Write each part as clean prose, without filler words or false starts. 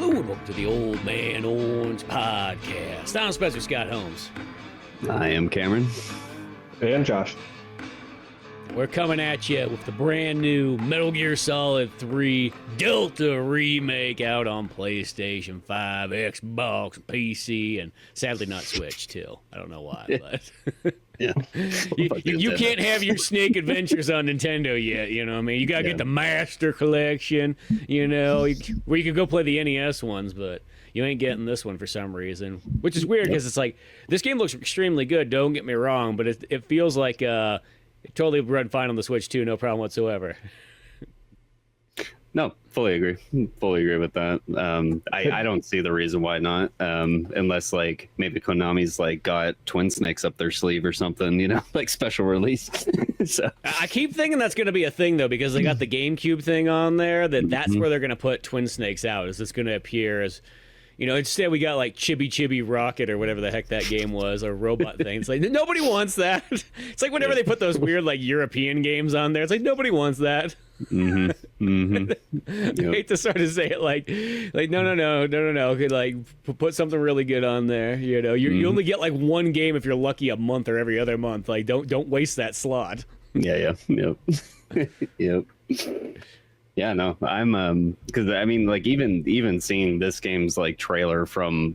Hello and welcome to the Old Man Orange Podcast. I'm Spencer Scott Holmes. I am Cameron. And Josh. We're coming at you with the brand new Metal Gear Solid 3 Delta Remake out on PlayStation 5, Xbox, PC, and sadly not Switch too. I don't know why, but Yeah. you can't have your Snake Adventures on Nintendo yet, you know what I mean? You gotta get the Master Collection, you know, where you can go play the NES ones, but you ain't getting this one for some reason, which is weird because it's like, this game looks extremely good, don't get me wrong, but it feels like it totally run fine on the Switch too, no problem whatsoever. No, fully agree. Fully agree with that. I don't see the reason why not, unless like maybe Konami's like got Twin Snakes up their sleeve or something, you know, like special release. So I keep thinking that's going to be a thing though, because they got the GameCube thing on there. That's where they're going to put Twin Snakes out. Is it's going to appear as, you know, instead we got like Chibi Rocket or whatever the heck that game was, or robot thing. It's like nobody wants that. It's like whenever they put those weird like European games on there, it's like nobody wants that. I hate to sort of say it like no. Okay, like put something really good on there. You know, you only get like one game if you're lucky a month or every other month. Like don't waste that slot. Yep. Yeah, no, I'm because I mean, like even seeing this game's like trailer from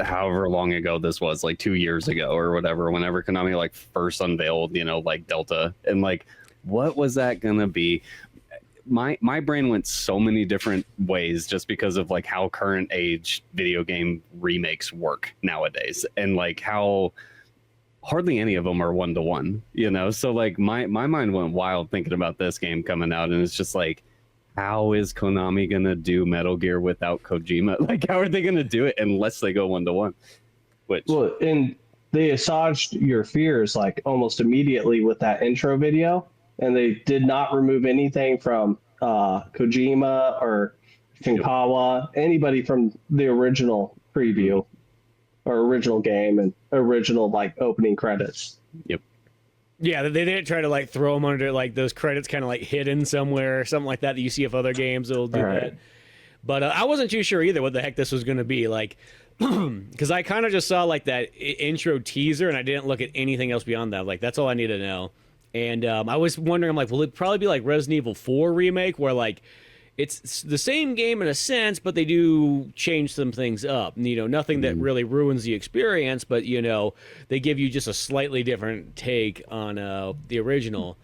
however long ago this was, like 2 years ago or whatever, whenever Konami like first unveiled, you know, like Delta, and like what was that gonna be? My brain went so many different ways just because of like how current age video game remakes work nowadays, and like how hardly any of them are 1-to-1, you know. So like my mind went wild thinking about this game coming out, and it's just like, how is Konami gonna do Metal Gear without Kojima? Like, how are they gonna do it unless they go 1-to-1? Well, and they assuaged your fears like almost immediately with that intro video, and they did not remove anything from Kojima or Shinkawa, anybody from the original preview or original game and original like opening credits. Yep. Yeah, they didn't try to like throw them under like those credits kind of like hidden somewhere or something like that you see if other games will do that. But I wasn't too sure either what the heck this was going to be like, because I kind of just saw like that intro teaser and I didn't look at anything else beyond that. Like that's all I need to know. And I was wondering, I'm like, will it probably be like Resident Evil 4 remake where like it's the same game in a sense, but they do change some things up. You know, nothing that really ruins the experience, but, you know, they give you just a slightly different take on the original.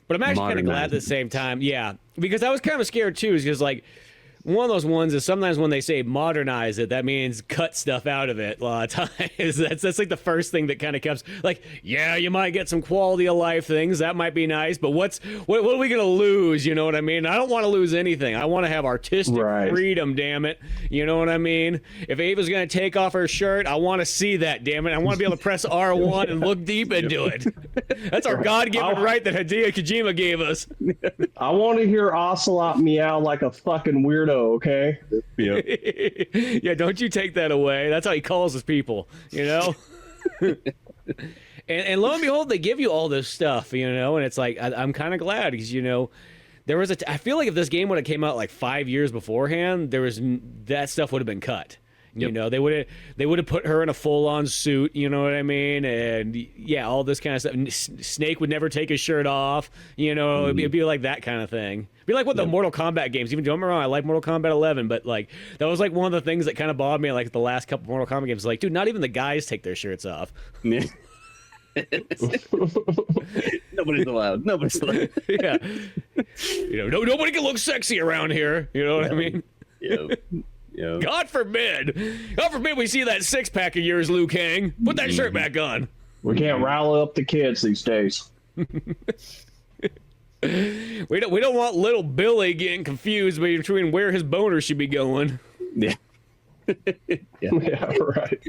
But I'm actually kind of glad at the same time. Yeah, because I was kind of scared, too, because, like, one of those ones is sometimes when they say modernize it, that means cut stuff out of it a lot of times. That's like the first thing that kind of comes. Like, yeah, you might get some quality of life things. That might be nice. But what are we going to lose? You know what I mean? I don't want to lose anything. I want to have artistic freedom, damn it. You know what I mean? If Ava's going to take off her shirt, I want to see that, damn it. I want to be able to press R1 and look deep into it. That's our God-given right that Hideo Kojima gave us. I want to hear Ocelot meow like a fucking weirdo. Okay. Yep. Yeah, don't you take that away. That's how he calls his people, you know. and lo and behold, they give you all this stuff, you know, and it's like I'm kind of glad because, you know, there was I feel like if this game would have came out like 5 years beforehand, that stuff would have been cut. You know, they would have put her in a full-on suit, you know what I mean? And yeah, all this kind of stuff. Snake would never take his shirt off, you know. It'd be like that kind of thing. It'd be like what the Mortal Kombat games. Even don't get me wrong, I like Mortal Kombat 11, but like that was like one of the things that kind of bothered me. Like the last couple Mortal Kombat games, like dude, not even the guys take their shirts off. Nobody's allowed. Nobody's allowed. Yeah, you know, nobody can look sexy around here. You know what I mean? Yeah. God forbid we see that six-pack of yours, Liu Kang. Put that shirt back on. We can't rile up the kids these days. We don't want little Billy getting confused between where his boner should be going. Yeah. Yeah, right.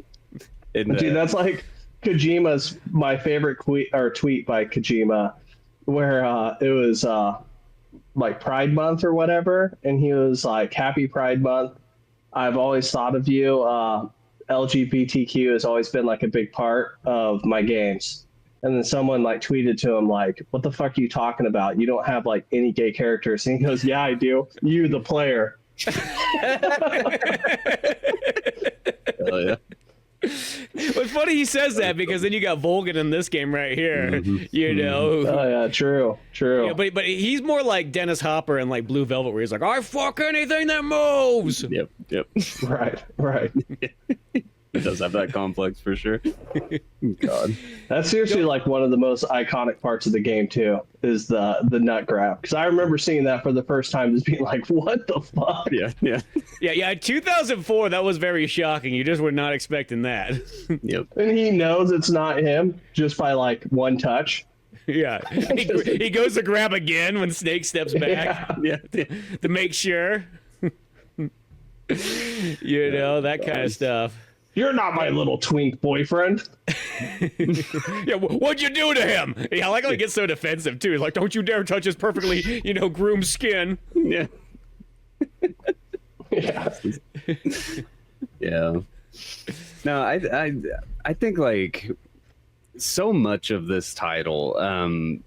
And, dude, that's like Kojima's my favorite tweet by Kojima, where it was like Pride Month or whatever, and he was like, "Happy Pride Month. I've always thought of you. LGBTQ has always been like a big part of my games." And then someone like tweeted to him like, "What the fuck are you talking about? You don't have like any gay characters." And he goes, "Yeah, I do. You, the player." Hell yeah. It's funny he says that because then you got Volgan in this game right here, you know. Oh yeah, true. Yeah, but he's more like Dennis Hopper in like Blue Velvet, where he's like, I fuck anything that moves. Yep. Right. He does have that complex for sure. God, That's seriously like one of the most iconic parts of the game too, is the nut grab. Because I remember seeing that for the first time, just being like, "What the fuck?" Yeah. 2004, that was very shocking. You just were not expecting that. Yep. And he knows it's not him just by like one touch. Yeah, he goes to grab again when Snake steps back. Yeah. To make sure. You know, that kind of stuff. You're not my little twink boyfriend. Yeah, what'd you do to him? Yeah, I like how he gets so defensive too. He's like, don't you dare touch his perfectly, groomed skin. Yeah. Yeah. No, I think like so much of this title,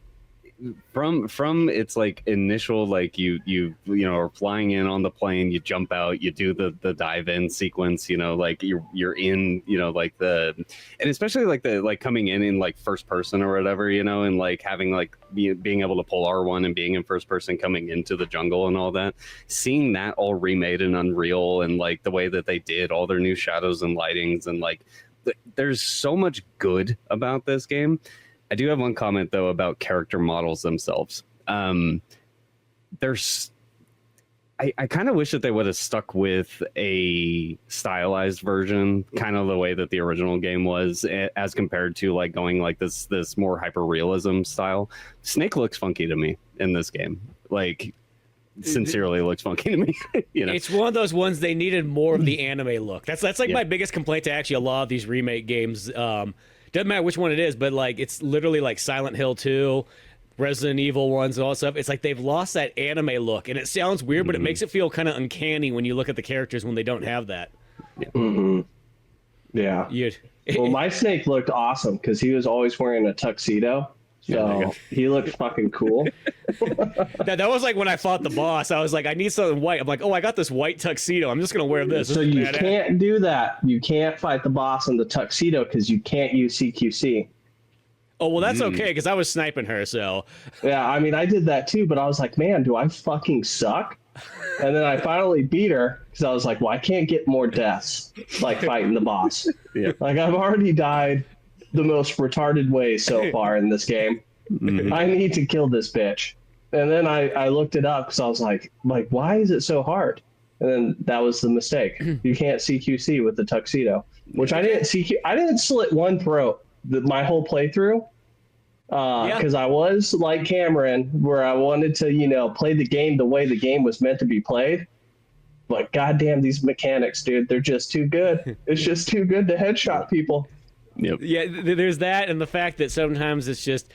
from its like initial, like you are flying in on the plane, you jump out, you do the dive in sequence, like you're in, like and especially like the like coming in like first person or whatever, and like having like being able to pull R1 and being in first person coming into the jungle and all that, seeing that all remade in Unreal, and like the way that they did all their new shadows and lightings, and like there's so much good about this game. I do have one comment though about character models themselves. There's, I kind of wish that they would have stuck with a stylized version, kind of the way that the original game was, as compared to like going like this more hyper realism style. Snake looks funky to me in this game. Like, sincerely looks funky to me. It's one of those ones they needed more of the anime look. That's like my biggest complaint to actually a lot of these remake games. Doesn't matter which one it is, but like it's literally like Silent Hill 2, Resident Evil ones, and all that stuff. It's like they've lost that anime look, and it sounds weird, but it makes it feel kind of uncanny when you look at the characters when they don't have that. Yeah. Well, my Snake looked awesome because he was always wearing a tuxedo. So he looked fucking cool. That was like when I fought the boss. I was like, I need something white. I'm like, oh, I got this white tuxedo. I'm just going to wear this. So you can't do that. You can't fight the boss in the tuxedo because you can't use CQC. Oh, well, that's okay because I was sniping her, so. Yeah, I mean, I did that too, but I was like, man, do I fucking suck? And then I finally beat her because I was like, well, I can't get more deaths like fighting the boss. Like, I've already died the most retarded way so far in this game. I need to kill this bitch. And then I looked it up because I was like, why is it so hard? And then that was the mistake. You can't CQC with the tuxedo, which I didn't CQ. I didn't slit one throat my whole playthrough because I was like Cameron, where I wanted to, play the game the way the game was meant to be played. But goddamn, these mechanics, dude, they're just too good. It's just too good to headshot people. Yep. Yeah, there's that, and the fact that sometimes it's just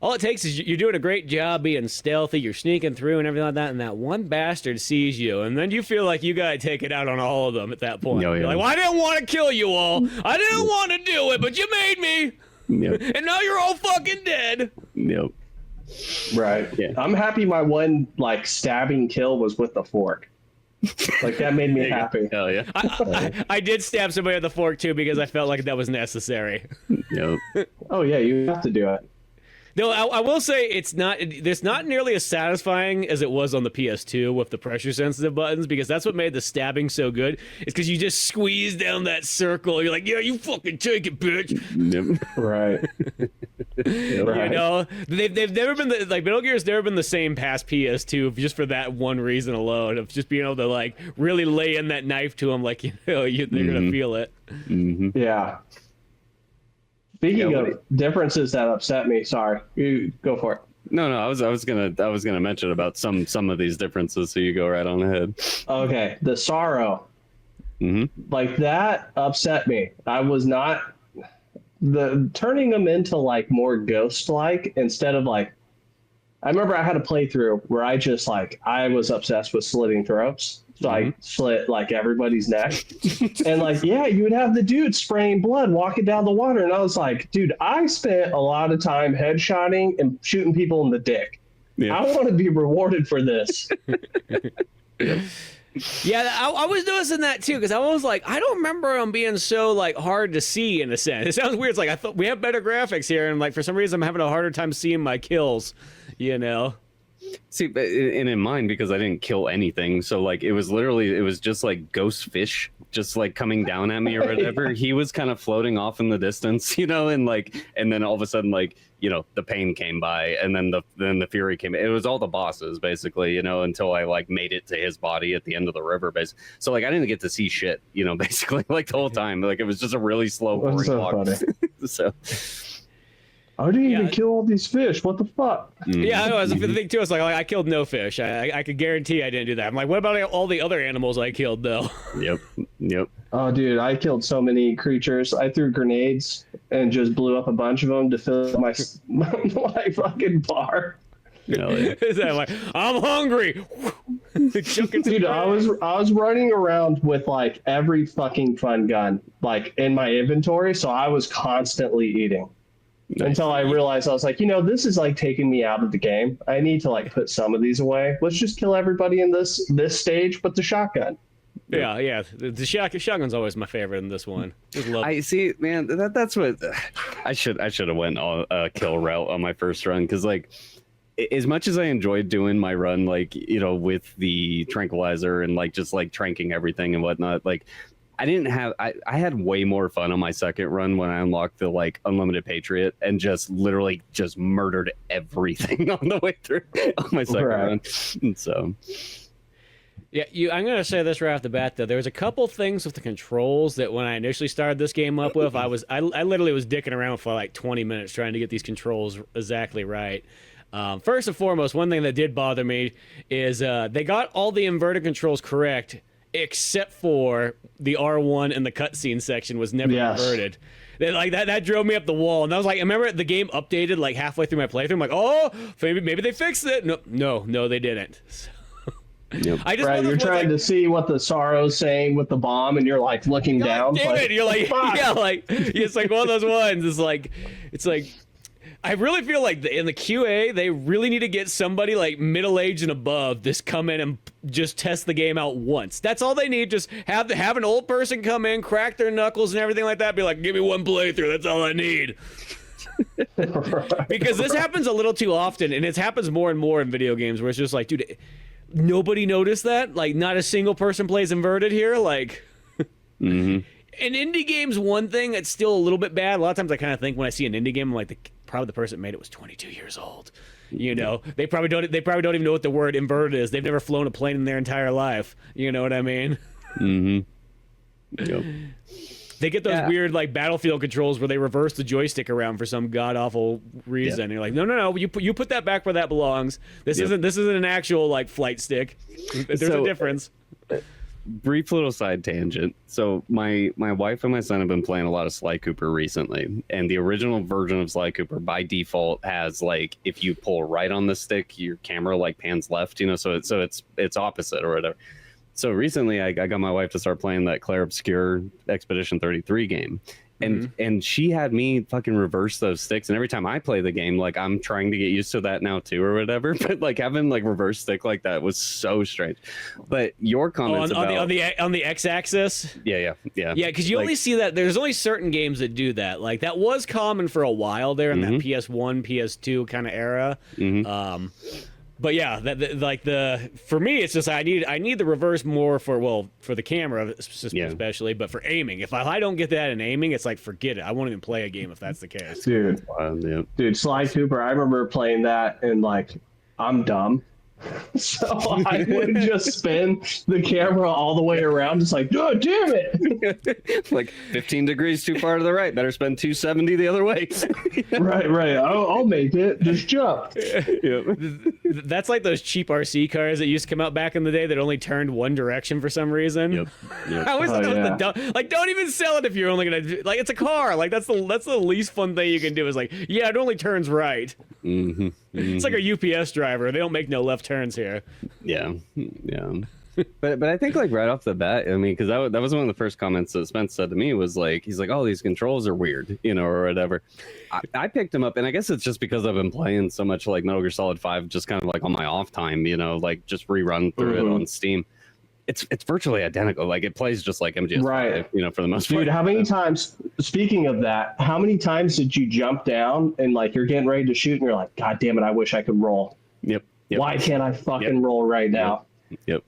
all it takes is you're doing a great job being stealthy, you're sneaking through and everything like that, and that one bastard sees you, and then you feel like you gotta take it out on all of them at that point. You're like, well, I didn't want to kill you all, I didn't want to do it, but you made me, and now you're all fucking dead. Right. Yeah. I'm happy my one like stabbing kill was with the fork. Like that made me happy. Hell yeah. I did stab somebody with the fork too because I felt like that was necessary. Oh yeah, you have to do it. Though I will say it's not nearly as satisfying as it was on the PS2 with the pressure sensitive buttons, because that's what made the stabbing so good. It's because you just squeeze down that circle. You're like, yeah, you fucking take it, bitch. Right. Right. They've never been like Metal Gear's never been the same past PS2 just for that one reason alone of just being able to like really lay in that knife to them, like they're gonna feel it. Yeah. Speaking of differences that upset me, sorry, you go for it. No, I was gonna mention about some of these differences, so you go right on ahead. Okay, the sorrow, like that upset me. I was not turning them into like more ghost-like instead of like. I remember I had a playthrough where I just like I was obsessed with slitting throats. So I slit like everybody's neck, and like you would have the dude spraying blood walking down the water, and I was like, dude, I spent a lot of time headshotting and shooting people in the dick. I want to be rewarded for this. Yeah, I was noticing that too because I was like, I don't remember them being so like hard to see in a sense. It sounds weird. It's like I thought we have better graphics here, and like for some reason I'm having a harder time seeing my kills. You know. See, and in mine, because I didn't kill anything, so like it was just like ghost fish just like coming down at me or whatever. He was kind of floating off in the distance, and then all of a sudden, like, the pain came by, and then the fury came. It was all the bosses basically, until I like made it to his body at the end of the river base. So like I didn't get to see shit, basically like the whole time. Like it was just a really slow boring walk. So I didn't even kill all these fish. What the fuck? Yeah, I know. The thing too, it's like I killed no fish. I could guarantee I didn't do that. I'm like, what about all the other animals I killed though? Yep. Oh, dude, I killed so many creatures. I threw grenades and just blew up a bunch of them to fill my fucking bar. Is that like I'm hungry? Dude, I was running around with like every fucking fun gun like in my inventory, so I was constantly eating. Nice. Until I realized I was like, this is like taking me out of the game. I need to like put some of these away. Let's just kill everybody in this stage with the shotgun. Yeah. The shotgun's always my favorite in this one. I see, man. That's what I should have went on a kill route on my first run, because like as much as I enjoyed doing my run, like with the tranquilizer and like just like tranking everything and whatnot, like. I had way more fun on my second run when I unlocked the like unlimited Patriot and just literally just murdered everything on the way through on my second run. And so yeah, I'm gonna say this right off the bat though. There was a couple things with the controls that when I initially started this game up with, I literally was dicking around for like 20 minutes trying to get these controls exactly right. First and foremost, one thing that did bother me is they got all the inverted controls correct, except for the R1 and the cutscene section was never inverted. That drove me up the wall. And I was like, I remember the game updated like halfway through my playthrough. I'm like, oh, maybe they fixed it. No, they didn't. So, yep. You're trying to see what the Sorrow's saying with the bomb, and you're like looking down. Damn it! You're like, it's like one of those ones. It's like. I really feel like in the QA, they really need to get somebody like middle-aged and above just come in and just test the game out once. That's all they need. Just have an old person come in, crack their knuckles and everything like that. Be like, give me one playthrough. That's all I need. Because this happens a little too often, and it happens more and more in video games where it's just like, dude, nobody noticed that? Like, not a single person plays inverted here? Like... Mm-hmm. In indie games, one thing that's still a little bit bad. A lot of times I kind of think when I see an indie game, I'm like, probably the person that made it was 22 years old. They probably don't even know what the word inverted is. They've never flown a plane in their entire life. You know what I mean? Mm-hmm. Yep. They get those weird like Battlefield controls where they reverse the joystick around for some god awful reason. Yep. You're like, no, you put that back where that belongs. This isn't an actual like flight stick. There's a difference. Brief little side tangent. So my wife and my son have been playing a lot of Sly Cooper recently, and the original version of Sly Cooper by default has like if you pull right on the stick, your camera like pans left, so it's opposite or whatever. So recently I got my wife to start playing that Claire Obscure Expedition 33 game. And she had me fucking reverse those sticks, and every time I play the game, like I'm trying to get used to that now too or whatever. But like having like reverse stick like that was so strange. But your comments on the x-axis, yeah, because you only see that there's only certain games that do that. Like that was common for a while there in that PS1, PS2 kind of era. But yeah, for me, it's just I need the reverse more for the camera especially, but for aiming. If I don't get that in aiming, it's like forget it. I won't even play a game if that's the case. Dude, Sly Cooper. I remember playing that and like I'm dumb. So I would just spin the camera all the way around, just like, oh, damn it! Like 15 degrees too far to the right. Better spend 270 the other way. right. I'll make it. Just jump. That's like those cheap RC cars that used to come out back in the day that only turned one direction for some reason. Yep. I always thought that was the dumb. Like, don't even sell it if you're only gonna like. It's a car. Like that's the least fun thing you can do. Is like, yeah, it only turns right. It's like a UPS driver. They don't make no left turns here. Yeah. But I think like right off the bat, I mean, because that was one of the first comments that Spence said to me was like, he's like, oh, these controls are weird, or whatever. I picked him up, and I guess it's just because I've been playing so much like Metal Gear Solid 5, just kind of like on my off time, like just rerun through it on Steam. it's virtually identical. Like it plays just like MGS5, Right. you know, for the most part. Dude, how many times, speaking of that, how many times did you jump down and like you're getting ready to shoot and you're like, God damn it, I wish I could roll. Yep. Why can't I fucking roll right now? Yep.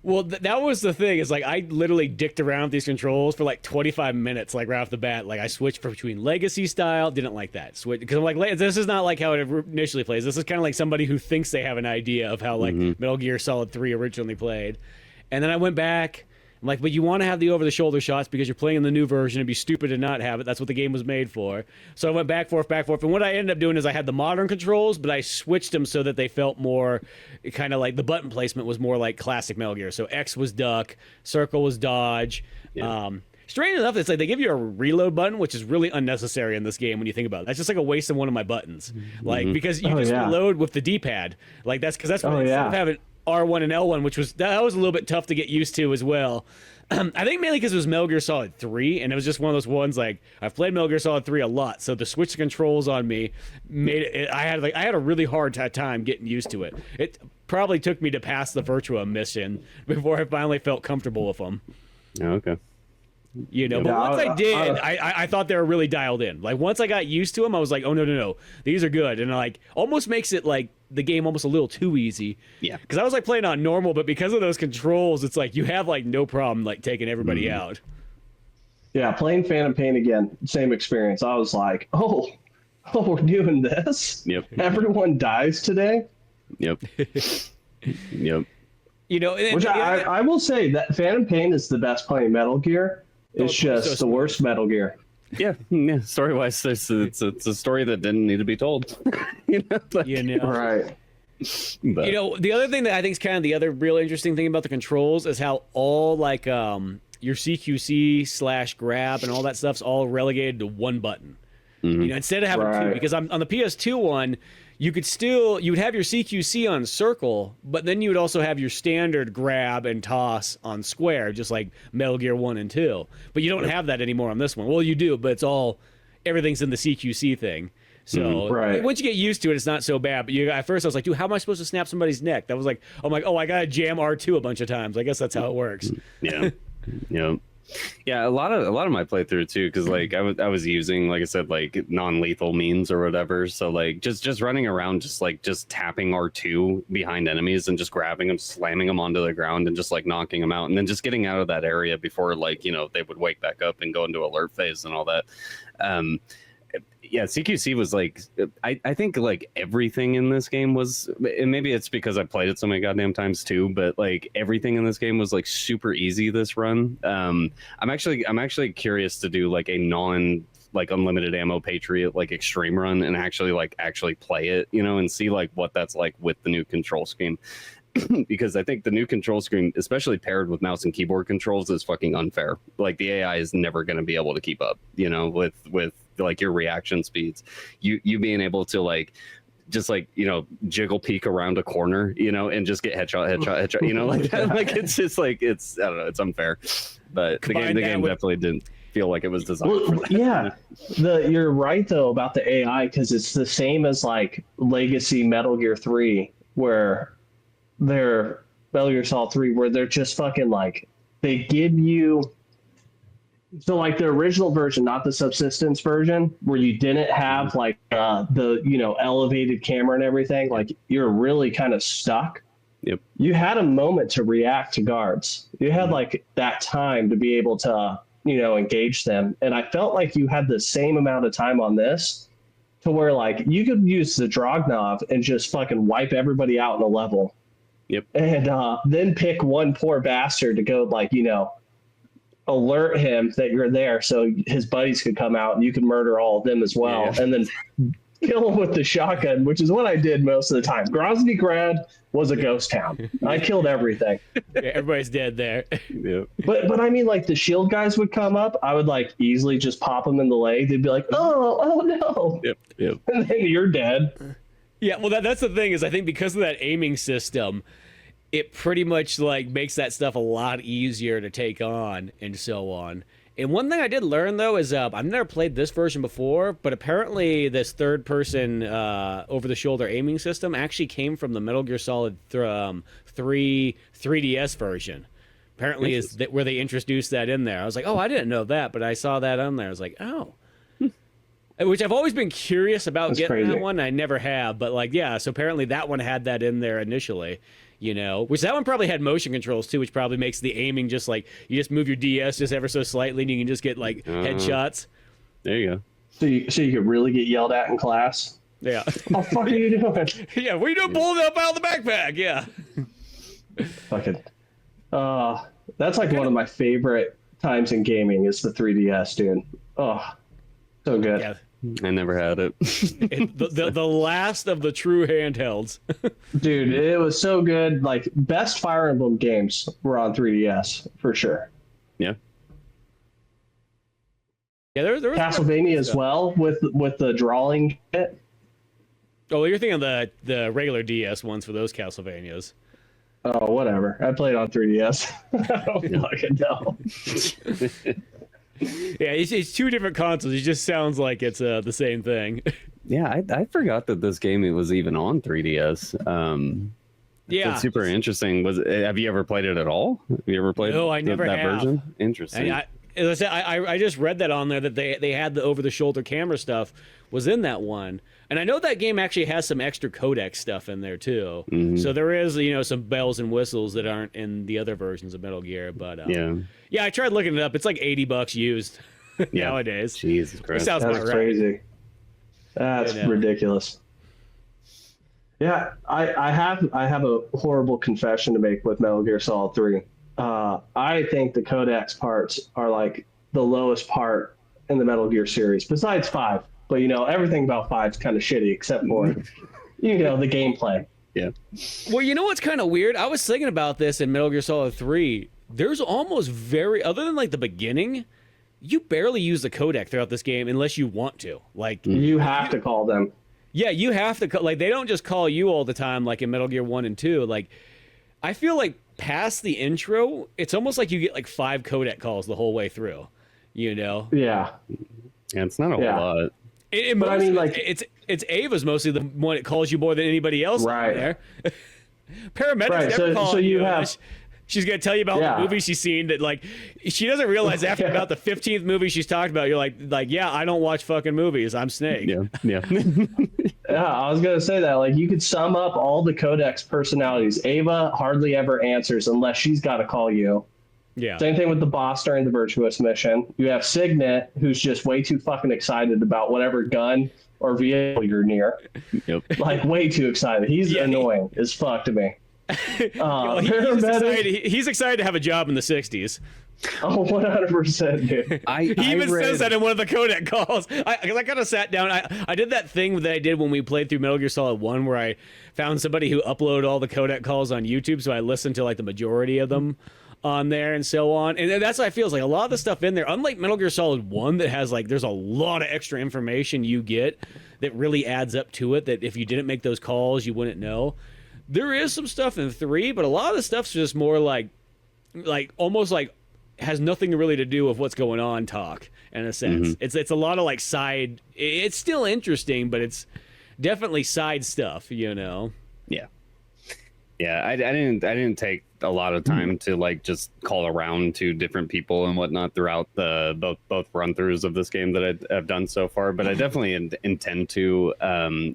Well, that was the thing. Is like I literally dicked around with these controls for like 25 minutes, like right off the bat. Like I switched between Legacy style, didn't like that. Switch because I'm like, this is not like how it initially plays. This is kind of like somebody who thinks they have an idea of how like Metal Gear Solid 3 originally played. And then I went back. I'm like, but you want to have the over-the-shoulder shots because you're playing in the new version. It'd be stupid to not have it. That's what the game was made for. So I went back, forth. And what I ended up doing is I had the modern controls, but I switched them so that they felt more kind of like the button placement was more like classic Metal Gear. So X was duck, circle was dodge. Yeah. Strange enough, it's like they give you a reload button, which is really unnecessary in this game when you think about it. That's just like a waste of one of my buttons. Like, because you just reload with the D-pad. Like, that's because that's what instead of having R1 and L1, which was that was a little bit tough to get used to as well. I think mainly because it was Metal Gear Solid 3, and it was just one of those ones like I've played Metal Gear Solid 3 a lot, so to switch the controls on me made it. I had a really hard time getting used to it. It probably took me to pass the Virtua mission before I finally felt comfortable with them. Oh, okay. You know, but once I did, I thought they were really dialed in. Like once I got used to them, I was like, oh no, these are good, and like almost makes it like the game almost a little too easy. Yeah. Because I was like playing on normal, but because of those controls, it's like you have like no problem like taking everybody out. Yeah, playing Phantom Pain again, same experience. I was like, oh, we're doing this? Yep. Everyone dies today? Yep. Yep. You know, which I will say that Phantom Pain is the best playing Metal Gear. It's just the worst Metal Gear. Yeah. Story wise, it's a story that didn't need to be told. Right. But, you know, the other thing that I think is kind of the other real interesting thing about the controls is how all like your CQC / grab and all that stuff's all relegated to one button. You know, instead of having two, because on the PS2 one, you would have your CQC on circle, but then you would also have your standard grab and toss on square, just like Metal Gear 1 and 2. But you don't have that anymore on this one. Well, you do, but everything's in the CQC thing. So once you get used to it, it's not so bad. But at first I was like, dude, how am I supposed to snap somebody's neck? That was like, I'm like, I got to jam R2 a bunch of times. I guess that's how it works. Yeah. Yeah, a lot of my playthrough too, because like I was using, like I said, like non-lethal means or whatever. So like just running around, just tapping R2 behind enemies and just grabbing them, slamming them onto the ground, and just like knocking them out, and then just getting out of that area before like they would wake back up and go into alert phase and all that. Yeah, CQC was like, I think like everything in this game was, and maybe it's because I played it so many goddamn times too, but like everything in this game was like super easy this run. I'm actually curious to do like a like unlimited ammo Patriot like extreme run and actually play it, and see like what that's like with the new control scheme. Because I think the new control screen, especially paired with mouse and keyboard controls, is fucking unfair. Like the AI is never going to be able to keep up, with like your reaction speeds. You being able to like just like jiggle peek around a corner, and just get headshot, like that. Like it's just like I don't know, it's unfair. But the game definitely didn't feel like it was designed for that. Yeah, you're right though about the AI, because it's the same as like Legacy Metal Gear 3, where they're Metal Gear Solid 3, where they're just fucking like, they give you, so like the original version, not the subsistence version, where you didn't have like the elevated camera and everything, like you're really kind of stuck. Yep. You had a moment to react to guards. You had like that time to be able to engage them, and I felt like you had the same amount of time on this, to where like you could use the Dragnov and just fucking wipe everybody out in a level. Yep. And then pick one poor bastard to go like, alert him that you're there so his buddies could come out and you can murder all of them as well. Yeah. And then kill him with the shotgun, which is what I did most of the time. Grozny Grad was a ghost town. I killed everything. Yeah, everybody's dead there. Yeah. But I mean, like the shield guys would come up. I would like easily just pop them in the leg. They'd be like, oh no. Yep. And then you're dead. Yeah, well, that's the thing is I think because of that aiming system, it pretty much like makes that stuff a lot easier to take on and so on. And one thing I did learn though is I've never played this version before, but apparently this third-person over-the-shoulder aiming system actually came from the Metal Gear Solid 3 3DS version. Apparently, is that where they introduced that in there. I was like, oh, I didn't know that, but I saw that on there. I was like, oh. Which I've always been curious about getting crazy. that one. I never have, but like, yeah. So apparently that one had that in there initially, you know. Which that one probably had motion controls too, which probably makes the aiming just like you just move your DS just ever so slightly, and you can just get like headshots. There you go. So you could really get yelled at in class. Yeah. What the fuck are you doing? Yeah, what are you doing pulling up out of the backpack? Yeah. Fucking. That's like one of my favorite times in gaming is the 3DS, dude. Oh, so good. Yeah. I never had it. The last of the true handhelds. Dude, it was so good. Like, best Fire Emblem games were on 3DS, for sure. Yeah. Yeah, there was Castlevania as well, with the drawing shit. Oh, you're thinking of the regular DS ones for those Castlevanias. Oh, whatever. I played on 3DS. I don't fucking know. Yeah, it's two different consoles. It just sounds like it's the same thing. Yeah, I forgot that this game was even on 3DS. Yeah, it's super interesting. Have you ever played it at all? Have you ever played? No, I never that have. version. Interesting. As I said, I just read that on there that they had the over-the-shoulder camera stuff was in that one, and I know that game actually has some extra codec stuff in there too. Mm-hmm. So there is some bells and whistles that aren't in the other versions of Metal Gear. But yeah, I tried looking it up. It's like $80 used nowadays. Jesus Christ, Sounds That's about right. crazy. That's ridiculous. Yeah, I have a horrible confession to make with Metal Gear Solid 3. I think the codex parts are like the lowest part in the Metal Gear series, besides 5. But everything about 5 is kind of shitty except for the gameplay. Yeah. Well, you know what's kind of weird? I was thinking about this in Metal Gear Solid 3. There's almost other than like the beginning, you barely use the codec throughout this game unless you want to. Like you have to call them. Yeah, you have to like they don't just call you all the time like in Metal Gear 1 and 2. Like I feel like past the intro, it's almost like you get like 5 codec calls the whole way through. Yeah. Yeah, it's not a whole lot. But I mean, like, it's Ava's mostly the one that calls you more than anybody else right there. Paramedics right. never call you. You have. She's gonna tell you about the movie she's seen that like she doesn't realize after about the 15th movie she's talked about. You're like yeah, I don't watch fucking movies. I'm Snake. Yeah. Yeah, I was gonna say that. Like, you could sum up all the Codex personalities. Ava hardly ever answers unless she's got to call you. Yeah. Same thing with the boss during the Virtuous mission. You have Signet, who's just way too fucking excited about whatever gun or vehicle you're near. Yep. Like, way too excited. He's annoying as fuck to me. He's excited to have a job in the 60s. Oh, 100%, dude. He even says that in one of the codec calls. Because I kind of sat down. I did that thing that I did when we played through Metal Gear Solid 1 where I found somebody who uploaded all the codec calls on YouTube, so I listened to like the majority of them on there and so on. And that's what I feel is like a lot of the stuff in there, unlike Metal Gear Solid 1 that has like there's a lot of extra information you get that really adds up to it that if you didn't make those calls you wouldn't know. There is some stuff in 3, but a lot of the stuff's just more like almost like has nothing really to do with what's going on talk in a sense. Mm-hmm. It's a lot of like side. It's still interesting, but it's definitely side stuff, Yeah. Yeah, I didn't take a lot of time to like just call around to different people and whatnot throughout the both run throughs of this game that I've done so far, but I definitely intend to,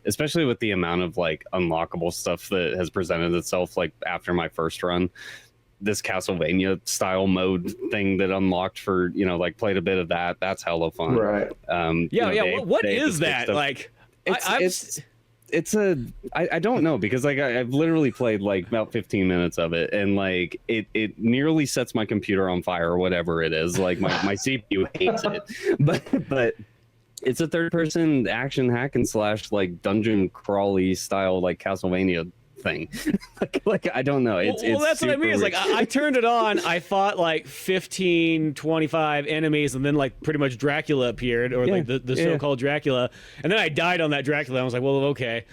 especially with the amount of like unlockable stuff that has presented itself like after my first run. This Castlevania style mode thing that unlocked for like played a bit of that. That's hella fun. Right. What is that like? I don't know because like I've literally played like about 15 minutes of it and like it nearly sets my computer on fire or whatever it is. Like my CPU hates it, but it's a third person action hack and slash like dungeon crawly style like Castlevania thing. like I don't know. It's that's what I mean. It's like I turned it on, I fought like 15, 25 enemies, and then like pretty much Dracula appeared, or like the so-called Dracula, and then I died on that Dracula. I was like, well, okay,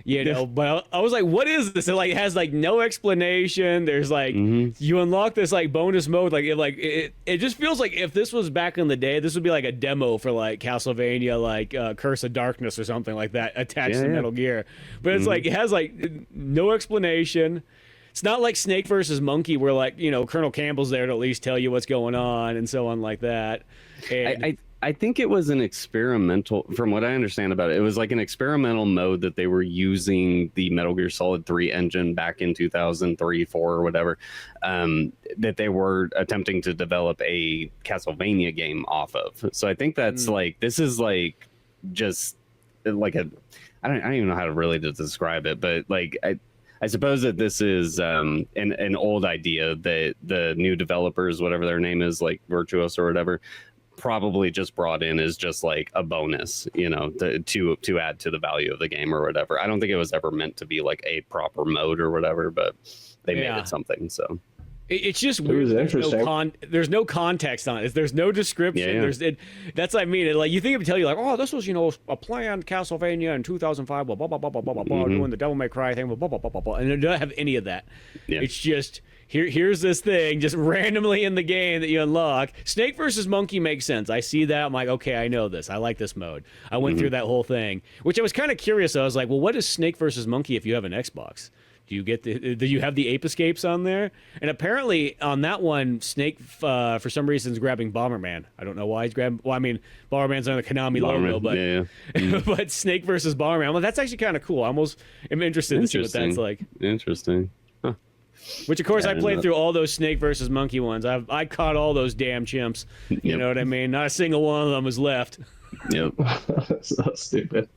you know. But I was like, what is this? It like has like no explanation. There's like you unlock this like bonus mode, like it just feels like if this was back in the day, this would be like a demo for like Castlevania, like Curse of Darkness or something like that attached to Metal Gear. But it's like it has like no explanation. It's not like Snake versus Monkey, where like, you know, Colonel Campbell's there to at least tell you what's going on and so on like that. And I think it was an experimental, from what I understand about it, it was like an experimental mode that they were using the Metal Gear Solid 3 engine back in 2003, 4 or whatever, that they were attempting to develop a Castlevania game off of. So I think that's like, this is like just like I don't even know how to really to describe it, but like I suppose that this is an old idea that the new developers, whatever their name is, like Virtuos or whatever, probably just brought in as just like a bonus, you know, to add to the value of the game or whatever. I don't think it was ever meant to be like a proper mode or whatever, but they made it something. So it's just weird. There's no context on it. There's no description. Yeah. That's what I mean. Like you think it would tell you like, oh, this was, you know, a planned Castlevania in 2005, blah blah blah blah blah blah blah, doing the Devil May Cry thing, blah blah blah blah blah, and it doesn't have any of that. Yeah. It's just here's this thing just randomly in the game that you unlock. Snake versus Monkey makes sense. I see that. I'm like, okay, I know this. I like this mode. I went through that whole thing, which I was kind of curious. I was like, well, what is Snake versus Monkey if you have an Xbox? Do you have the ape escapes on there? And apparently on that one, Snake for some reason is grabbing Bomberman. I don't know why he's grabbing. Well, I mean, Bomberman's on the Konami logo, but but Snake versus Bomberman. Well, that's actually kind of cool. I almost am interested to see what that's like. Interesting. Huh. Which of course I played through all those Snake versus Monkey ones. I caught all those damn chimps. You know what I mean? Not a single one of them was left. Yep. So stupid.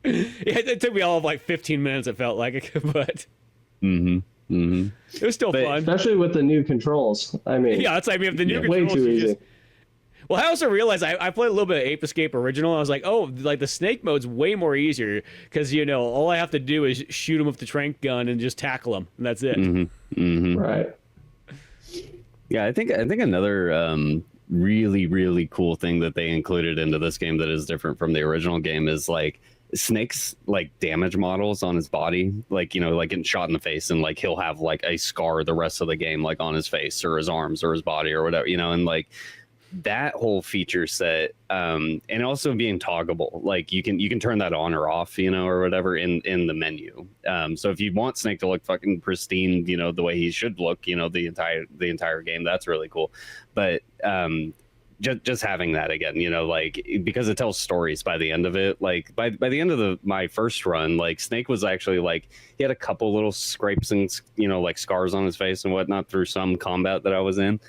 Yeah, it took me all of like 15 minutes. It felt like, but. It was still fun, especially with the new controls. I mean, yeah, it's like we have the new way controls. too easy. Well, I also realized I played a little bit of Ape Escape original. I was like, oh, like the Snake mode's way more easier because, you know, all I have to do is shoot him with the tranq gun and just tackle him, and that's it. Right. Yeah, I think another really, really cool thing that they included into this game that is different from the original game is like Snake's like damage models on his body, like, you know, like getting shot in the face, and like he'll have like a scar the rest of the game, like on his face or his arms or his body or whatever, you know, and like that whole feature set, and also being toggable, like you can turn that on or off, you know, or whatever in the menu. So if you want Snake to look fucking pristine, you know, the way he should look, you know, the entire game, that's really cool. But just having that again, you know, like, because it tells stories by the end of it. Like by the end of my first run, like Snake was actually like, he had a couple little scrapes and, you know, like scars on his face and whatnot through some combat that I was in.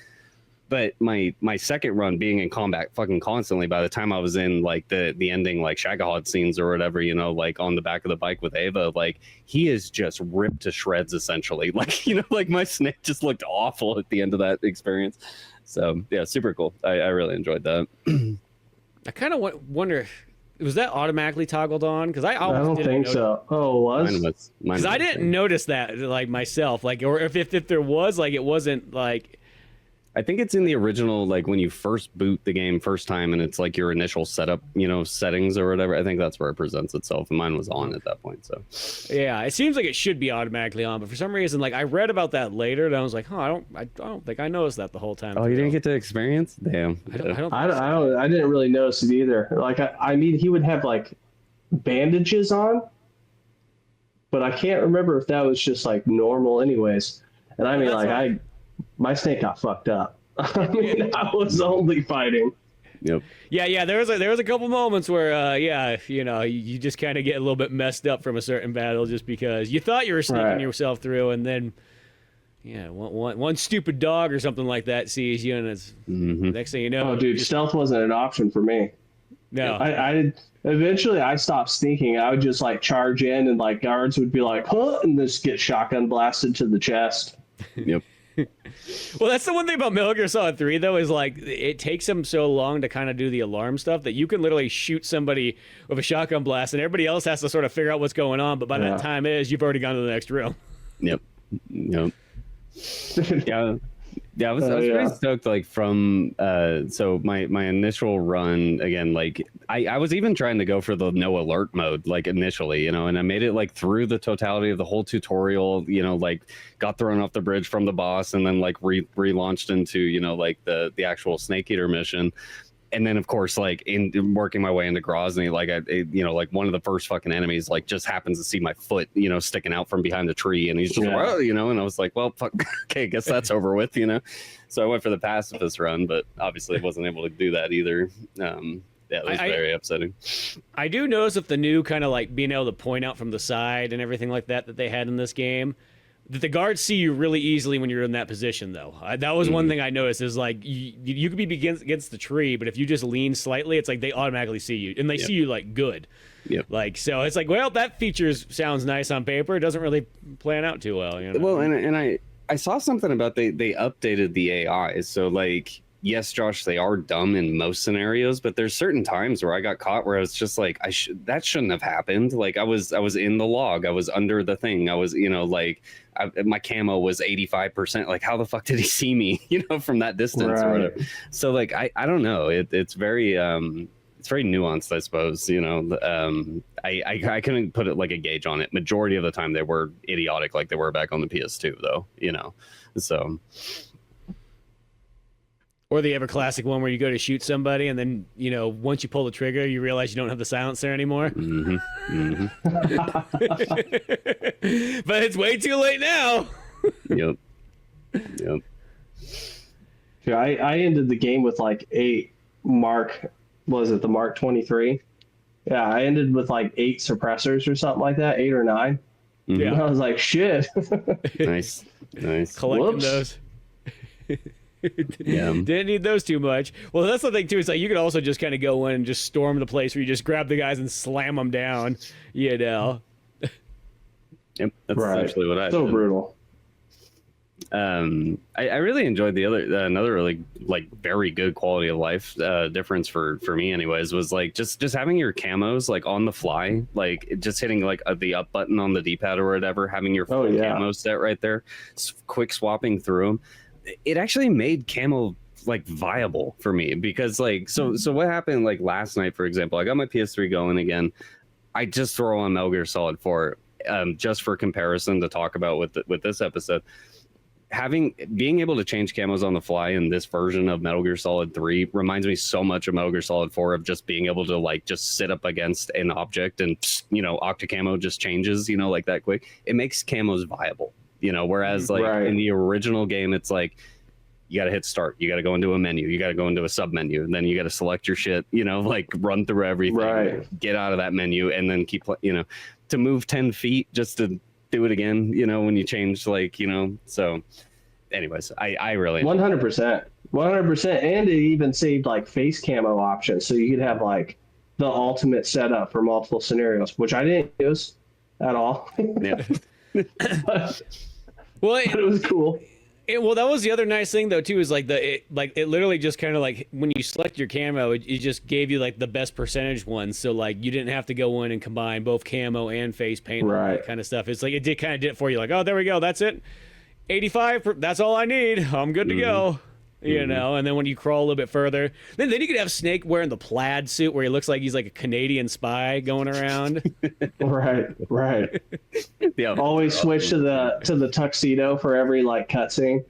But my second run, being in combat fucking constantly, by the time I was in like the ending like Shagahod scenes or whatever, you know, like on the back of the bike with Ava, like he is just ripped to shreds essentially. Like, you know, like my Snake just looked awful at the end of that experience. So yeah, super cool. I really enjoyed that. I kind of wonder, was that automatically toggled on? Because I don't think so. Oh, it was? Because I didn't notice that like myself, like, or if there was, like, it wasn't like. I think it's in the original, like when you first boot the game first time and it's like your initial setup, you know, settings or whatever. I think that's where it presents itself, and mine was on at that point. So yeah, it seems like it should be automatically on, but for some reason, like I read about that later and I was like, oh, I don't think I noticed that the whole time. Oh, you didn't get to experience? Damn. I didn't really notice it either. Like I mean, he would have like bandages on, but I can't remember if that was just like normal anyways. And I mean, like my Snake got fucked up. I mean, I was only fighting. Yep. Yeah. There was a couple moments where, you know, you just kind of get a little bit messed up from a certain battle just because you thought you were sneaking yourself through, and then, one stupid dog or something like that sees you, and it's next thing you know. Oh, dude, stealth wasn't an option for me. No. I eventually I stopped sneaking. I would just like charge in, and like guards would be like, huh, and just get shotgun blasted to the chest. Yep. Well, that's the one thing about Metal Gear Solid 3, though, is like it takes them so long to kind of do the alarm stuff that you can literally shoot somebody with a shotgun blast, and everybody else has to sort of figure out what's going on. But by that time you've already gone to the next room. Yep. Yeah. Yeah, I was pretty stoked. Like from so my initial run again, like I was even trying to go for the no alert mode, like initially, you know, and I made it like through the totality of the whole tutorial, you know, like got thrown off the bridge from the boss, and then like relaunched into, you know, like the actual Snake Eater mission. And then, of course, like in working my way into Grozny, like you know, like one of the first fucking enemies, like just happens to see my foot, you know, sticking out from behind the tree, and he's just, oh, you know, and I was like, well, fuck, okay, I guess that's over with, you know. So I went for the pacifist run, but obviously wasn't able to do that either. Yeah, it was very upsetting. I do notice if the new kind of like being able to point out from the side and everything like that they had in this game, that the guards see you really easily when you're in that position, though. That was one thing I noticed is like you could be against the tree, but if you just lean slightly, it's like they automatically see you, and they see you like good. Yep. Like, so it's like, well, that feature sounds nice on paper. It doesn't really plan out too well. You know? Well, and I saw something about they updated the AI, so like. Yes, Josh, they are dumb in most scenarios, but there's certain times where I got caught where I was just like, that shouldn't have happened. Like I was in the log, I was under the thing, I was, you know, like my camo was 85%. Like how the fuck did he see me, you know, from that distance or whatever? So like I don't know. It's very nuanced, I suppose. You know, I couldn't put it like a gauge on it. Majority of the time they were idiotic, like they were back on the PS2, though. You know, so. Or they have a classic one where you go to shoot somebody, and then, you know, once you pull the trigger, you realize you don't have the silencer anymore. Mm-hmm. But it's way too late now. Yep. Yeah, I ended the game with like 8 Mark. Was it the Mark 23? Yeah, I ended with like 8 suppressors or something like that, 8 or 9. Yeah, and I was like, shit. Nice. Collecting those. Yeah. Didn't need those too much. Well, that's the thing too. It's like you could also just kind of go in and just storm the place where you just grab the guys and slam them down. You know. Yep, that's essentially what I so did. Brutal. I really enjoyed the another really like very good quality of life difference for me anyways was like just having your camos like on the fly, like just hitting like the up button on the D-pad or whatever, having your full camo set right there, quick swapping through them. It actually made camo like viable for me because like so what happened like last night, for example, I got my PS3 going again. I just throw on Metal Gear Solid 4 just for comparison to talk about with this episode. Being able to change camos on the fly in this version of Metal Gear Solid 3 reminds me so much of Metal Gear Solid 4 of just being able to like just sit up against an object and, you know, Octacamo just changes, you know, like that quick. It makes camos viable. You know, whereas like in the original game, it's like you got to hit start, you got to go into a menu, you got to go into a sub menu, and then you got to select your shit, you know, like run through everything, get out of that menu, and then keep, you know, to move 10 feet just to do it again, you know, when you change, like, you know. So anyways, I really 100%, and it even saved like face camo options, so you could have like the ultimate setup for multiple scenarios, which I didn't use at all. Yeah. Well, but it was cool. Well, that was the other nice thing though too, is like it literally just kind of like when you select your camo, it just gave you like the best percentage ones. So like you didn't have to go in and combine both camo and face paint and all that kind of stuff. It's like it did it for you. Like, oh, there we go, that's it, 85. That's all I need. I'm good to go. You know, and then when you crawl a little bit further, then you could have Snake wearing the plaid suit where he looks like he's like a Canadian spy going around. Right. Yeah. Always switch to the tuxedo for every like cutscene.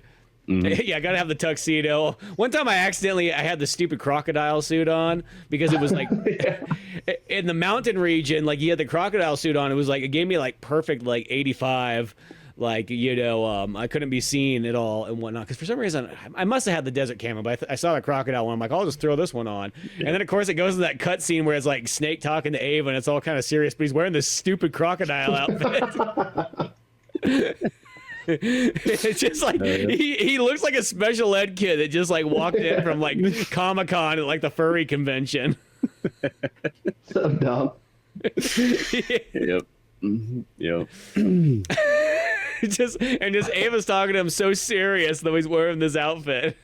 Yeah, I gotta have the tuxedo. One time I had the stupid crocodile suit on because it was like in the mountain region, like you had the crocodile suit on. It was like it gave me like perfect like 85. Like, you know, I couldn't be seen at all and whatnot. Because for some reason, I must have had the desert camo, but I saw the crocodile one. I'm like, I'll just throw this one on. And then, of course, it goes to that cut scene where it's like Snake talking to Ava, and it's all kind of serious, but he's wearing this stupid crocodile outfit. It's just like, he looks like a special ed kid that just like walked in from like Comic-Con at like the furry convention. So dumb. Yep. Yep. just Ava's talking to him so serious though he's wearing this outfit.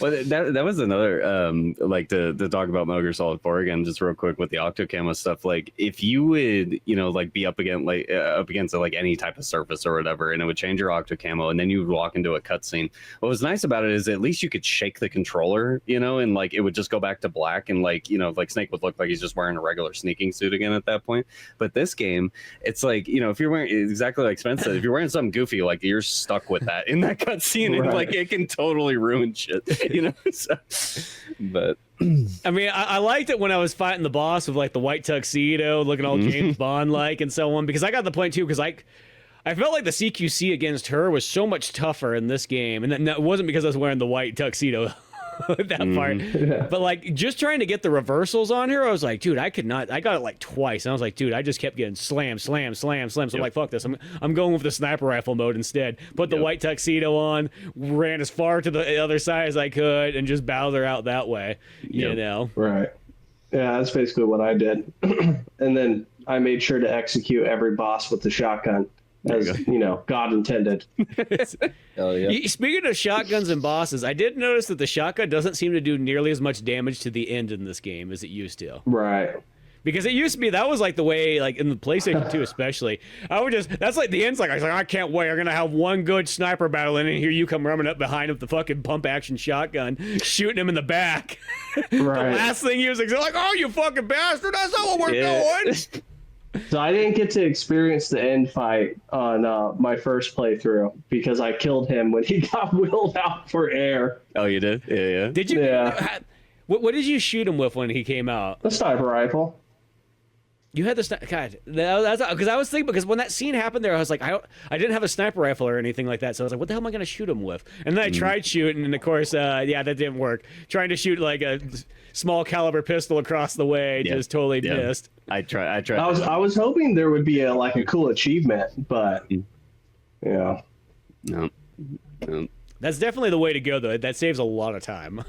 Well, that was another like to talk about Metal Gear Solid 4 again, just real quick with the octo camo stuff. Like if you would, like be up against like any type of surface or whatever, and it would change your octo camo, and then you would walk into a cutscene. What was nice about it is at least you could shake the controller, and like it would just go back to black, and like like Snake would look like he's just wearing a regular sneaking suit again at that point. But this game, it's like if you're wearing exactly like Spence said, if you're wearing something goofy, like you're stuck with that in that cutscene, and like it can totally ruin shit. So, but I mean, I liked it when I was fighting the boss with like the white tuxedo, looking all James Bond like and so on, because I got the point too, because I felt like the CQC against her was so much tougher in this game, and that wasn't because I was wearing the white tuxedo. That part, but like just trying to get the reversals on her, I was like, dude, I could not. I got it like twice, and I was like, dude, I just kept getting slam. So I'm like, fuck this. I'm going with the sniper rifle mode instead. Put the white tuxedo on, ran as far to the other side as I could, and just bowed her out that way. Right. Yeah, that's basically what I did, and then I made sure to execute every boss with the shotgun. As God intended. Hell yeah. Speaking of shotguns and bosses, I did notice that the shotgun doesn't seem to do nearly as much damage to the end in this game as it used to. Right. Because it used to be, that was like the way, like in the PlayStation 2 especially, that's like the end's like, I was like, I can't wait, I'm going to have one good sniper battle, and here you come running up behind him with the fucking pump action shotgun, shooting him in the back. Right. The last thing he was like, oh, you fucking bastard, that's not what we're doing. So I didn't get to experience the end fight on my first playthrough because I killed him when he got wheeled out for air. Oh, you did? Yeah. Did you? Yeah. What did you shoot him with when he came out? The sniper rifle. You had the God. That's because I was thinking, because when that scene happened there, I was like, I didn't have a sniper rifle or anything like that, so I was like, what the hell am I going to shoot him with? And then I tried shooting, and of course, that didn't work. Trying to shoot like a small caliber pistol across the way, just totally missed. I tried. I was hoping there would be a cool achievement, but yeah. No. That's definitely the way to go, though. That saves a lot of time.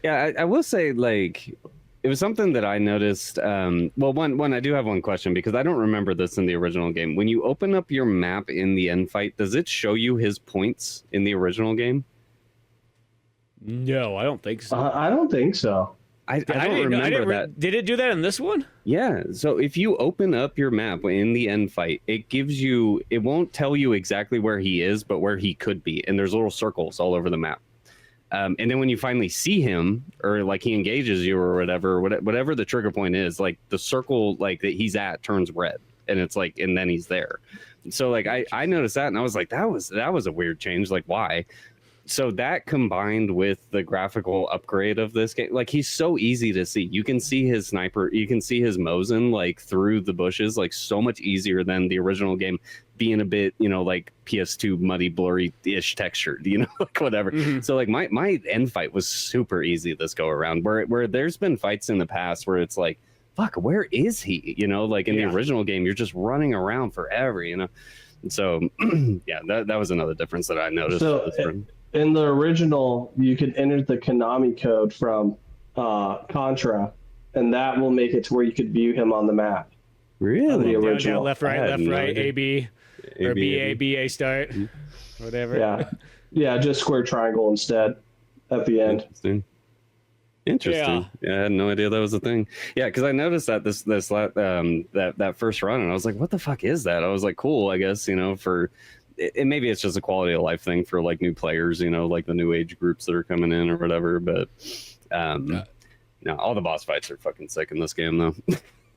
Yeah, I will say, like, it was something that I noticed. One, I do have one question, because I don't remember this in the original game. When you open up your map in the end fight, does it show you his points in the original game? No, I don't think so. I don't think so. I don't remember that. Did it do that in this one? Yeah. So if you open up your map in the end fight, it won't tell you exactly where he is, but where he could be. And there's little circles all over the map. And then when you finally see him, or like he engages you or whatever the trigger point is, like the circle like that he's at turns red, and it's like, and then he's there. So like I noticed that, and I was like, that was a weird change. Like, why? So that combined with the graphical upgrade of this game, like he's so easy to see. You can see his sniper, you can see his Mosin like through the bushes, like so much easier than the original game being a bit, like PS2 muddy, blurry-ish textured, like whatever. Mm-hmm. So like my end fight was super easy this go around, where there's been fights in the past where it's like, fuck, where is he? Like in the original game, you're just running around forever, And so yeah, that was another difference that I noticed. So, in the original, you could enter the Konami code from Contra, and that will make it to where you could view him on the map. Really? The original. Down, left, right, A, B, or B, A, start, whatever. Yeah, just square triangle instead at the end. Interesting. Yeah, I had no idea that was a thing. Yeah, because I noticed that that first run, and I was like, what the fuck is that? I was like, cool, I guess, for... And maybe it's just a quality of life thing for like new players, like the new age groups that are coming in or whatever. But no, all the boss fights are fucking sick in this game, though.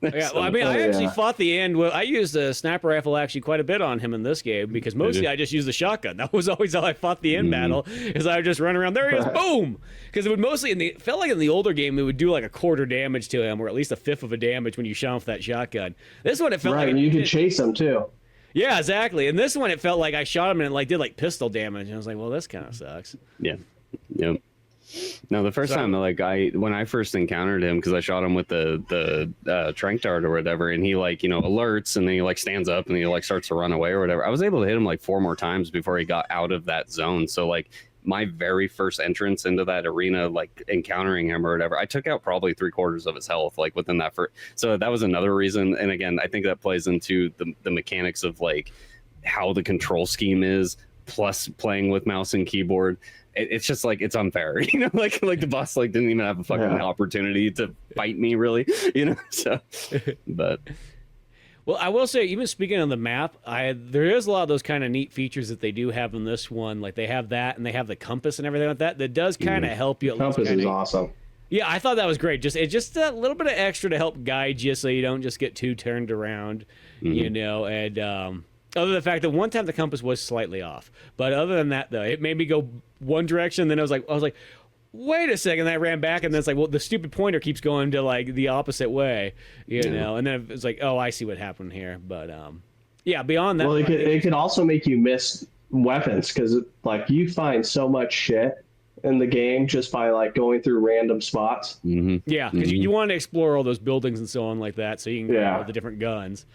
Yeah, well, I mean, I actually fought the end. Well, I used the sniper rifle actually quite a bit on him in this game, because mostly I just used the shotgun. That was always how I fought the end battle. Is I would just run around. There he is, boom! Because it would mostly felt like in the older game it would do like a quarter damage to him, or at least a fifth of a damage when you shot him with that shotgun. This one it felt like and you could chase him too. Yeah, exactly. And this one, it felt like I shot him and it did like pistol damage. And I was like, well, this kind of sucks. Yeah. Yep. No, the first time, like when I first encountered him, because I shot him with the trank dart or whatever, and he alerts, and then he stands up and he starts to run away or whatever. I was able to hit him 4 more times before he got out of that zone. So my very first entrance into that arena, encountering him or whatever, I took out probably 3/4 of his health, within that first. So that was another reason. And again, I think that plays into the mechanics of how the control scheme is. plus playing with mouse and keyboard. It's just like, it's unfair, you know, like the boss like didn't even have a fucking opportunity to fight me, really, you know. So, but well, I will say, even speaking on the map, there is a lot of those kind of neat features that they do have in this one. Like they have that, and they have the compass and everything like that. That does kind of help you. Compass is awesome. Yeah, I thought that was great. It's just a little bit of extra to help guide you, so you don't just get too turned around, you know. And other than the fact that one time the compass was slightly off, but other than that, though, it made me go one direction. Then I was like, wait a second. I ran back, and then it's like, well, the stupid pointer keeps going to like the opposite way, you know. And then it's like, oh, I see what happened here. But yeah, beyond that, well, it could also make you miss weapons, because like you find so much shit in the game just by like going through random spots. Yeah, because you want to explore all those buildings and so on like that, so you can grab all the different guns.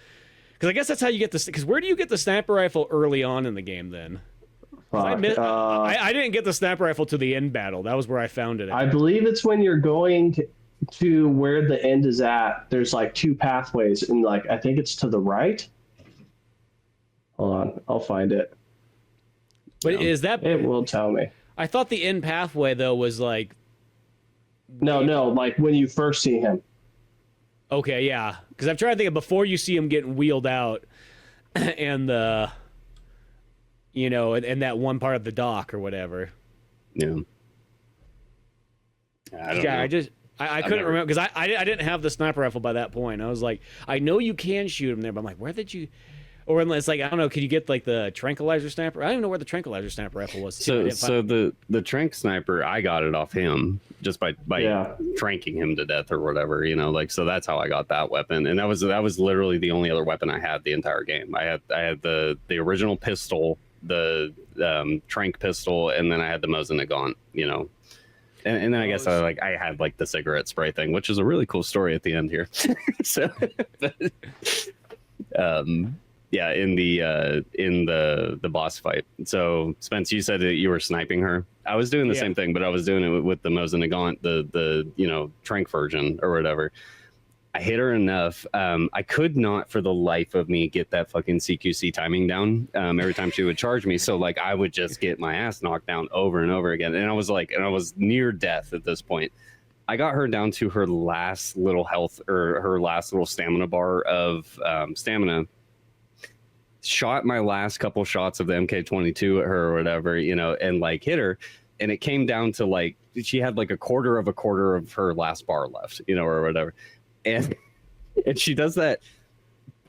Because I guess that's how you get this. Because where do you get the sniper rifle early on in the game then? I didn't get the sniper rifle to the end battle. That was where I found it. I believe it's when you're going to where the end is at. There's like 2 pathways, and like I think it's to the right. Hold on, I'll find it. But is that? It will tell me. I thought the end pathway though was like. No, like when you first see him. Okay, yeah, because I'm trying to think of before you see him getting wheeled out, and the. You know, and that one part of the dock or whatever. Yeah. I don't know. I couldn't remember, because I didn't have the sniper rifle by that point. I was like, I know you can shoot him there, but I'm like, where did you? Or unless, like, I don't know, could you get like the tranquilizer sniper? I don't even know where the tranquilizer sniper rifle was. So the trank sniper, I got it off him just by tranking him to death or whatever, you know, like, so that's how I got that weapon. And that was literally the only other weapon I had the entire game. I had the original pistol, the trank pistol, and then I had the Mosin Nagant, you know. And then I guess I had like the cigarette spray thing, which is a really cool story at the end here. So yeah, in the boss fight. So Spence, you said that you were sniping her. I was doing the same thing, but I was doing it with the Mosin Nagant, the you know, trank version or whatever. I hit her enough. I could not for the life of me get that fucking CQC timing down every time she would charge me. So like I would just get my ass knocked down over and over again. And I was near death at this point. I got her down to her last little health, or her last little stamina bar of stamina. Shot my last couple shots of the MK22 at her or whatever, you know, and like hit her. And it came down to like, she had like a quarter of her last bar left, you know, or whatever. And she does that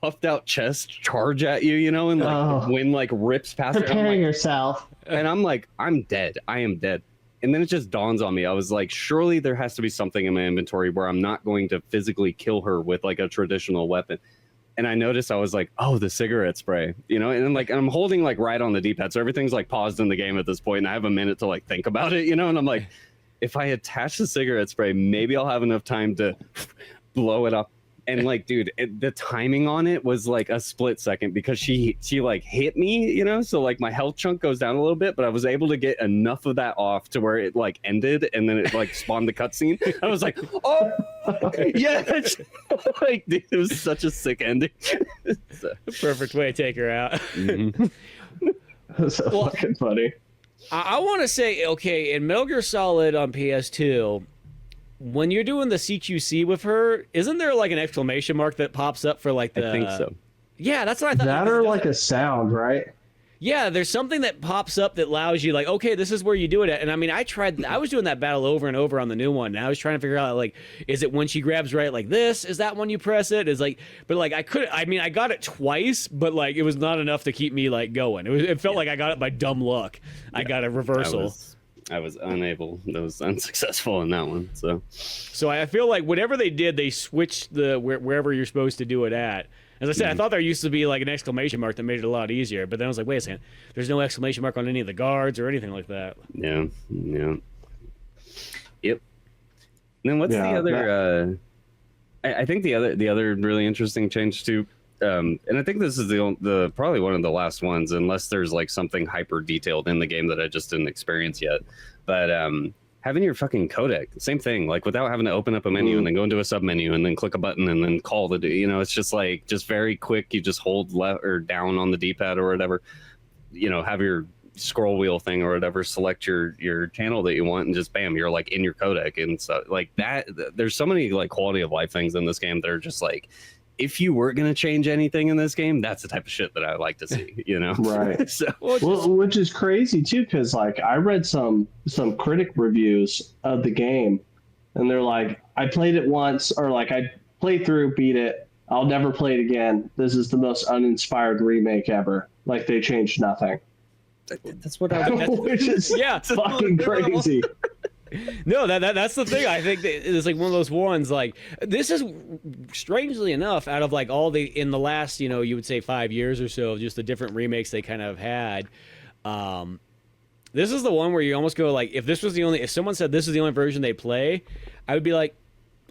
puffed out chest charge at you, you know, and like the wind like rips past her. Preparing yourself. And I'm like, I'm dead. I am dead. And then it just dawns on me. I was like, surely there has to be something in my inventory where I'm not going to physically kill her with like a traditional weapon. And I noticed, I was like, oh, the cigarette spray, you know, and then like I'm holding like right on the D-pad. So everything's like paused in the game at this point, and I have a minute to like think about it, you know, and I'm like, if I attach the cigarette spray, maybe I'll have enough time to blow it up. And like, dude, the timing on it was like a split second, because she like hit me, you know, so like my health chunk goes down a little bit, but I was able to get enough of that off to where it like ended, and then it like spawned the cutscene. I was like, oh yes. Like, dude, it was such a sick ending. So. Perfect way to take her out. That's so fucking funny. I want to say, okay, in Metal Gear Solid on PS2, when you're doing the CQC with her, isn't there like an exclamation mark that pops up for like the... I think so. Yeah, that's what I thought. That or like a sound, right? Yeah, there's something that pops up that allows you like, okay, this is where you do it at. And I mean, I was doing that battle over and over on the new one. And I was trying to figure out like, is it when she grabs right like this? Is that when you press it? Is like, but like I got it twice, but like it was not enough to keep me like going. It felt like I got it by dumb luck. Yeah, I got a reversal. I was unable. I was unsuccessful in that one. So I feel like whatever they did, they switched the wherever you're supposed to do it at. As I said, I thought there used to be like an exclamation mark that made it a lot easier. But then I was like, wait a second, there's no exclamation mark on any of the guards or anything like that. Yeah. Yep. And then what's the other? I think the other really interesting change too. And I think this is the probably one of the last ones, unless there's like something hyper detailed in the game that I just didn't experience yet. But having your fucking codec, same thing, like without having to open up a menu and then go into a sub menu and then click a button and then call the, you know, it's just like, just very quick. You just hold left or down on the D-pad or whatever, you know, have your scroll wheel thing or whatever, select your channel that you want, and just bam, you're like in your codec. And so like that, there's so many like quality of life things in this game that are just like, if you were going to change anything in this game, that's the type of shit that I like to see, you know? Right. So, which is crazy too, because like I read some critic reviews of the game, and they're like, I played it once, or like I played through, beat it, I'll never play it again. This is the most uninspired remake ever. Like they changed nothing. That's what I which is fucking crazy. No, that's the thing. I think that it's like one of those ones. Like this is strangely enough, out of like all the in the last, you know, you would say 5 years or so, just the different remakes they kind of had. This is the one where you almost go like, if someone said this is the only version they play, I would be like,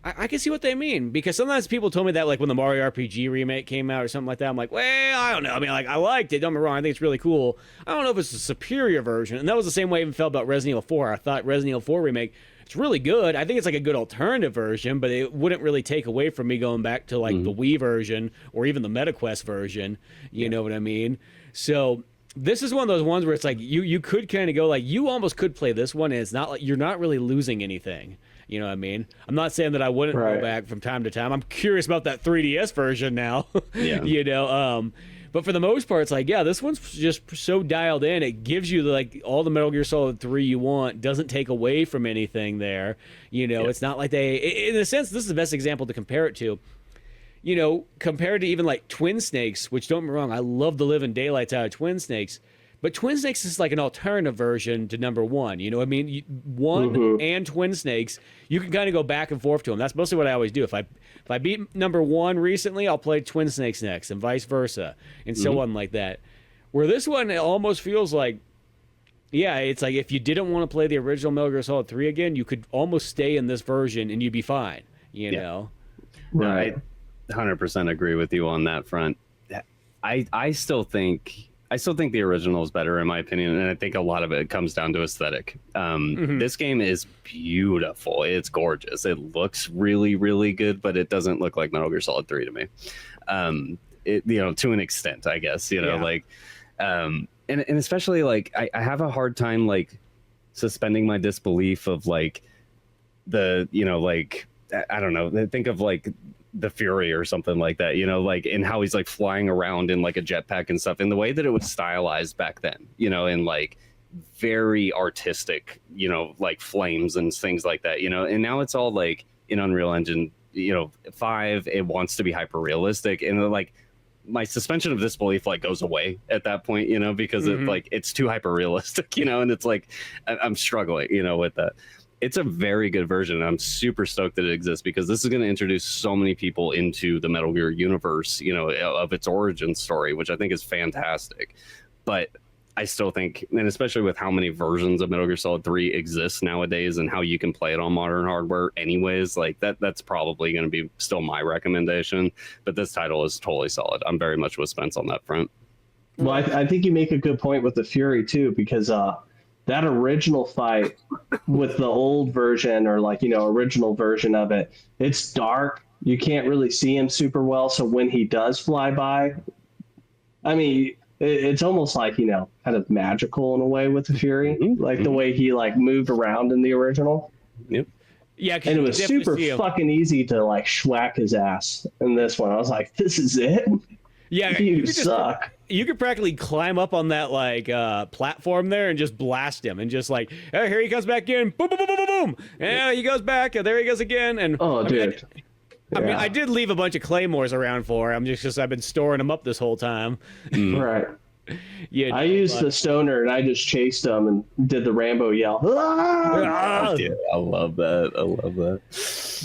I can see what they mean, because sometimes people told me that like when the Mario RPG remake came out or something like that, I'm like, well, I don't know. I mean, like I liked it. Don't get me wrong. I think it's really cool. I don't know if it's a superior version. And that was the same way I even felt about Resident Evil 4. I thought Resident Evil 4 remake, it's really good. I think it's like a good alternative version, but it wouldn't really take away from me going back to like the Wii version or even the MetaQuest version. You know what I mean? So this is one of those ones where it's like you could kind of go like, you almost could play this one, and it's not like you're not really losing anything. You know what I mean? I'm not saying that I wouldn't go back from time to time. I'm curious about that 3DS version now. Yeah. You know, but for the most part, it's like, yeah, this one's just so dialed in. It gives you like all the Metal Gear Solid 3 you want. Doesn't take away from anything there. You know, it's not like in a sense, this is the best example to compare it to. You know, compared to even like Twin Snakes, which don't get me wrong, I love the living daylights out of Twin Snakes. But Twin Snakes is like an alternative version to number one. You know what I mean? One and Twin Snakes, you can kind of go back and forth to them. That's mostly what I always do. If I beat number one recently, I'll play Twin Snakes next, and vice versa, and so on like that. Where this one, it almost feels like, yeah, it's like if you didn't want to play the original Metal Gear Solid 3 again, you could almost stay in this version and you'd be fine. You know? Right. I 100% agree with you on that front. I still think the original is better, in my opinion, and I think a lot of it comes down to aesthetic. This game is beautiful. It's gorgeous. It looks really, really good, but it doesn't look like Metal Gear Solid 3 to me. You know, to an extent, I guess. You know, like, and especially like I have a hard time like suspending my disbelief of like you know, like I don't know. Think of like the Fury or something like that, you know, like, and how he's like flying around in like a jetpack and stuff, and the way that it was stylized back then, you know, and like very artistic, you know, like flames and things like that, you know, and now it's all like in Unreal Engine, you know, 5, it wants to be hyper realistic, and like my suspension of disbelief like goes away at that point, you know, because it like it's too hyper realistic, you know, and it's like I'm struggling, you know, with that. It's a very good version, and I'm super stoked that it exists, because this is going to introduce so many people into the Metal Gear universe, you know, of its origin story, which I think is fantastic. But I still think, and especially with how many versions of Metal Gear Solid 3 exist nowadays and how you can play it on modern hardware anyways, like that's probably going to be still my recommendation. But this title is totally solid. I'm very much with Spence on that front. Well, I think you make a good point with the Fury too, because that original fight with the old version, or like, you know, original version of it, it's dark. You can't really see him super well. So when he does fly by, I mean, it's almost like, you know, kind of magical in a way with the Fury, like the way he like moved around in the original. Yep. Yeah. And it was super fucking easy to like schwack his ass in this one. I was like, this is it? Yeah. You suck. You could practically climb up on that like platform there and just blast him, and just like, oh, here he comes back in, boom, boom, boom, boom, boom, boom. Yeah, he goes back, and there he goes again. And dude. I mean, I did leave a bunch of claymores around for him, just because I've been storing them up this whole time. Right. Yeah, I used the stoner, and I just chased him and did the Rambo yell. Ah! Dude, I love that.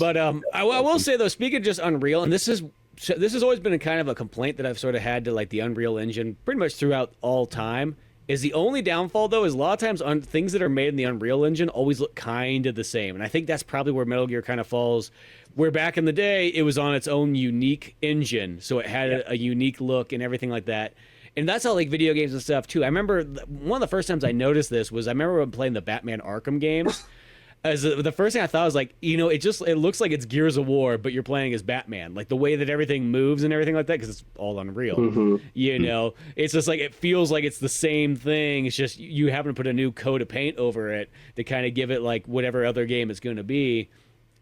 But I will say though, speaking of just Unreal, and this has always been a kind of a complaint that I've sort of had to like the Unreal Engine pretty much throughout all time, is the only downfall though is a lot of times things that are made in the Unreal Engine always look kind of the same. And I think that's probably where Metal Gear kind of falls, where back in the day it was on its own unique engine, so it had a unique look and everything like that. And that's how like video games and stuff too. I remember one of the first times I noticed this was I remember when playing the Batman Arkham games. as the first thing I thought was like, it looks like it's Gears of War, but you're playing as Batman. Like the way that everything moves and everything like that, because it's all Unreal. It's just like it feels like it's the same thing. It's just you happen to put a new coat of paint over it to kind of give it like whatever other game it's going to be.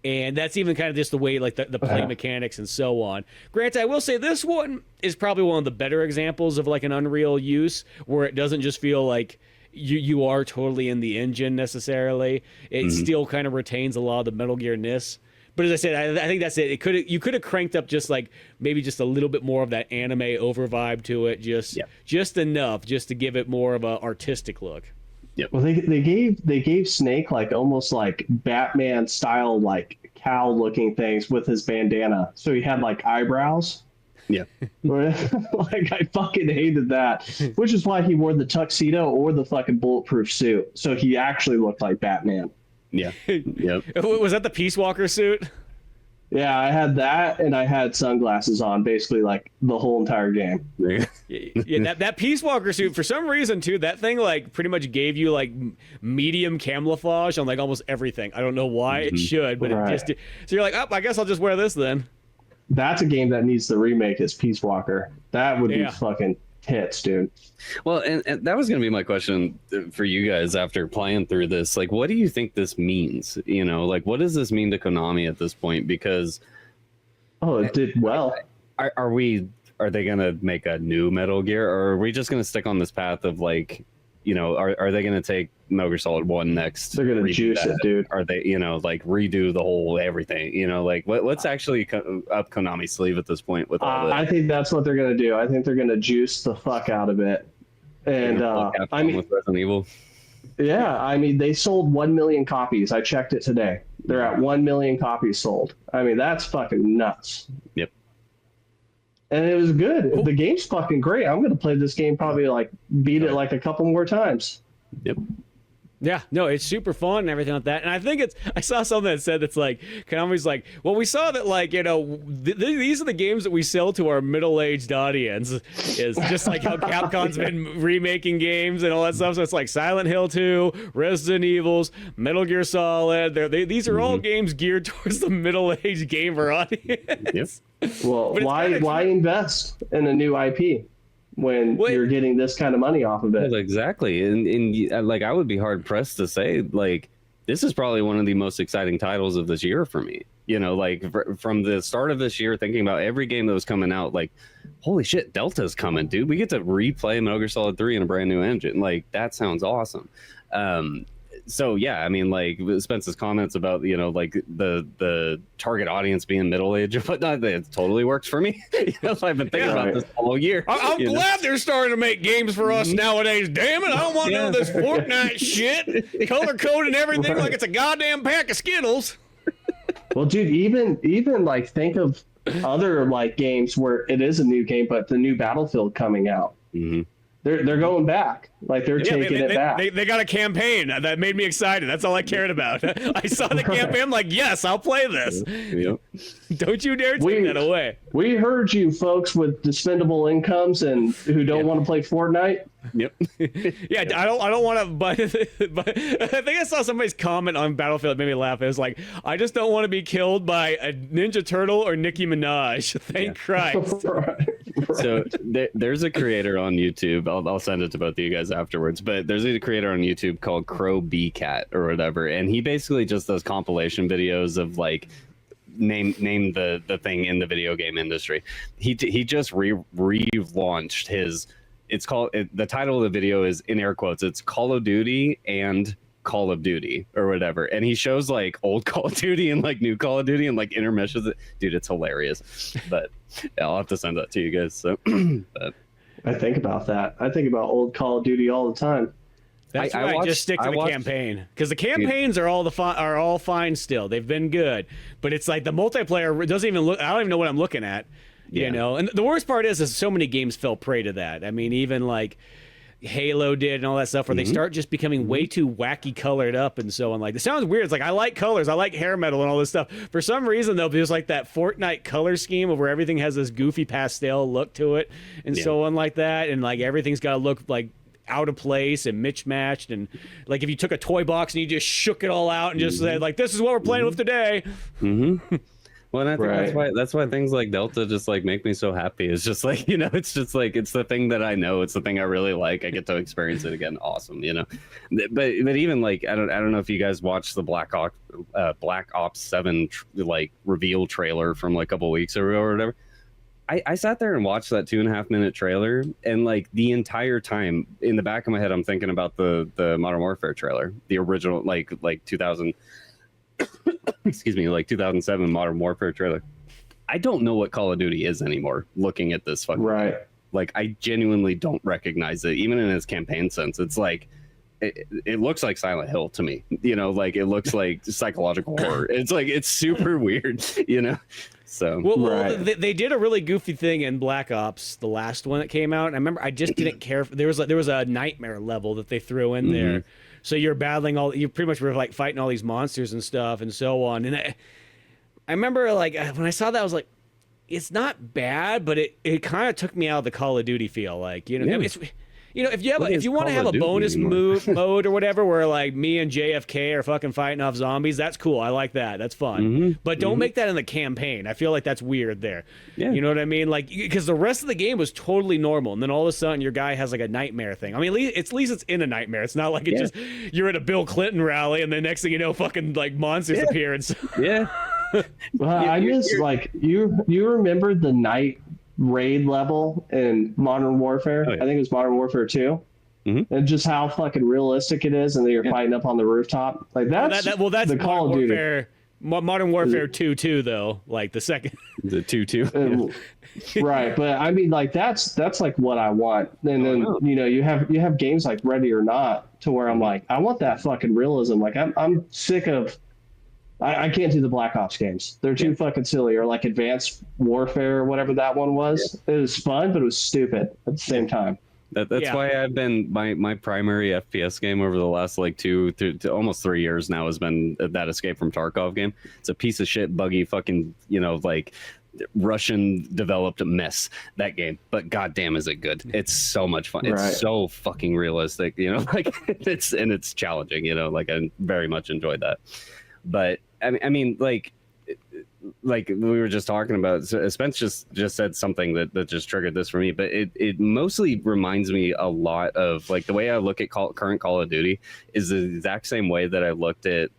And that's even kind of just the way, like, the play mechanics and so on. Granted, I will say this one is probably one of the better examples of, like, an Unreal use where it doesn't just feel like you are totally in the engine necessarily. It still kind of retains a lot of the Metal Gear-ness. But as I said, I think that's it. You could have cranked up just, like, maybe just a little bit more of that anime over vibe to it, just enough, just to give it more of an artistic look. Yep. Well, they gave Snake like almost like Batman style like cowl looking things with his bandana. So he had like eyebrows. Yeah. Like I fucking hated that, which is why he wore the tuxedo or the fucking bulletproof suit. So he actually looked like Batman. Yeah. Yep. Was that the Peace Walker suit? Yeah, I had that, and I had sunglasses on basically like the whole entire game. Yeah, that Peace Walker suit, for some reason too, that thing like pretty much gave you like medium camouflage on like almost everything. I don't know why it should, but it just did. So you're like, oh, I guess I'll just wear this then. That's a game that needs the remake is Peace Walker. That would be fucking hits, dude. Well, and that was going to be my question for you guys after playing through this. Like, what do you think this means? Like, what does this mean to Konami at this point? Because it did well. Are they going to make a new Metal Gear, or are we just going to stick on this path of like, are they going to take Metal Gear Solid 1 next? They're going to juice it, dude. Are they, like redo the whole everything? Like what's actually up Konami's sleeve at this point with all this? I think that's what they're going to do. I think they're going to juice the fuck out of it. And I mean, with Resident Evil. Yeah, I mean, they sold 1 million copies. I checked it today. They're at 1 million copies sold. I mean, that's fucking nuts. Yep. And it was good. The game's fucking great. I'm going to play this game probably like beat it like a couple more times. Yep. Yeah, no, it's super fun and everything like that. And I think I saw something that said that's like, Konami's like, well, we saw that like, these are the games that we sell to our middle-aged audience. Is just like how Capcom's been remaking games and all that stuff. So it's like Silent Hill 2, Resident Evils, Metal Gear Solid. These are all games geared towards the middle-aged gamer audience. Yep. Well, why invest in a new IP? When you're getting this kind of money off of it. Well, exactly. And like, I would be hard pressed to say, like, this is probably one of the most exciting titles of this year for me. Like from the start of this year, thinking about every game that was coming out, like, holy shit, Delta's coming, dude. We get to replay Metal Gear Solid 3 in a brand new engine. Like, that sounds awesome. So yeah, I mean, like Spence's comments about like the target audience being middle age or whatnot, it totally works for me. I've been thinking about this all year. I'm glad they're starting to make games for us nowadays. Damn it, I don't want none of this Fortnite shit, color coded everything like it's a goddamn pack of Skittles. Well, dude, even like think of other like games where it is a new game, but the new Battlefield coming out. Mm-hmm. They're going back. Like they're taking it back. They got a campaign that made me excited. That's all I cared about. I saw the campaign. I'm like, yes, I'll play this. Yep. Don't you dare take that away. We heard you folks with dispendable incomes and who don't want to play Fortnite. Yep. Yeah, I don't want to, but I think I saw somebody's comment on Battlefield that made me laugh. It was like, I just don't want to be killed by a Ninja Turtle or Nicki Minaj. Thank Christ. Right. So there's a creator on YouTube. I'll send it to both of you guys afterwards. But there's a creator on YouTube called Crow B Cat or whatever, and he basically just does compilation videos of like name the thing in the video game industry. He just relaunched his. It's called the title of the video is in air quotes. It's Call of Duty and Call of Duty or whatever, and he shows like old Call of Duty and like new Call of Duty and like intermeshes it. Dude, it's hilarious. But yeah, I'll have to send that to you guys. So, but I think about that. I think about old Call of Duty all the time. That's why I just stick to the campaign, because the campaigns are all fine still. They've been good, but it's like the multiplayer doesn't even look. I don't even know what I'm looking at. You know, and the worst part is so many games fell prey to that. I mean, even like Halo did and all that stuff, where they start just becoming way too wacky colored up and so on. Like, it sounds weird. It's like, I like colors, I like hair metal and all this stuff. For some reason, though, there's like that Fortnite color scheme of where everything has this goofy pastel look to it and so on like that, and like everything's got to look like out of place and mismatched, and like if you took a toy box and you just shook it all out and just said like, this is what we're playing with today. Well, and I think that's why things like Delta just like make me so happy. It's just like, you know, it's just like, it's the thing that I know, it's the thing I really like. I get to experience it again. Awesome, you know. But even like I don't know if you guys watched the Black Ops 7 like reveal trailer from like a couple weeks ago or whatever. I sat there and watched that 2.5 minute trailer, and like the entire time in the back of my head, I'm thinking about the Modern Warfare trailer, the original like 2000. Excuse me, like 2007 Modern Warfare trailer. I don't know what Call of Duty is anymore. Looking at this fucking right, like I genuinely don't recognize it, even in its campaign sense. It's like it looks like Silent Hill to me. You know, like it looks like psychological horror. It's like it's super weird. You know. So well, they did a really goofy thing in Black Ops, the last one that came out. And I remember I just didn't care. There was a nightmare level that they threw in there. So you're battling you pretty much were like fighting all these monsters and stuff and so on. And I remember like when I saw that, I was like, it's not bad, but it kind of took me out of the Call of Duty feel. Like, you know, it's, you know, if you want to have a bonus mode or whatever, where like me and JFK are fucking fighting off zombies, that's cool. I like that. That's fun. But don't make that in the campaign. I feel like that's weird there. Yeah. You know what I mean? Like, because the rest of the game was totally normal, and then all of a sudden your guy has like a nightmare thing. I mean, at least it's in a nightmare. It's not like it just you're at a Bill Clinton rally, and the next thing you know, fucking like monsters appear. And so well, I just like you remember the night raid level in Modern Warfare. I think it was Modern Warfare 2. And just how fucking realistic it is, and then you're fighting up on the rooftop. Like that's that's the Call of Duty. Modern Warfare 2 though, like the second the 2 right, but I mean like that's like what I want. And then you know you have games like Ready or Not to where I'm like I want that fucking realism. Like I'm sick of I can't do the Black Ops games. They're too fucking silly. Or like Advanced Warfare or whatever that one was. It was fun, but it was stupid at the same time. That's why I've been my primary FPS game over the last like 2 to almost 3 years now has been that Escape from Tarkov game. It's a piece of shit, buggy, fucking, you know, like Russian developed mess, that game, but goddamn is it good. It's so much fun. It's so fucking realistic, you know, like it's challenging, you know, like I very much enjoyed that. But I mean, like we were just talking about, so Spence just said something that just triggered this for me, but it mostly reminds me a lot of like the way I look at current Call of Duty is the exact same way that I looked at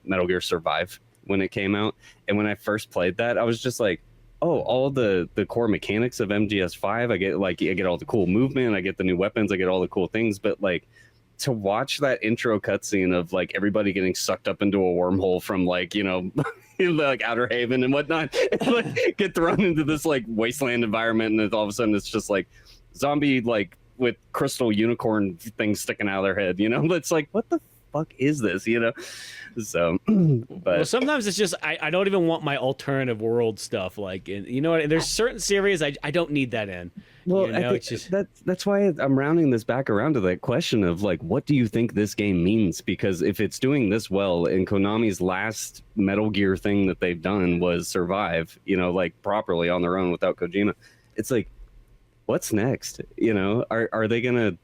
Metal Gear Survive when it came out. And when I first played that, I was just like, oh, all the core mechanics of MGS5, I get all the cool movement, I get the new weapons, I get all the cool things, but like to watch that intro cutscene of like everybody getting sucked up into a wormhole from like, you know, like Outer Haven and whatnot, and like get thrown into this like wasteland environment, and then all of a sudden it's just like zombie like with crystal unicorn things sticking out of their head, you know? It's like, what the fuck is this, you know? So but well, sometimes it's just I don't even want my alternative world stuff, like, you know what, there's certain series I don't need that in. Well, you know, I think it's just that's why I'm rounding this back around to that question of like, what do you think this game means? Because if it's doing this well, and Konami's last Metal Gear thing that they've done was survive, you know, like properly on their own without Kojima, it's like, what's next? You know, are they gonna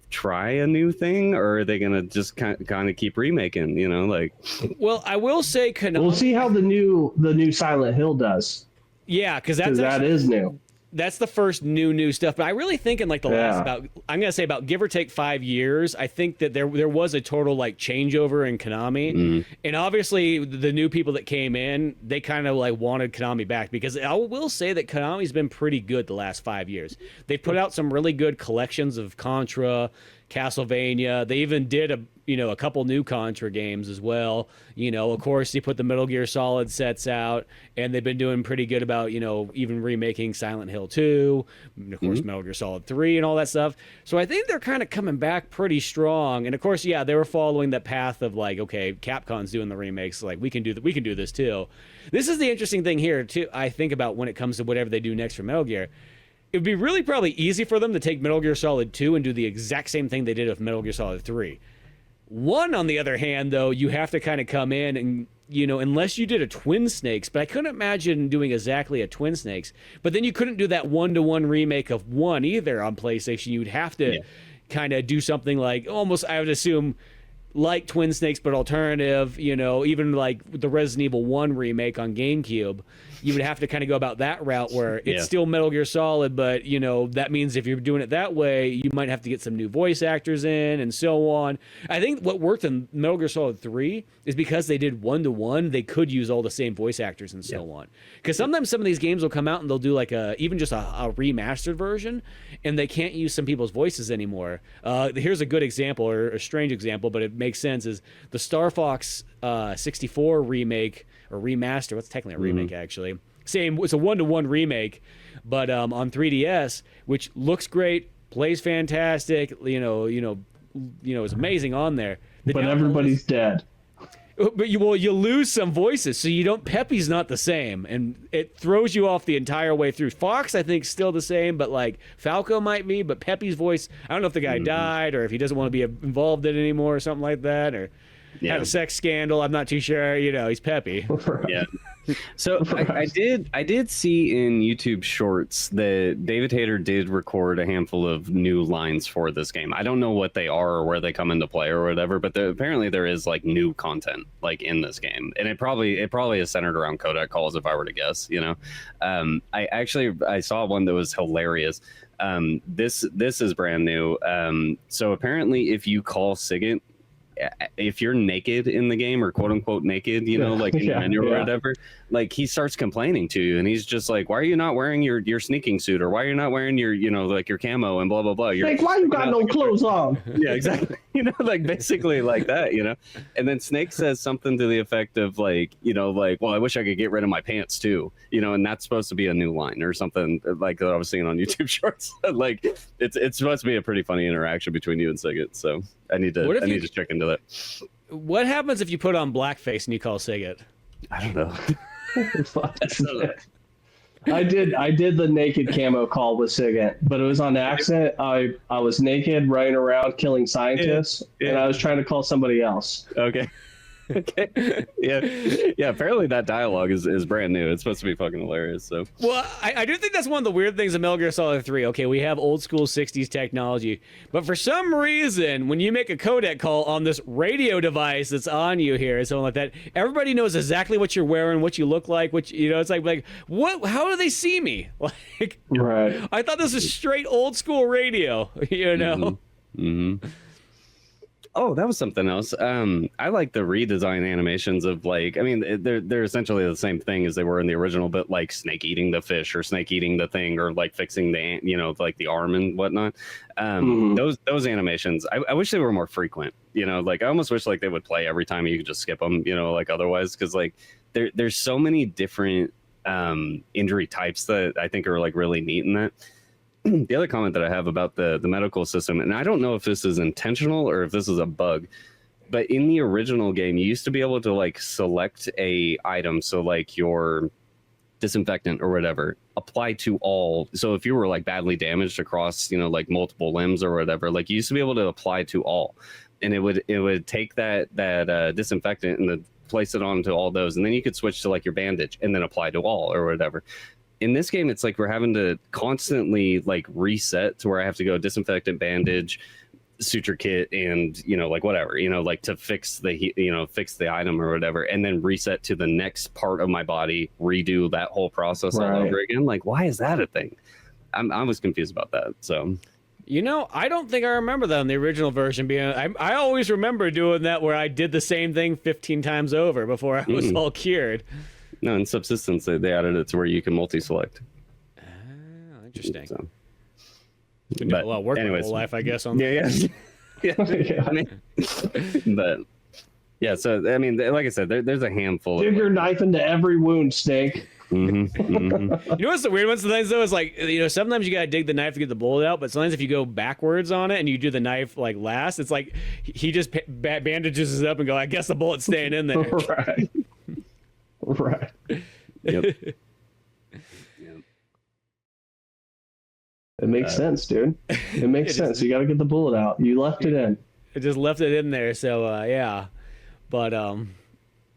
try a new thing, or are they gonna just kind of keep remaking? You know, like. Well, I will say Konami. We'll see how the new Silent Hill does. Yeah, because that is new. That's the first new stuff. But I really think in like the last I'm gonna say about give or take 5 years, I think that there was a total like changeover in Konami, and obviously the new people that came in, they kind of like wanted Konami back, because I will say that Konami's been pretty good the last 5 years. They put out some really good collections of Contra, Castlevania. They even did a couple new Contra games as well. You know, of course, they put the Metal Gear Solid sets out, and they've been doing pretty good about, you know, even remaking Silent Hill 2, and of course, Metal Gear Solid 3 and all that stuff. So I think they're kind of coming back pretty strong. And of course, yeah, they were following that path of like, okay, Capcom's doing the remakes, like we can do this too. This is the interesting thing here too, I think, about when it comes to whatever they do next for Metal Gear. It would be really probably easy for them to take Metal Gear Solid 2 and do the exact same thing they did with Metal Gear Solid 3. 1, on the other hand, though, you have to kind of come in and, you know, unless you did a Twin Snakes, but I couldn't imagine doing exactly a Twin Snakes. But then you couldn't do that 1-to-1 remake of 1 either on PlayStation. You'd have to, kind of do something like almost, I would assume, like Twin Snakes but alternative, even like the Resident Evil 1 remake on GameCube, you would have to kind of go about that route where it's still Metal Gear Solid, but that means if you're doing it that way, you might have to get some new voice actors in and so on. I think what worked in Metal Gear Solid 3 is because they did 1-to-1, they could use all the same voice actors and so on. Because sometimes some of these games will come out and they'll do like even just a remastered version, and they can't use some people's voices anymore. Here's a good example, or a strange example, but it makes sense, is the Star Fox 64 remake or remaster. What's technically a remake, actually? Same. It's a 1-to-1 remake, but on 3DS, which looks great, plays fantastic. Is amazing on there. But everybody's dead. But you lose some voices, so you don't. Peppy's not the same, and it throws you off the entire way through. Fox, I think, still the same, but like Falco might be. But Peppy's voice, I don't know if the guy died or if he doesn't want to be involved in it anymore or something like that, or had a sex scandal. I'm not too sure. He's Peppy. Yeah. So I did see in YouTube Shorts that David Hayter did record a handful of new lines for this game. I don't know what they are or where they come into play or whatever, but apparently there is like new content like in this game, and it probably is centered around codec calls if I were to guess. I saw one that was hilarious. This is brand new. So apparently if you call Sigint, if you're naked in the game, or quote unquote naked, like in your menu or whatever, like he starts complaining to you, and he's just like, why are you not wearing your sneaking suit, or why are you not wearing your like your camo and blah blah blah. You're like, why you got no clothes on? Yeah, exactly. Like basically like that. And then Snake says something to the effect of like, well, I wish I could get rid of my pants too, and that's supposed to be a new line or something like that I was seeing on YouTube Shorts. Like it's supposed to be a pretty funny interaction between you and Sigint, so I need to check into that. What happens if you put on blackface and you call Sigint? I don't know. I did the naked camo call with Sigint, but it was on accident. I was naked running around killing scientists, and I was trying to call somebody else. Okay. Okay. Yeah. Apparently that dialogue is brand new. It's supposed to be fucking hilarious. So. Well, I do think that's one of the weird things in Metal Gear Solid 3. Okay, we have old school 60s technology, but for some reason, when you make a codec call on this radio device that's on you here and something like that, everybody knows exactly what you're wearing, what you look like, which it's like what? How do they see me? Like, right? I thought this was straight old school radio. Mm-hmm. Oh, that was something else. I like the redesign animations of like, I mean, they're essentially the same thing as they were in the original, but like Snake eating the fish or Snake eating the thing or like fixing the ant, like the arm and whatnot. Those animations, I wish they were more frequent. Like I almost wish like they would play every time. You could just skip them, like otherwise, because like there's so many different injury types that I think are like really neat in that. The other comment that I have about the medical system, and I don't know if this is intentional or if this is a bug, but in the original game, you used to be able to like select a item. So like your disinfectant or whatever, apply to all. So if you were like badly damaged across, like multiple limbs or whatever, like you used to be able to apply to all, and it would take that disinfectant and place it onto all those. And then you could switch to like your bandage and then apply to all or whatever. In this game, it's like we're having to constantly like reset to where I have to go disinfectant, bandage, suture kit, and like whatever, like to fix the item or whatever, and then reset to the next part of my body, redo that whole process all over again. Like, why is that a thing? I was confused about that. So, I don't think I remember that in the original version. I always remember doing that where I did the same thing 15 times over before I was all cured. No, in Subsistence, they added it to where you can multi-select. Oh, interesting. So, been doing a lot of work my whole life, I guess. On yeah. But yeah, so I mean, like I said, there's a handful. Dig your knife into every wound, Snake. What's the weird one? Sometimes though, is like sometimes you gotta dig the knife to get the bullet out, but sometimes if you go backwards on it and you do the knife like last, it's like he just bandages it up and go, I guess the bullet's staying in there. Right. Right. Yep. It makes sense, dude. It makes sense. You got to get the bullet out. You left it in. It just left it in there. So yeah, but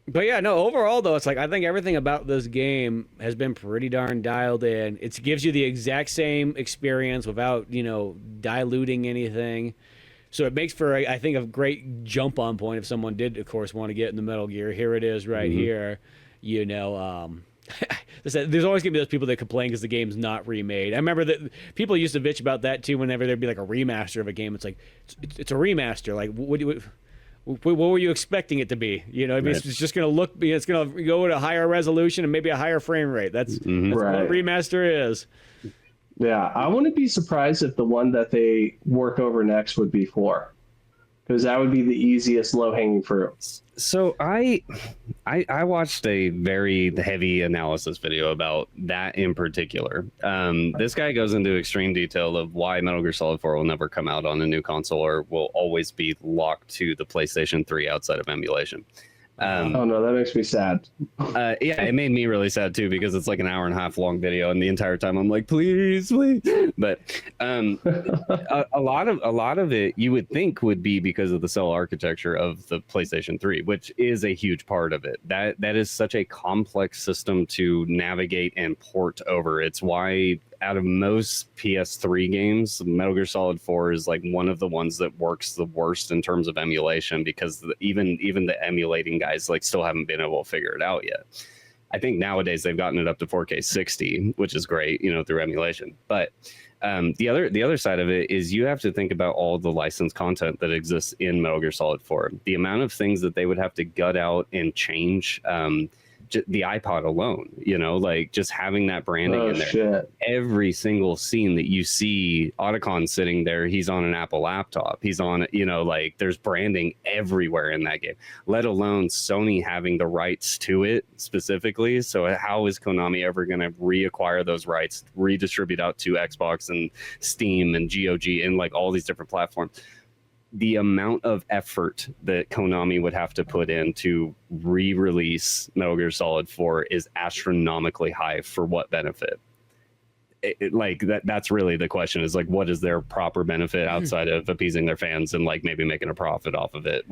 But yeah, no, overall though, it's like I think everything about this game has been pretty darn dialed in. It gives you the exact same experience without, diluting anything. So it makes for, I think, a great jump on point if someone did, of course, want to get in the Metal Gear. Here it is right here. There's always going to be those people that complain because the game's not remade. I remember that people used to bitch about that too whenever there'd be like a remaster of a game. It's like, it's a remaster. Like, what were you expecting it to be? It's just going to look, it's going to go at a higher resolution and maybe a higher frame rate. That's what a remaster is. Yeah, I wouldn't be surprised if the one that they work over next would be 4. Because that would be the easiest low-hanging fruit. So I watched a very heavy analysis video about that in particular. This guy goes into extreme detail of why Metal Gear Solid 4 will never come out on a new console or will always be locked to the PlayStation 3 outside of emulation. Oh no, that makes me sad. Yeah, it made me really sad too because it's like an hour and a half long video, and the entire time I'm like, please. But a lot of it you would think would be because of the cell architecture of the PlayStation 3, which is a huge part of it. That is such a complex system to navigate and port over. It's why out of most PS3 games, Metal Gear Solid 4 is like one of the ones that works the worst in terms of emulation because even the emulating guys like still haven't been able to figure it out yet. I think nowadays they've gotten it up to 4K 60, which is great, through emulation. But the other side of it is you have to think about all the licensed content that exists in Metal Gear Solid 4. The amount of things that they would have to gut out and change. The iPod alone, like just having that branding in there. Shit. Every single scene that you see Otacon sitting there, he's on an Apple laptop. He's on, like there's branding everywhere in that game, let alone Sony having the rights to it specifically. So how is Konami ever going to reacquire those rights, redistribute out to Xbox and Steam and GOG and like all these different platforms? The amount of effort that Konami would have to put in to re-release Metal Gear Solid 4 is astronomically high for what benefit? That's really the question is like, what is their proper benefit outside of appeasing their fans and like maybe making a profit off of it,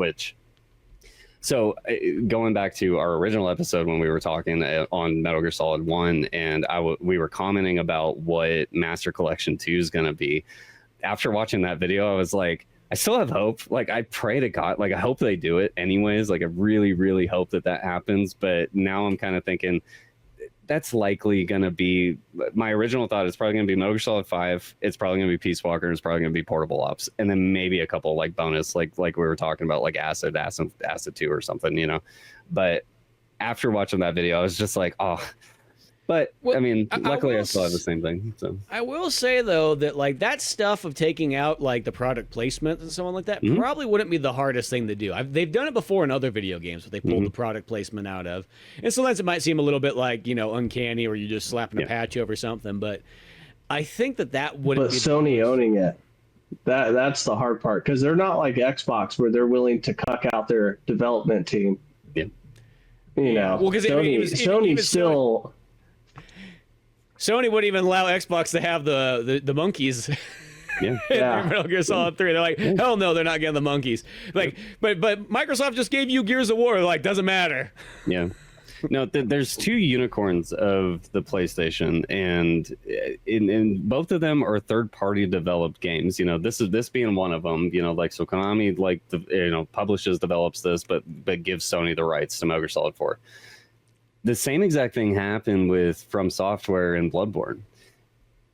So going back to our original episode when we were talking on Metal Gear Solid 1 and we were commenting about what Master Collection 2 is going to be. After watching that video, I was like, I still have hope. Like, I pray to God, like, I hope they do it anyways. Like, I really, really hope that happens. But now I'm kind of thinking that's likely going to be my original thought. It's probably going to be Metal Gear Solid 5. It's probably going to be Peace Walker. It's probably going to be Portable Ops. And then maybe a couple like bonus, like we were talking about, like Acid 2 or something, But after watching that video, I was just like, oh. But I mean, luckily I still have the same thing. So I will say though that like that stuff of taking out like the product placement and so on like that probably wouldn't be the hardest thing to do. They've done it before in other video games, but they pulled the product placement out of, and sometimes it might seem a little bit like uncanny or you're just slapping a patch over something. But I think that wouldn't. But be Sony owning it, that's the hard part because they're not like Xbox where they're willing to cuck out their development team. Yeah, well, because Sony still. Sony wouldn't even allow Xbox to have the monkeys. Yeah. Metal Gear Solid 3. They're like, hell no, they're not getting the monkeys. Like, but Microsoft just gave you Gears of War. They're like, doesn't matter. Yeah. No, there's two unicorns of the PlayStation, and in both of them are third-party developed games. This being one of them. Like so, Konami publishes, develops this, but gives Sony the rights to Metal Gear Solid 4. The same exact thing happened with From Software and Bloodborne.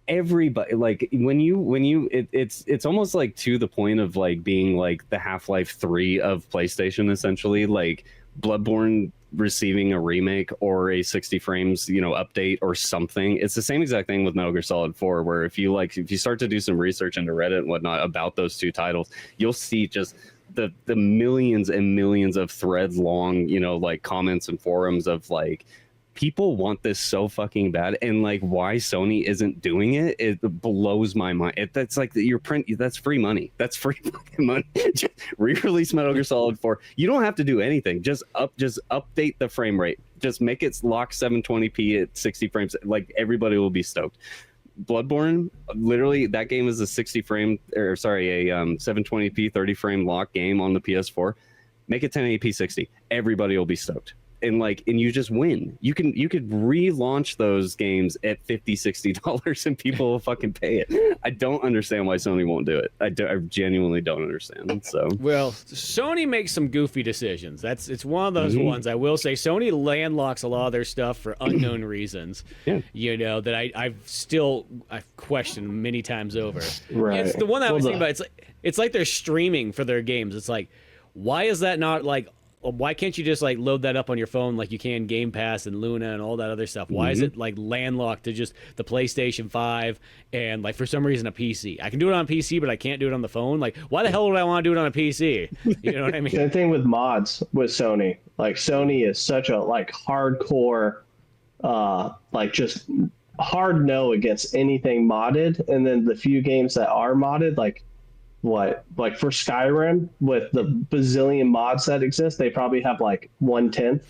Everybody, like it's almost like to the point of like being like the Half-Life 3 of PlayStation, essentially. Like Bloodborne receiving a remake or a 60 frames, update or something. It's the same exact thing with Metal Gear Solid 4, where if you start to do some research into Reddit and whatnot about those two titles, you'll see just the millions and millions of threads long, like comments and forums of like people want this so fucking bad, and like why Sony isn't doing it blows my mind. That's like that's free money. That's free fucking money. Just re-release Metal Gear Solid 4. You don't have to do anything. Just update the frame rate. Just make it lock 720p at 60 frames. Like everybody will be stoked. Bloodborne, literally, that game is a 720p 30 frame lock game on the PS4. Make it 1080p 60. Everybody will be stoked. and you just win. You could relaunch those games at $50-$60 and people will fucking pay it. I don't understand why Sony won't do it. I genuinely don't understand. So well, Sony makes some goofy decisions. It's one of those ones. I will say Sony landlocks a lot of their stuff for unknown reasons. Yeah. You know that I've questioned many times over. Right. It's the one that I was thinking about. It's like they're streaming for their games. It's like, why is that not like? Why can't you just like load that up on your phone like you can Game Pass and Luna and all that other stuff? Why is it like landlocked to just the PlayStation 5 and like for some reason a PC? I can do it on PC, but I can't do it on the phone. Like, why the hell would I want to do it on a PC? You know what I mean? Same thing with mods with Sony. Like Sony is such a like hardcore, like just hard no against anything modded. And then the few games that are modded, like for Skyrim with the bazillion mods that exist, they probably have like 1/10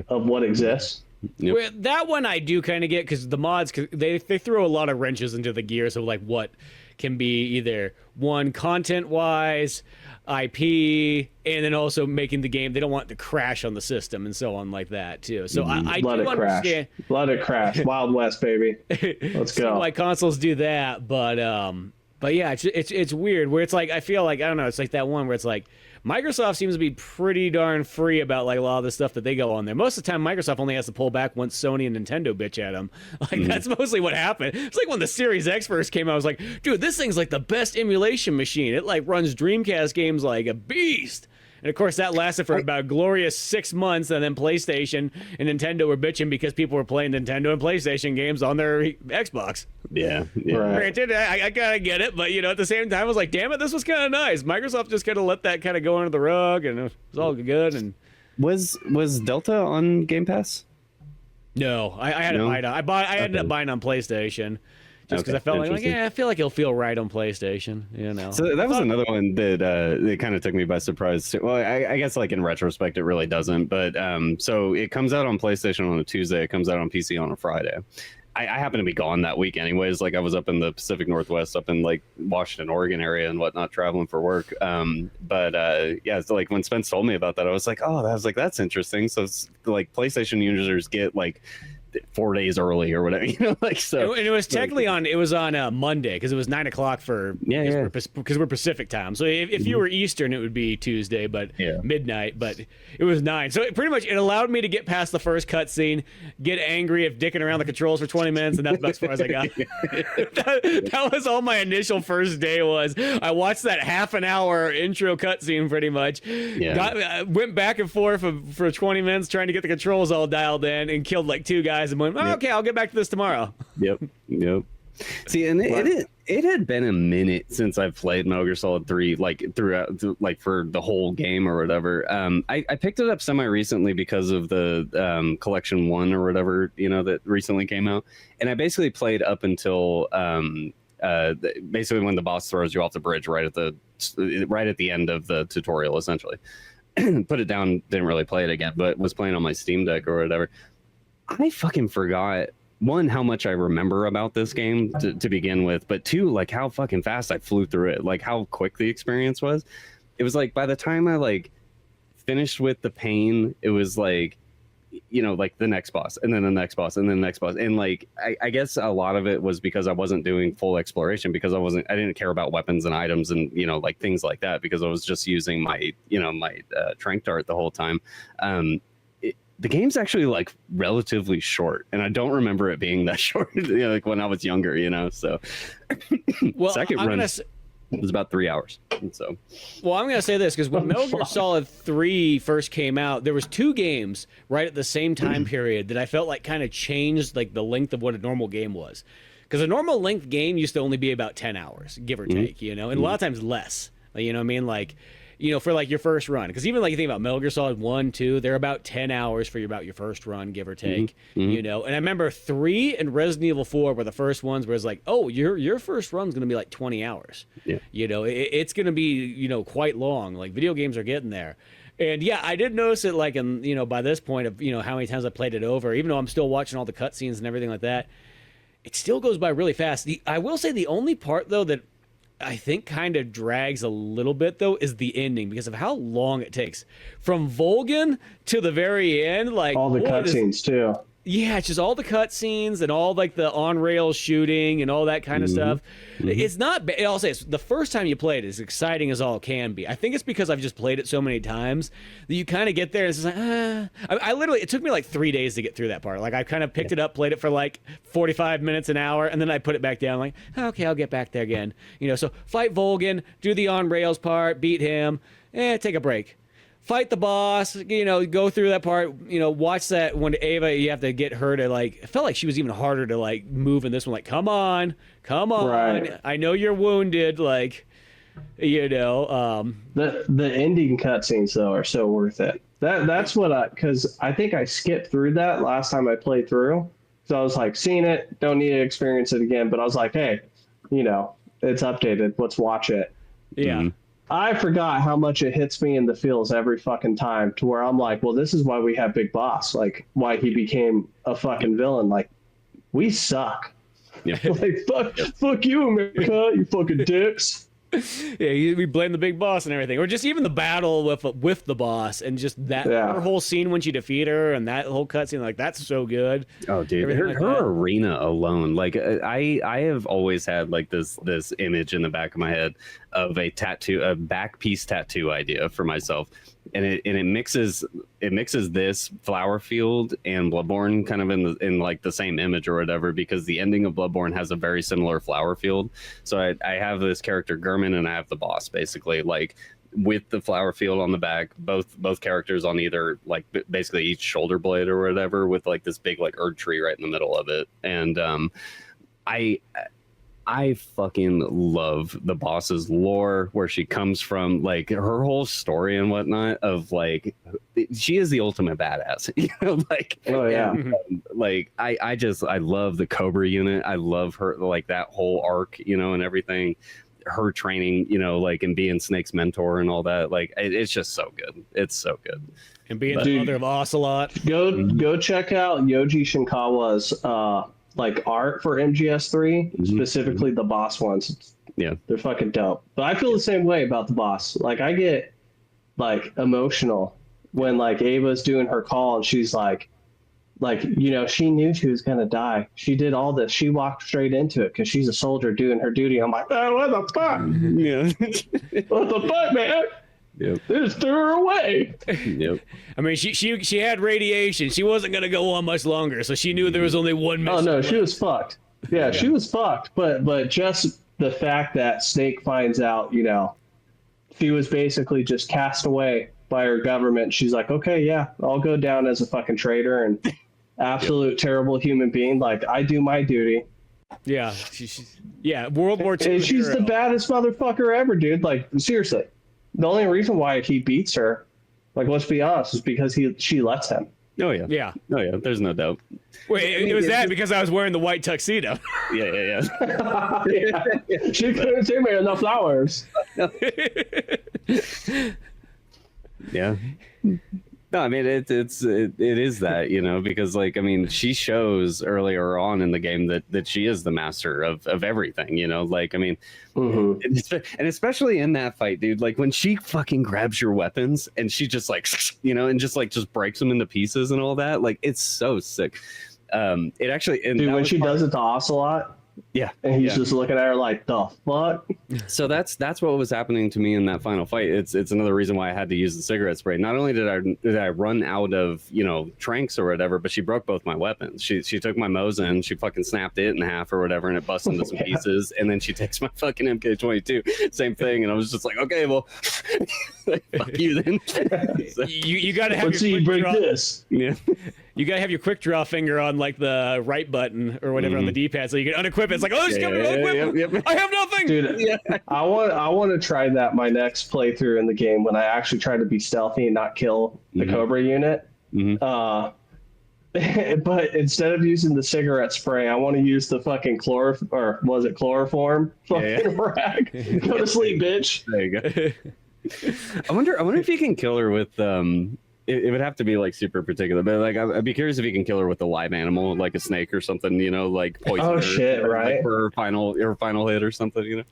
of what exists. Yep. Well, that one I do kind of get because the mods, they throw a lot of wrenches into the gears of like what can be either one content wise, IP, and then also making the game. They don't want it to crash on the system and so on like that too. So I do understand. Let it crash. Wild West, baby. Let's go. So like consoles do that, but yeah, it's weird where it's like I feel like I don't know. It's like that one where it's like Microsoft seems to be pretty darn free about like a lot of the stuff that they go on there. Most of the time, Microsoft only has to pull back once Sony and Nintendo bitch at them. Like that's mostly what happened. It's like when the Series X first came out, I was like, dude, this thing's like the best emulation machine. It like runs Dreamcast games like a beast. And of course, that lasted for about a glorious 6 months, and then PlayStation and Nintendo were bitching because people were playing Nintendo and PlayStation games on their Xbox. Yeah. Right. Granted, I kind of get it, but at the same time, I was like, damn it, this was kind of nice. Microsoft just kind of let that kind of go under the rug, and it was all good. And Was Delta on Game Pass? no, I had to buy it. I ended up buying it on PlayStation. Just because I felt like, I feel like it'll feel right on PlayStation, So that was another one that kind of took me by surprise. Well, I guess like in retrospect, it really doesn't. But so it comes out on PlayStation on a Tuesday. It comes out on PC on a Friday. I happen to be gone that week anyways. Like I was up in the Pacific Northwest, up in like Washington, Oregon area and whatnot, traveling for work. Yeah, so like when Spence told me about that, I was like, that's interesting. So it's like PlayStation users get like 4 days early or whatever, like so. And it was technically on Monday because it was 9 o'clock because we're Pacific time. So if you were Eastern, it would be Tuesday, but midnight. But it was 9. So pretty much it allowed me to get past the first cutscene, get angry at dicking around the controls for 20 minutes, and that's about as far as I got. that was all my initial first day was. I watched that half an hour intro cutscene pretty much. Went back and forth for 20 minutes trying to get the controls all dialed in and killed like 2 guys. And went, okay, I'll get back to this tomorrow. Yep. See, and it had been a minute since I've played Metal Gear Solid 3, like throughout, like for the whole game or whatever. I picked it up semi recently because of the Collection 1 or whatever, that recently came out, and I basically played up until basically when the boss throws you off the bridge right at the end of the tutorial, essentially. Put it down, didn't really play it again, but was playing on my Steam Deck or whatever. I fucking forgot, one, how much I remember about this game to begin with, but 2, like how fucking fast I flew through it, like how quick the experience was. It was like by the time I like finished with the pain, it was like, like the next boss and then the next boss and then the next boss. And like, I guess a lot of it was because I wasn't doing full exploration because I didn't care about weapons and items and, like things like that because I was just using my, my trank dart the whole time. The game's actually like relatively short, and I don't remember it being that short. Like when I was younger, so. Well, second run was about 3 hours. So. Well, I'm gonna say this because when Metal Gear Solid 3 first came out, there was 2 games right at the same time period that I felt like kind of changed like the length of what a normal game was. Because a normal length game used to only be about 10 hours, give or take, and a lot of times less. Like, what I mean? Like. For like your first run, because even like you think about Metal Gear Solid 1, 2, they're about 10 hours for about your first run, give or take. And I remember 3 and Resident Evil 4 were the first ones where it's like, oh, your first run's gonna be like 20 hours. Yeah. It's gonna be quite long. Like video games are getting there. And yeah, I did notice it like in by this point of how many times I played it over, even though I'm still watching all the cutscenes and everything like that, it still goes by really fast. I will say the only part though that I think kind of drags a little bit though is the ending because of how long it takes from Volgan to the very end. Like all the cutscenes too. Yeah, it's just all the cutscenes and all like the on-rail shooting and all that kind of stuff. It's not bad. I'll say it's, the first time you play it is exciting as all can be. I think it's because I've just played it so many times that you kind of get there and it's just like, I literally, it took me like 3 days to get through that part. Like I kind of picked it up, played it for like 45 minutes, an hour, and then I put it back down like, okay, I'll get back there again. You know, so fight Volgan, do the on-rails part, beat him, take a break. Fight the boss, you know, go through that part, you know, watch that when Ava, you have to get her to like, it felt like she was even harder to like move in this one. Like, come on. Right. I know you're wounded. Like, you know, the ending cutscenes though are so worth it. That's what cause I think I skipped through that last time I played through. So I was like, seen it, don't need to experience it again. But I was like, hey, you know, it's updated. Let's watch it. Yeah. I forgot how much it hits me in the feels every fucking time to where I'm like, well, this is why we have Big Boss. Like, why he became a fucking villain. Like, we suck. Yeah. Like, fuck you, America, you fucking dicks. Yeah, we blame the big boss and everything, or just even the battle with the boss, and just that her whole scene when you defeat her, and that whole cutscene, like that's so good. Oh, dude, her arena alone, like I have always had like this image in the back of my head of a back piece tattoo idea for myself, and it mixes this flower field and Bloodborne kind of in like the same image or whatever, because the ending of Bloodborne has a very similar flower field. So I have this character Gurman and I have the boss basically like with the flower field on the back, both characters on either like basically each shoulder blade or whatever, with like this big like Erd tree right in the middle of it. And I fucking love the boss's lore, where she comes from, like her whole story and whatnot of like, she is the ultimate badass, you know, like, oh yeah. Like I love the Cobra unit. I love her, like that whole arc, you know, and everything, her training, you know, like, and being Snake's mentor and all that. Like, it's just so good. It's so good. And being the mother of Ocelot. Go check out Yoji Shinkawa's, like art for MGS3, specifically the boss ones. Yeah, they're fucking dope. But I feel the same way about the boss. Like I get like emotional when like Ava's doing her call and she's like, you know, she knew she was gonna die. She did all this. She walked straight into it because she's a soldier doing her duty. I'm like, oh, what the fuck? Yeah, what the fuck, man? Yep. They just threw her away. Yep. I mean, she had radiation. She wasn't gonna go on much longer, so she knew there was only one mission. Oh no, she was fucked. Yeah, she was fucked. But just the fact that Snake finds out, you know, she was basically just cast away by her government. She's like, okay, yeah, I'll go down as a fucking traitor and absolute terrible human being. Like, I do my duty. Yeah, yeah, World War II. And she's the baddest motherfucker ever, dude. Like, seriously. The only reason why he beats her, like, let's be honest, is because she lets him. Oh yeah. Yeah. Oh yeah. There's no doubt. Wait, it was that because I was wearing the white tuxedo. Yeah. Yeah. She couldn't see me in the flowers. Yeah. No, I mean it is that, you know, because like, I mean, she shows earlier on in the game that she is the master of everything, you know, like, I mean, and especially in that fight, dude, like when she fucking grabs your weapons and she just like, you know, and just breaks them into pieces and all that, like, it's so sick. It actually, and dude, when she does it to Ocelot. Yeah, and he's just looking at her like, the fuck. So that's what was happening to me in that final fight. It's another reason why I had to use the cigarette spray. Not only did I run out of, you know, tranks or whatever, but she broke both my weapons. She took my Mosin, she fucking snapped it in half or whatever, and it busted into some pieces. And then she takes my fucking MK22, same thing. And I was just like, okay, well, fuck you then. So, you gotta have. Let's see you break this. Yeah. You gotta have your quick draw finger on like the right button or whatever on the D-pad, so you can unequip it. It's like, oh, just give me unequip. Yep. I have nothing, dude. I want to try that my next playthrough in the game when I actually try to be stealthy and not kill the Cobra unit. But instead of using the cigarette spray, I want to use the fucking chloroform fucking rag. Go to sleep, bitch. There you go. I wonder if you can kill her with it would have to be like super particular, but like I'd be curious if you can kill her with a live animal, like a snake or something, you know, like poison. Oh her, shit, right? Like for her final hit or something, you know.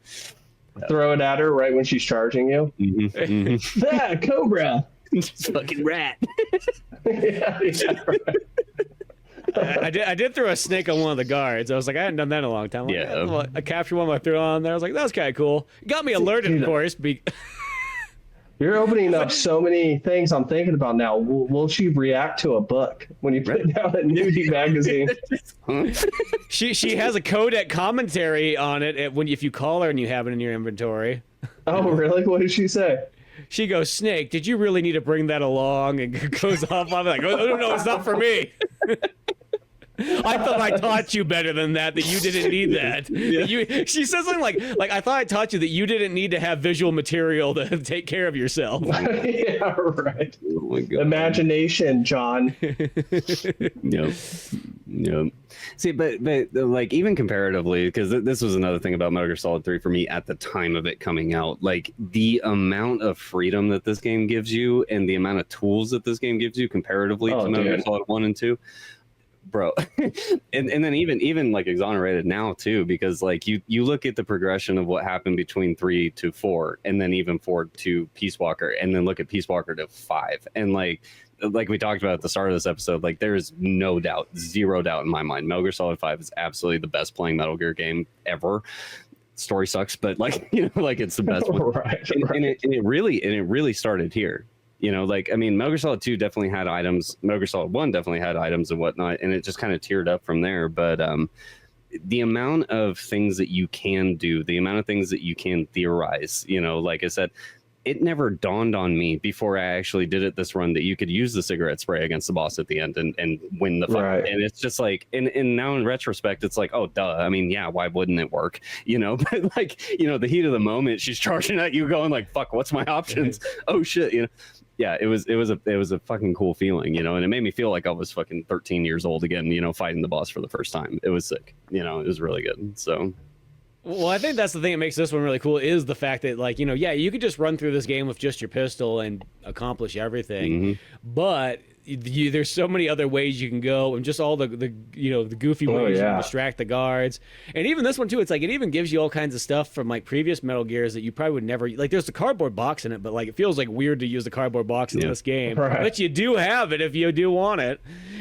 throw it at her right when she's charging you. That Cobra. Just fucking rat. Yeah, right. I did throw a snake on one of the guards. I was like, I hadn't done that in a long time. I captured one. I threw it on there. I was like, that was kind of cool. It got me alerted, of course. You're opening up so many things I'm thinking about now. Will she react to a book when you put down a nudie magazine? She has a codec commentary on it if you call her and you have it in your inventory. Oh, really? What did she say? She goes, Snake, did you really need to bring that along? And goes off on me like, oh, no, it's not for me. I thought I taught you better than that you didn't need that. Yeah. She says something like, I thought I taught you that you didn't need to have visual material to take care of yourself. Yeah, right. Oh my God. Imagination, John. Yep. See, but like even comparatively, because this was another thing about Metal Gear Solid 3 for me at the time of it coming out, like the amount of freedom that this game gives you and the amount of tools that this game gives you comparatively to Metal Gear Solid 1 and 2. Bro, and then even like exonerated now too, because like you look at the progression of what happened between 3 to 4 and then even 4 to Peace Walker and then look at Peace Walker to 5 and like we talked about at the start of this episode, like there is no doubt, zero doubt in my mind, Metal Gear Solid 5 is absolutely the best playing Metal Gear game ever. Story sucks, but like like it's the best one. Right. And it really started here. Like, I mean, Metal Gear Solid 2 definitely had items. Metal Gear Solid 1 definitely had items and whatnot, and it just kind of tiered up from there. But the amount of things that you can do, the amount of things that you can theorize, like I said, it never dawned on me before I actually did it this run that you could use the cigarette spray against the boss at the end and win the fight. Right. And it's just like, and now in retrospect, it's like, oh, duh. I mean, yeah, why wouldn't it work? But like, the heat of the moment, she's charging at you going like, fuck, what's my options? Oh, shit, Yeah, it was a fucking cool feeling, and it made me feel like I was fucking 13 years old again, fighting the boss for the first time. It was sick, it was really good. So, well, I think that's the thing that makes this one really cool is the fact that, like, you could just run through this game with just your pistol and accomplish everything, but there's so many other ways you can go, and just all the goofy ways you can distract the guards. And even this one too, it's like it even gives you all kinds of stuff from like previous Metal Gears that you probably would never like. There's the cardboard box in it, but like it feels like weird to use the cardboard box in this game. Right. But you do have it if you do want it.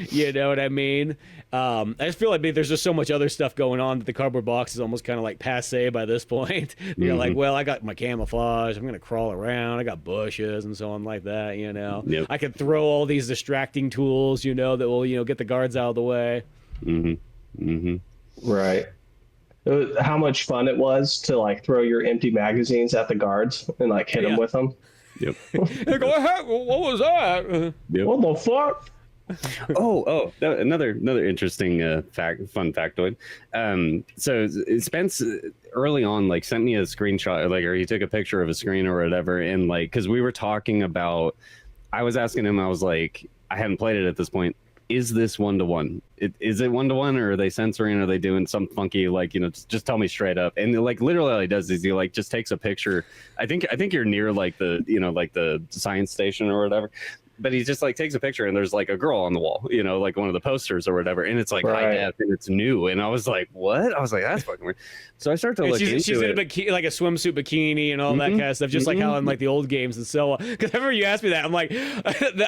You know what I mean? I just feel like there's just so much other stuff going on that the cardboard box is almost kind of like passe by this point. You're like, well, I got my camouflage. I'm gonna crawl around. I got bushes and so on like that. Yep. I can throw all these distracting tools, that will get the guards out of the way. Right. How much fun it was to like throw your empty magazines at the guards and like hit them with them. Yep. They go, what was that? Yep. What the fuck? Another interesting fun factoid. So Spence early on like sent me a screenshot, or he took a picture of a screen or whatever, and like because we were talking about, I was asking him, I was like, I hadn't played it at this point. Is this 1-to-1? Is it 1-to-1, or are they censoring? Are they doing some funky just tell me straight up? And like literally all he does is he like just takes a picture. I think you're near like the like the science station or whatever. But he just like takes a picture and there's like a girl on the wall, like one of the posters or whatever, and it's like high def and it's new, and I was like, what? I was like, that's fucking weird. So I start to look into it. She's in a like a swimsuit bikini and all that kind of stuff, just like how in like the old games and so on. Because I remember you asked me that, I'm like,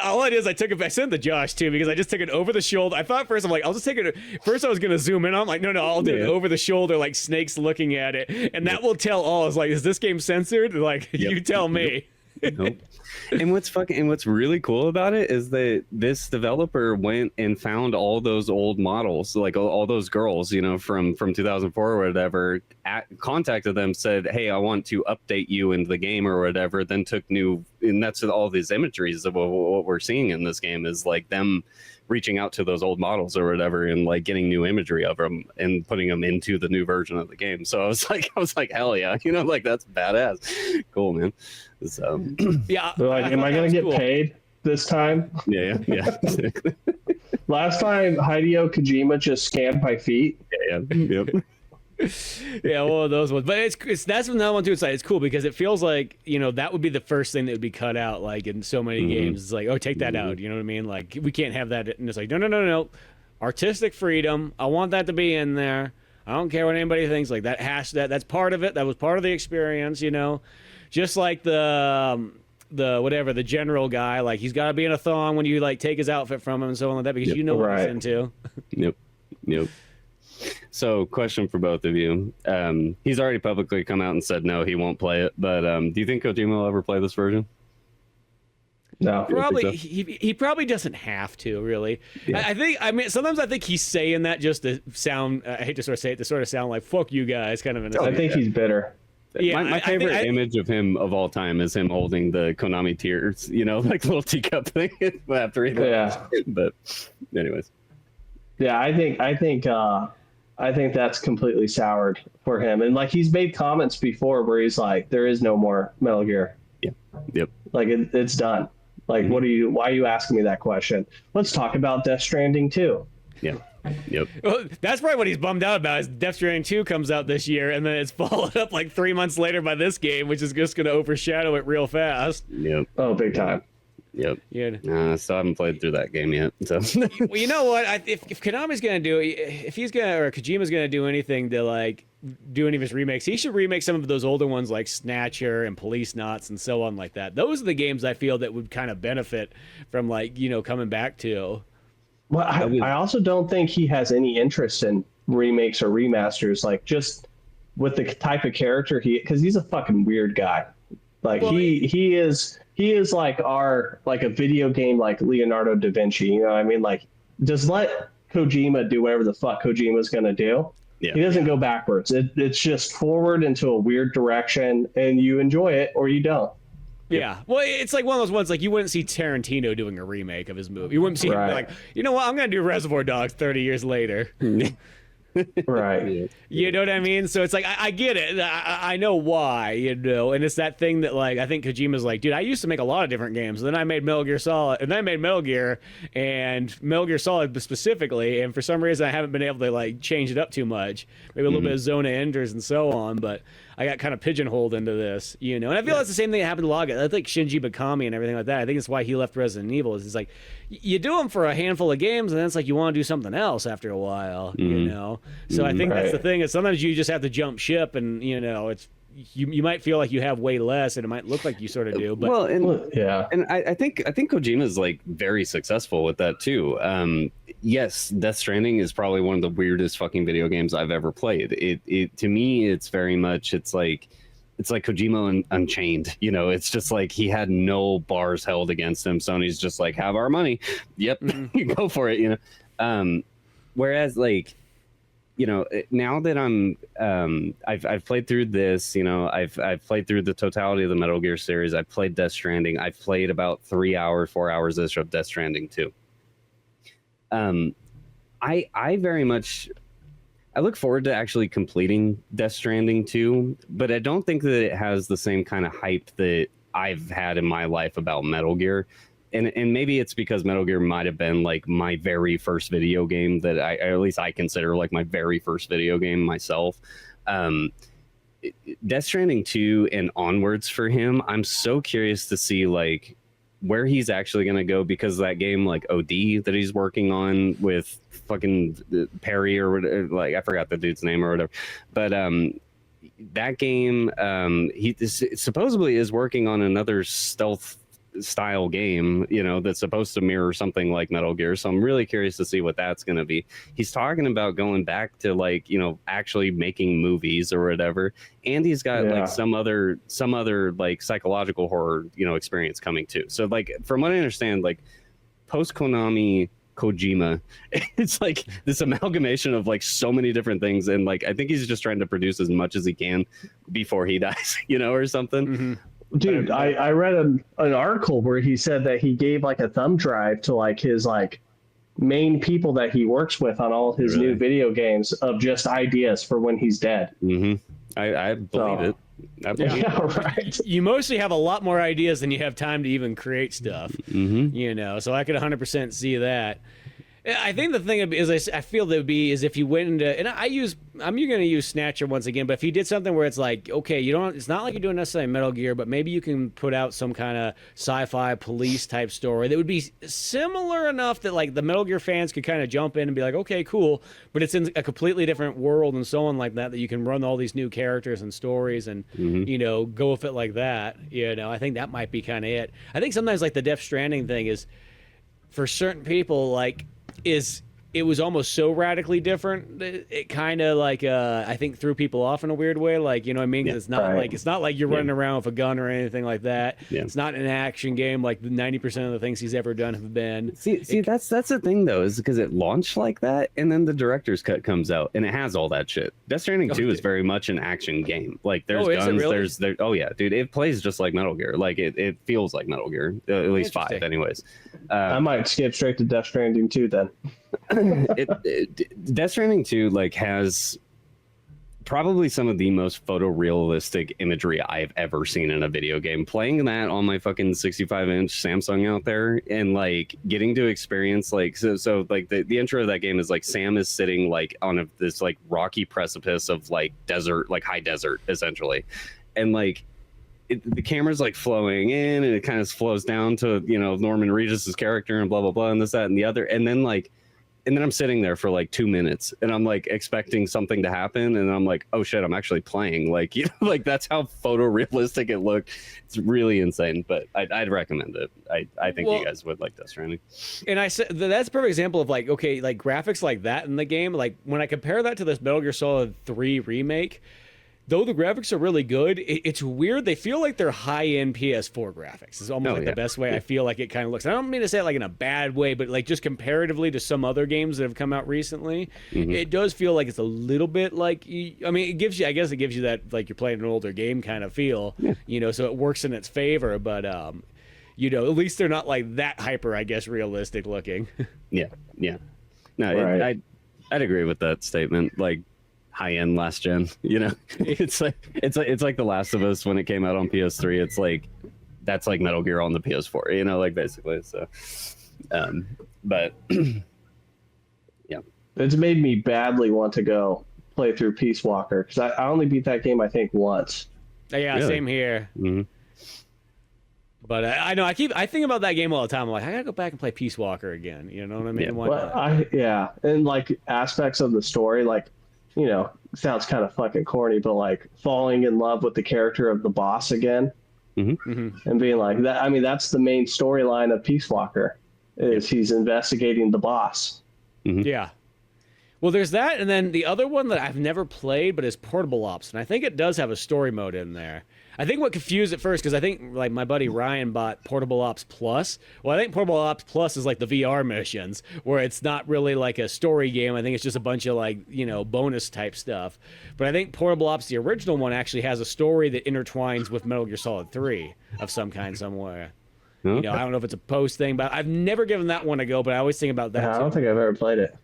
all it is, I sent it to Josh too because I just took it over the shoulder. I thought first, I'm like, I'll just take it. First I was gonna zoom in. I'm like, no, I'll do it over the shoulder, like Snake's looking at it, and that will tell all. Is like, is this game censored? Like, you tell me. Nope. And what's really cool about it is that this developer went and found all those old models, like all those girls, from 2004 or whatever, contacted them, said, hey, I want to update you into the game or whatever, then took new, and that's all these imageries of what we're seeing in this game is like them reaching out to those old models or whatever and like getting new imagery of them and putting them into the new version of the game. So I was like, hell yeah, like that's badass. Cool, man. So yeah. They're like, am I gonna get paid this time? Yeah. Last time Hideo Kojima just scanned my feet. Yep. Yeah, one of those ones. But that's another one too. It's cool because it feels like that would be the first thing that would be cut out. Like in so many games, it's like, oh, take that out. You know what I mean? Like we can't have that. And it's like, no. Artistic freedom. I want that to be in there. I don't care what anybody thinks. Like that's part of it. That was part of the experience, you know. Just like the general guy, like he's got to be in a thong when you like take his outfit from him and so on like that because you know what he's into. Yep. So, question for both of you. He's already publicly come out and said no, he won't play it. But do you think Kojima will ever play this version? No, probably. So? He probably doesn't have to really. Yeah. I mean, sometimes I think he's saying that just to sound. I hate to sort of say it to sort of sound like "fuck you guys," kind of. I think he's bitter. Yeah, my favorite image of him of all time is him holding the Konami tears, you know, like little teacup thing after he left. Yeah. But, anyways. Yeah, I think that's completely soured for him, and like he's made comments before where he's like, "There is no more Metal Gear." Yeah. Yep. Like it's done. Like, why are you asking me that question? Let's talk about Death Stranding 2. Yeah. Yep. Well, that's probably what he's bummed out about. Is Death Stranding 2 comes out this year, and then it's followed up like 3 months later by this game, which is just going to overshadow it real fast. Yep. Oh, big time. Yep. Yeah. Still haven't played through that game yet. So. Well, you know what? If Konami's going to do, if he's going to, or Kojima's going to do anything to like do any of his remakes, he should remake some of those older ones like Snatcher and Police Knots and so on like that. Those are the games I feel that would kind of benefit from like, you know, coming back to. Well, I also don't think he has any interest in remakes or remasters, like just with the type of character because he's a fucking weird guy. Like he is like a video game like Leonardo da Vinci. You know what I mean? Like just let Kojima do whatever the fuck Kojima's gonna do. Yeah. He doesn't go backwards. It's just forward into a weird direction, and you enjoy it or you don't. Yeah, well, it's like one of those ones like you wouldn't see Tarantino doing a remake of his movie. You wouldn't see him like, you know what, I'm gonna do Reservoir Dogs 30 years later. Right. You know what I mean? So it's like I get it. I know why, you know, and it's that thing that like I think Kojima's like, dude, I used to make a lot of different games. Then I made Metal Gear Solid, and then I made Metal Gear and Metal Gear Solid specifically, and for some reason I haven't been able to like change it up too much. Maybe a little bit of Zone of Enders and so on, but I got kind of pigeonholed into this, you know. And I feel that's the same thing that happened to Loga. I think Shinji Mikami and everything like that. I think it's why he left Resident Evil. Is it's like you do them for a handful of games, and then it's like you want to do something else after a while, you know. So I think that's the thing. Is sometimes you just have to jump ship, and you know, it's you might feel like you have way less, and it might look like you sort of do. But and I think Kojima is like very successful with that too. Yes, Death Stranding is probably one of the weirdest fucking video games I've ever played. It to me, it's very much it's like Kojima Unchained. You know, it's just like he had no bars held against him. Sony's just like, have our money. Yep, go for it. You know, whereas like, you know, now that I've played through this, you know, I've played through the totality of the Metal Gear series. I've played Death Stranding. I've played about 4 hours ish of Death Stranding too. I very much I look forward to actually completing Death Stranding 2, but I don't think that it has the same kind of hype that I've had in my life about Metal Gear. And maybe it's because Metal Gear might have been like my very first video game that at least I consider like my very first video game myself. Death Stranding 2 and onwards for him, I'm so curious to see like where he's actually going to go, because that game like OD that he's working on with fucking Perry or whatever, like I forgot the dude's name or whatever, but that game he supposedly is working on another stealth style game, you know, that's supposed to mirror something like Metal Gear. So I'm really curious to see what that's going to be. He's talking about going back to like, you know, actually making movies or whatever. And he's got like some other like psychological horror, you know, experience coming too. So like, from what I understand, like post Konami Kojima, it's like this amalgamation of like so many different things. And like, I think he's just trying to produce as much as he can before he dies, you know, or something. Mm-hmm. Dude, I read an article where he said that he gave like a thumb drive to like his like main people that he works with on all his new video games of just ideas for when he's dead. Mm-hmm. I believe it. I believe it. Right. You mostly have a lot more ideas than you have time to even create stuff, mm-hmm. you know, so I could 100% see that. I think the thing is, I feel that would be is if you went into, and I'm going to use Snatcher once again, but if you did something where it's like, okay, it's not like you're doing necessarily Metal Gear, but maybe you can put out some kind of sci-fi police type story that would be similar enough that like the Metal Gear fans could kind of jump in and be like, okay, cool, but it's in a completely different world and so on like that you can run all these new characters and stories and, go with it like that. I think that might be kind of it. I think sometimes like the Death Stranding thing is, for certain people, like, it was almost so radically different that it kind of like I think threw people off in a weird way, like, you know what I mean? 'Cause it's not like you're running around with a gun or anything like that. It's not an action game like 90% of the things he's ever done have been. See, that's the thing though, is because it launched like that, and then the director's cut comes out and it has all that shit. Death Stranding 2 is very much an action game. Like there's guns, really? Oh yeah, dude, it plays just like Metal Gear. Like it feels like Metal Gear, at least 5 anyways. I might skip straight to Death Stranding 2 then. Death Stranding 2 like has probably some of the most photorealistic imagery I've ever seen in a video game. Playing that on my fucking 65-inch Samsung out there and like getting to experience like so like the intro of that game is like Sam is sitting like on this like rocky precipice of like desert, like high desert essentially, and like the camera's like flowing in and it kind of flows down to Norman Reedus's character and blah blah blah and this that and the other, and then I'm sitting there for like 2 minutes and I'm like expecting something to happen and I'm like, oh shit, I'm actually playing. Like, like that's how photorealistic it looked. It's really insane, but I'd recommend it. I think you guys would like Death Stranding. And I said that's a perfect example of like, okay, like graphics like that in the game. Like when I compare that to this Metal Gear Solid 3 remake, though the graphics are really good, it's weird. They feel like they're high-end PS4 graphics. It's almost the best way I feel like it kind of looks. I don't mean to say it like in a bad way, but like just comparatively to some other games that have come out recently, it does feel like it's a little bit like, I mean, it gives you that like you're playing an older game kind of feel, so it works in its favor, but at least they're not like that hyper, I guess, realistic looking. Yeah. No, right. I'd agree with that statement. Like, high-end last gen, it's like The Last of Us when it came out on PS3. It's like that's like Metal Gear on the PS4, like basically. So but yeah, it's made me badly want to go play through Peace Walker because I only beat that game I think once. Yeah, really? Same here. But I know I think about that game all the time. I'm like, I gotta go back and play Peace Walker again. You know what I mean? And like aspects of the story, like, sounds kind of fucking corny, but like falling in love with the character of the boss again, and being like that. I mean, that's the main storyline of Peace Walker, is he's investigating the boss. Yeah. Well, there's that, and then the other one that I've never played, but is Portable Ops, and I think it does have a story mode in there. I think what confused it first, because I think like my buddy Ryan bought Portable Ops Plus. Well, I think Portable Ops Plus is like the VR missions, where it's not really like a story game. I think it's just a bunch of like, bonus type stuff. But I think Portable Ops, the original one, actually has a story that intertwines with Metal Gear Solid 3 of some kind somewhere. Okay. I don't know if it's a post thing, but I've never given that one a go, but I always think about that. I don't think I've ever played it.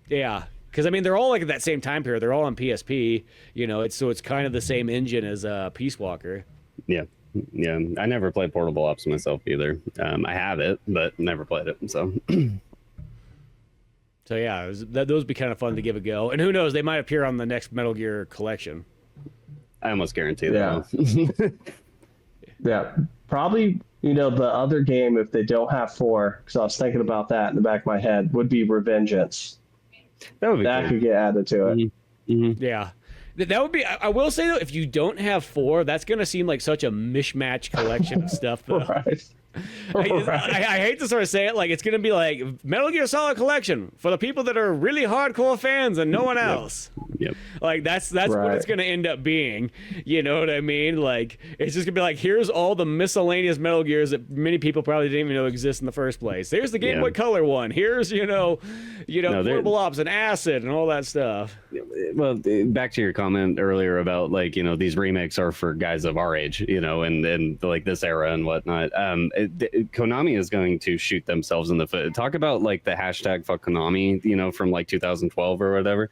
Yeah. Because, I mean, they're all like at that same time period. They're all on PSP. It's kind of the same engine as Peace Walker. Yeah. I never played Portable Ops myself either. I have it, but never played it. So, yeah, those would be kind of fun to give a go. And who knows, they might appear on the next Metal Gear collection. I almost guarantee that. Yeah, probably. The other game, if they don't have 4, because I was thinking about that in the back of my head, would be Revengeance. That could get added to it. Yeah. That would be, I will say though, if you don't have 4, that's going to seem like such a mishmash collection of stuff though. Right. I hate to sort of say it, like it's going to be like Metal Gear Solid Collection for the people that are really hardcore fans and no one else. Yep. Like that's right. What it's going to end up being. You know what I mean? Like it's just going to be like, here's all the miscellaneous Metal Gears that many people probably didn't even know exist in the first place. Here's the Game Boy Color one. Here's Portable Ops and Acid and all that stuff. Well, back to your comment earlier about like these remakes are for guys of our age, and like this era and whatnot. Konami is going to shoot themselves in the foot. Talk about like the hashtag fuck Konami, from like 2012 or whatever.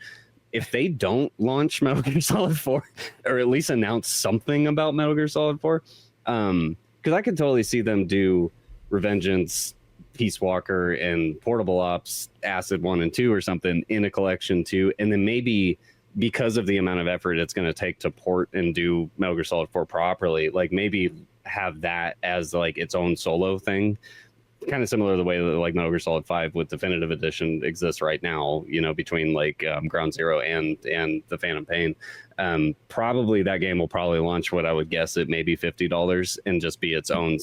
If they don't launch Metal Gear Solid 4, or at least announce something about Metal Gear Solid 4, because I could totally see them do Revengeance Peace Walker and Portable Ops Acid 1 and 2 or something in a collection too, and then maybe because of the amount of effort it's going to take to port and do Metal Gear Solid 4 properly, like maybe have that as like its own solo thing, kind of similar to the way that like Metal Gear Solid 5 with Definitive Edition exists right now, you know, between like Ground Zero and the Phantom Pain. Probably that game will probably launch what I would guess at maybe $50 and just be its own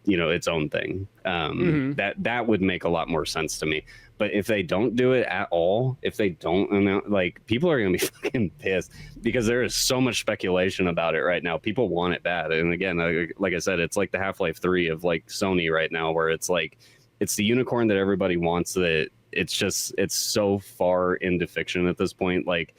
its own thing. That would make a lot more sense to me. But if they don't do it at all, if they don't, like, people are going to be fucking pissed because there is so much speculation about it right now. People want it bad. And again, like I said, it's like the Half-Life 3 of like Sony right now, where it's like, it's the unicorn that everybody wants, that it's so far into fiction at this point. Like,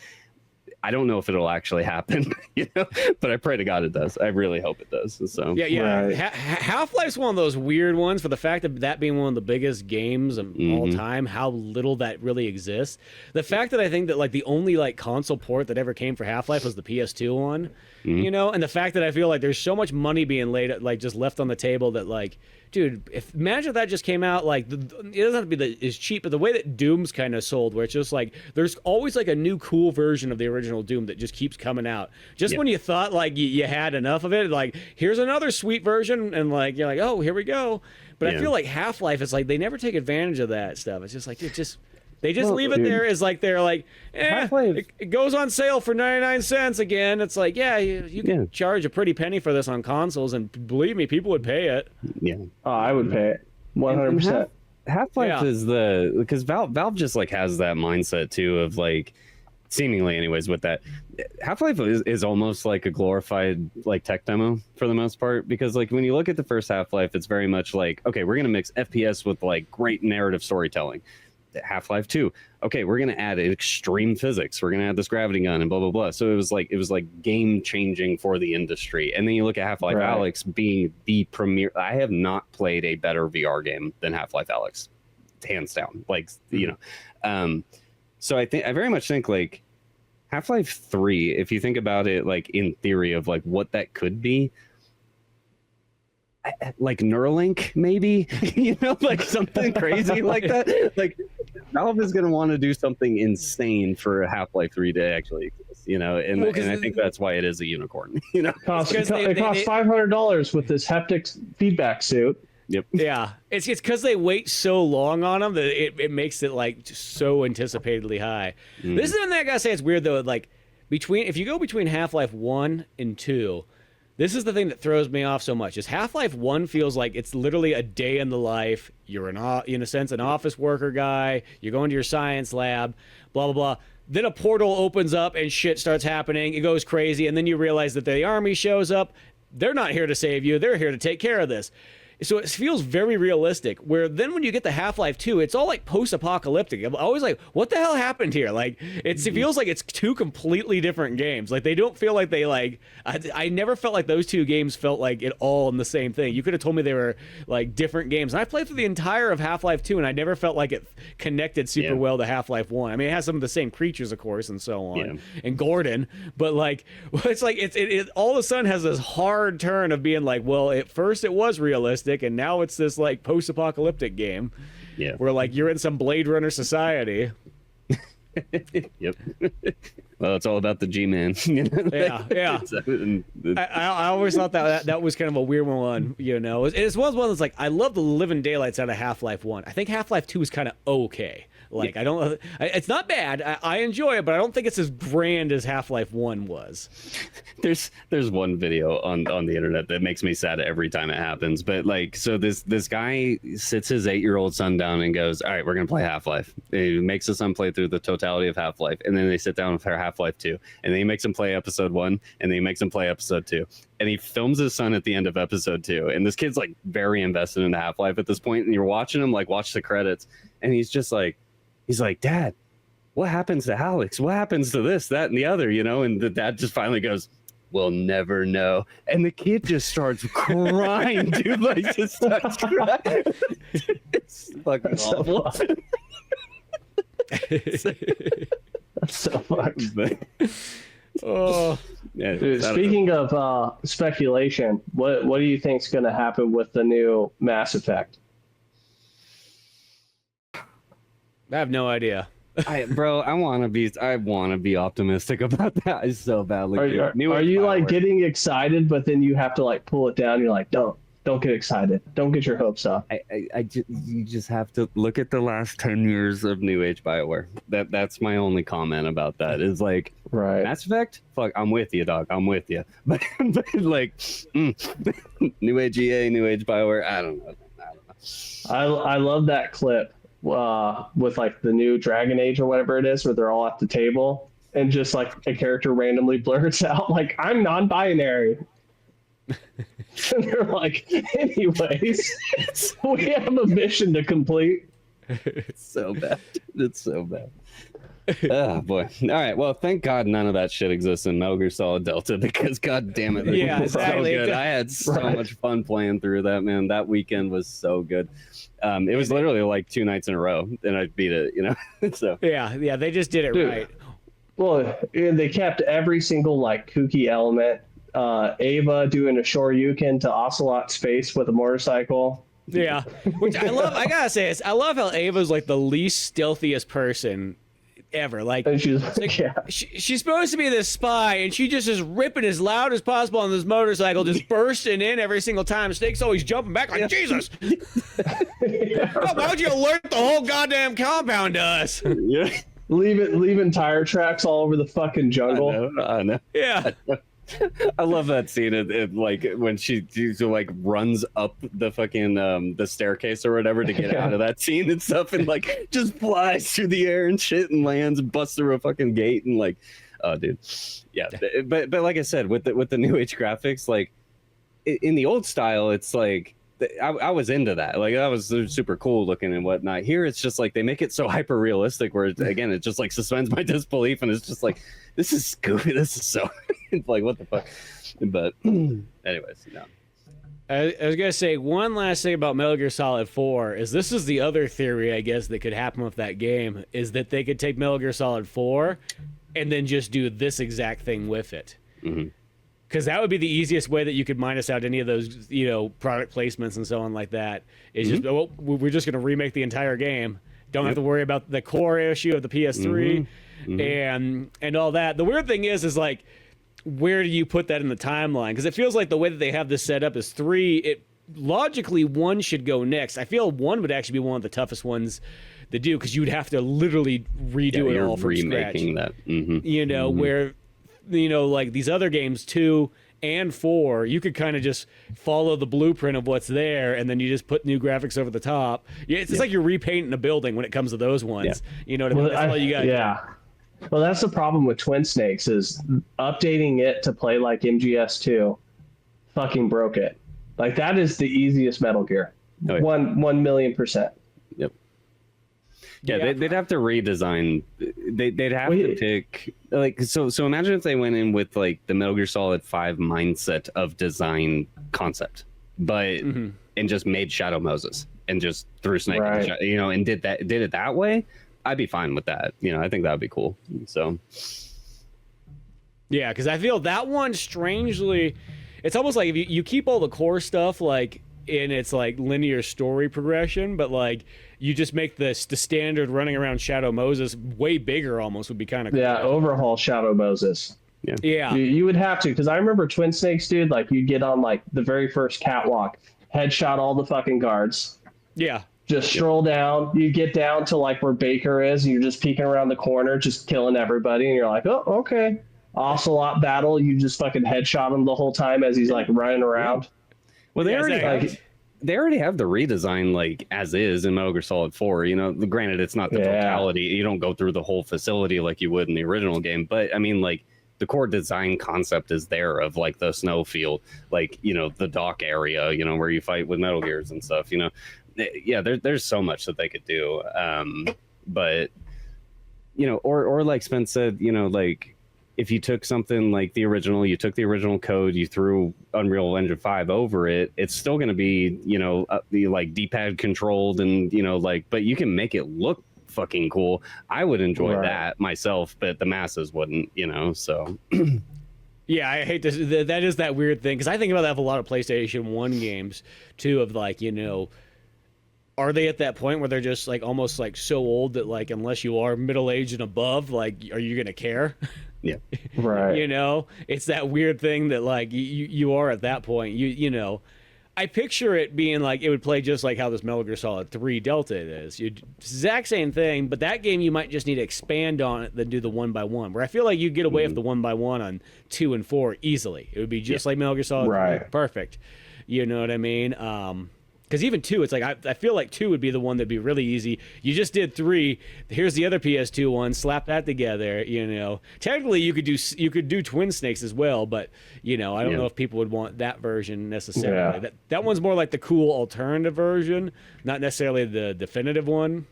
I don't know if it'll actually happen, you know, but I pray to God it does. I really hope it does. So yeah. Right. Half-Life's one of those weird ones for the fact of that being one of the biggest games of all time, how little that really exists. The fact that I think that like the only like console port that ever came for Half-Life was the PS2 one, you know, and the fact that I feel like there's so much money being laid, like just left on the table that like, dude, imagine if that just came out, like, it doesn't have to be as cheap, but the way that Doom's kind of sold, where it's just like, there's always like a new cool version of the original Doom that just keeps coming out. Just when you thought like you had enough of it, like, here's another sweet version, and like, you're like, oh, here we go. But I feel like Half-Life is like, they never take advantage of that stuff. It's just like, they just leave it there as like, they're like, it goes on sale for 99 cents again. It's like, yeah, you can charge a pretty penny for this on consoles, and believe me, people would pay it. Yeah. Oh, I would pay it 100%. Half-Life is because Valve just like has that mindset too of like, seemingly anyways, with that. Half-Life is almost like a glorified like tech demo for the most part, because like when you look at the first Half-Life, it's very much like, okay, we're gonna mix FPS with like great narrative storytelling. Half-Life 2, okay, we're gonna add extreme physics, we're gonna add this gravity gun and blah blah blah. So it was like game changing for the industry. And then you look at Half-Life Alyx being the premier. I have not played a better VR game than Half-Life Alyx, hands down. Like, you know, so I very much think like Half-Life 3, if you think about it like in theory of like what that could be, like Neuralink maybe, you know, like something crazy like that. Like Valve is going to want to do something insane for Half-Life 3 to actually exist, you know, and I think that's why it is a unicorn, you know. It costs $500 with this haptic feedback suit. Yep. Yeah, it's because they wait so long on them that it makes it like just so anticipatedly high. This is, and I gotta say, it's weird though. Like if you go between Half-Life 1 and 2, this is the thing that throws me off so much. Is Half-Life 1 feels like it's literally a day in the life. You're in a sense an office worker guy. You're going to your science lab, blah blah blah. Then a portal opens up and shit starts happening. It goes crazy, and then you realize that the army shows up. They're not here to save you. They're here to take care of this. So it feels very realistic, where then when you get to Half-Life 2, it's all like post-apocalyptic. I'm always like, what the hell happened here? Like, it feels like it's two completely different games. Like, they don't feel like they like, I never felt like those two games felt like it all in the same thing. You could have told me they were like different games. And I played through the entire of Half-Life 2, and I never felt like it connected super well to Half-Life 1. I mean, it has some of the same creatures, of course, and so on, and Gordon, but like, it's like, it all of a sudden has this hard turn of being like, well, at first it was realistic, and now it's this like post-apocalyptic game where like you're in some Blade Runner society. Yep. Well, it's all about the G-Man. You know? Yeah. I always thought that was kind of a weird one, you know. It's one that's like, I love the living daylights out of Half-Life 1. I think Half-Life 2 is kind of okay. Like, it's not bad. I enjoy it, but I don't think it's as grand as Half-Life 1 was. There's one video on the internet that makes me sad every time it happens. But like, so this guy sits his 8-year-old son down and goes, all right, we're going to play Half-Life. He makes his son play through the totality of Half-Life. And then they sit down for Half-Life 2. And then he makes him play episode 1. And then he makes him play episode 2. And he films his son at the end of episode 2. And this kid's like very invested in Half-Life at this point. And you're watching him like watch the credits. And he's just like, Dad, what happens to Alyx? What happens to this, that, and the other, you know? And the dad just finally goes, we'll never know. And the kid just starts crying, dude. Like, just starts crying. It's fucking awful. That's so fucked. Oh, yeah, dude, speaking of speculation, what do you think's going to happen with the new Mass Effect? I have no idea. I want to be optimistic about that. I so badly. Are you like getting excited, but then you have to like pull it down? You're like, don't get excited. Don't get your hopes up. You just have to look at the last 10 years of New Age BioWare. That's my only comment about that. Is like, right, Mass Effect. Fuck, I'm with you, dog. I'm with you. But like, New Age EA, New Age BioWare. I don't know. I love that clip with like the new Dragon Age or whatever it is, where they're all at the table and just like a character randomly blurts out like, "I'm non-binary." And they're like, anyways, we have a mission to complete. It's so bad. It's so bad. Oh boy. All right. Well, thank God none of that shit exists in Metal Gear Solid Delta, because god damn it, yeah, exactly. So good. I had so much fun playing through that, man. That weekend was so good. It was literally like 2 nights in a row, and I beat it. So yeah, they just did it right. Well, they kept every single like kooky element. Ava doing a Shoryuken to Ocelot's face with a motorcycle. Yeah, which I love. I gotta say, I love how Ava's like the least stealthiest person ever. Like, she's she's supposed to be this spy, and she just is ripping as loud as possible on this motorcycle, just bursting in every single time. Snake's always jumping back like, Jesus! Why would you alert the whole goddamn compound to us? Yeah. Leaving tire tracks all over the fucking jungle. I know. Yeah. I love that scene. It like when she like runs up the fucking the staircase or whatever to get out of that scene and stuff, and like just flies through the air and shit and lands and busts through a fucking gate and like, oh dude, yeah. But like I said, with the New Age graphics, like in the old style, it's like I was into that. Like that was super cool looking and whatnot. Here it's just like they make it so hyper realistic, where again it just like suspends my disbelief, and it's just like, this is goofy. This is so like, what the fuck? But anyways, no. I was gonna say one last thing about Metal Gear Solid 4 is this is the other theory I guess that could happen with that game, is that they could take Metal Gear Solid 4 and then just do this exact thing with it. Because that would be the easiest way that you could minus out any of those, product placements and so on like that. Is just, well, we're just going to remake the entire game. Don't have to worry about the core issue of the PS3 and all that. The weird thing is like, where do you put that in the timeline? Because it feels like the way that they have this set up is 3. Logically, 1 should go next. I feel 1 would actually be one of the toughest ones to do, because you'd have to literally redo it all from scratch. That. Where... like these other games 2 and 4, you could kind of just follow the blueprint of what's there, and then you just put new graphics over the top. It's like you're repainting a building when it comes to those ones. You know what I mean? That's all you got. Yeah. Well, that's the problem with Twin Snakes, is updating it to play like MGS2 fucking broke it. Like, that is the easiest Metal Gear. 1,000,000%. Yep. Yeah, they'd have to redesign. They'd have to pick like so. Imagine if they went in with like the Metal Gear Solid 5 mindset of design concept, but and just made Shadow Moses and just threw Snake, and did it that way. I'd be fine with that. I think that'd be cool. So yeah, because I feel that one strangely, it's almost like if you keep all the core stuff like in its like linear story progression, but like you just make the standard running around Shadow Moses way bigger, almost would be kind of cool. Yeah, overhaul Shadow Moses. Yeah. You would have to, because I remember Twin Snakes, dude, like you'd get on like the very first catwalk, headshot all the fucking guards. Yeah. Just stroll down. You get down to like where Baker is, and you're just peeking around the corner, just killing everybody, and you're like, oh, okay. Ocelot battle, you just fucking headshot him the whole time as he's like running around. Well, they already have the redesign like as is in Metal Gear Solid 4. Granted, it's not the totality. You don't go through the whole facility like you would in the original game, but I mean, like the core design concept is there of like the snowfield, like the dock area, where you fight with Metal Gears and stuff. Yeah, there's so much that they could do. But or like Spence said, like, if you took something like the original, you took the original code, you threw Unreal Engine 5 over it, it's still going to be, the like D-pad controlled and, but you can make it look fucking cool. I would enjoy that myself, but the masses wouldn't, so. Yeah, I hate this. That is that weird thing, because I think about that with a lot of PlayStation 1 games, too, of like, are they at that point where they're just like almost like so old that like unless you are middle aged and above, like are you gonna care? Yeah, Right. You know, it's that weird thing that like you are at that point. You know, I picture it being like it would play just like how this Metal Gear Solid 3 Delta is. Exact same thing, but that game you might just need to expand on it than do the 1x1. Where I feel like you get away with the 1x1 on 2 and 4 easily. It would be just like Metal Gear Solid 3. Right. Perfect. You know what I mean? Because even 2, it's like I feel like 2 would be the one that'd be really easy. You just did 3. Here's the other PS2 one. Slap that together. You know, technically you could do Twin Snakes as well, but you know I don't know if people would want that version necessarily. Yeah. That one's more like the cool alternative version, not necessarily the definitive one.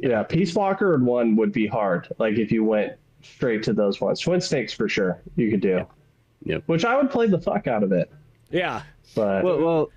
Yeah, Peace Walker and 1 would be hard. Like if you went straight to those ones. Twin Snakes for sure you could do. Yep. Which I would play the fuck out of it. Yeah. But well,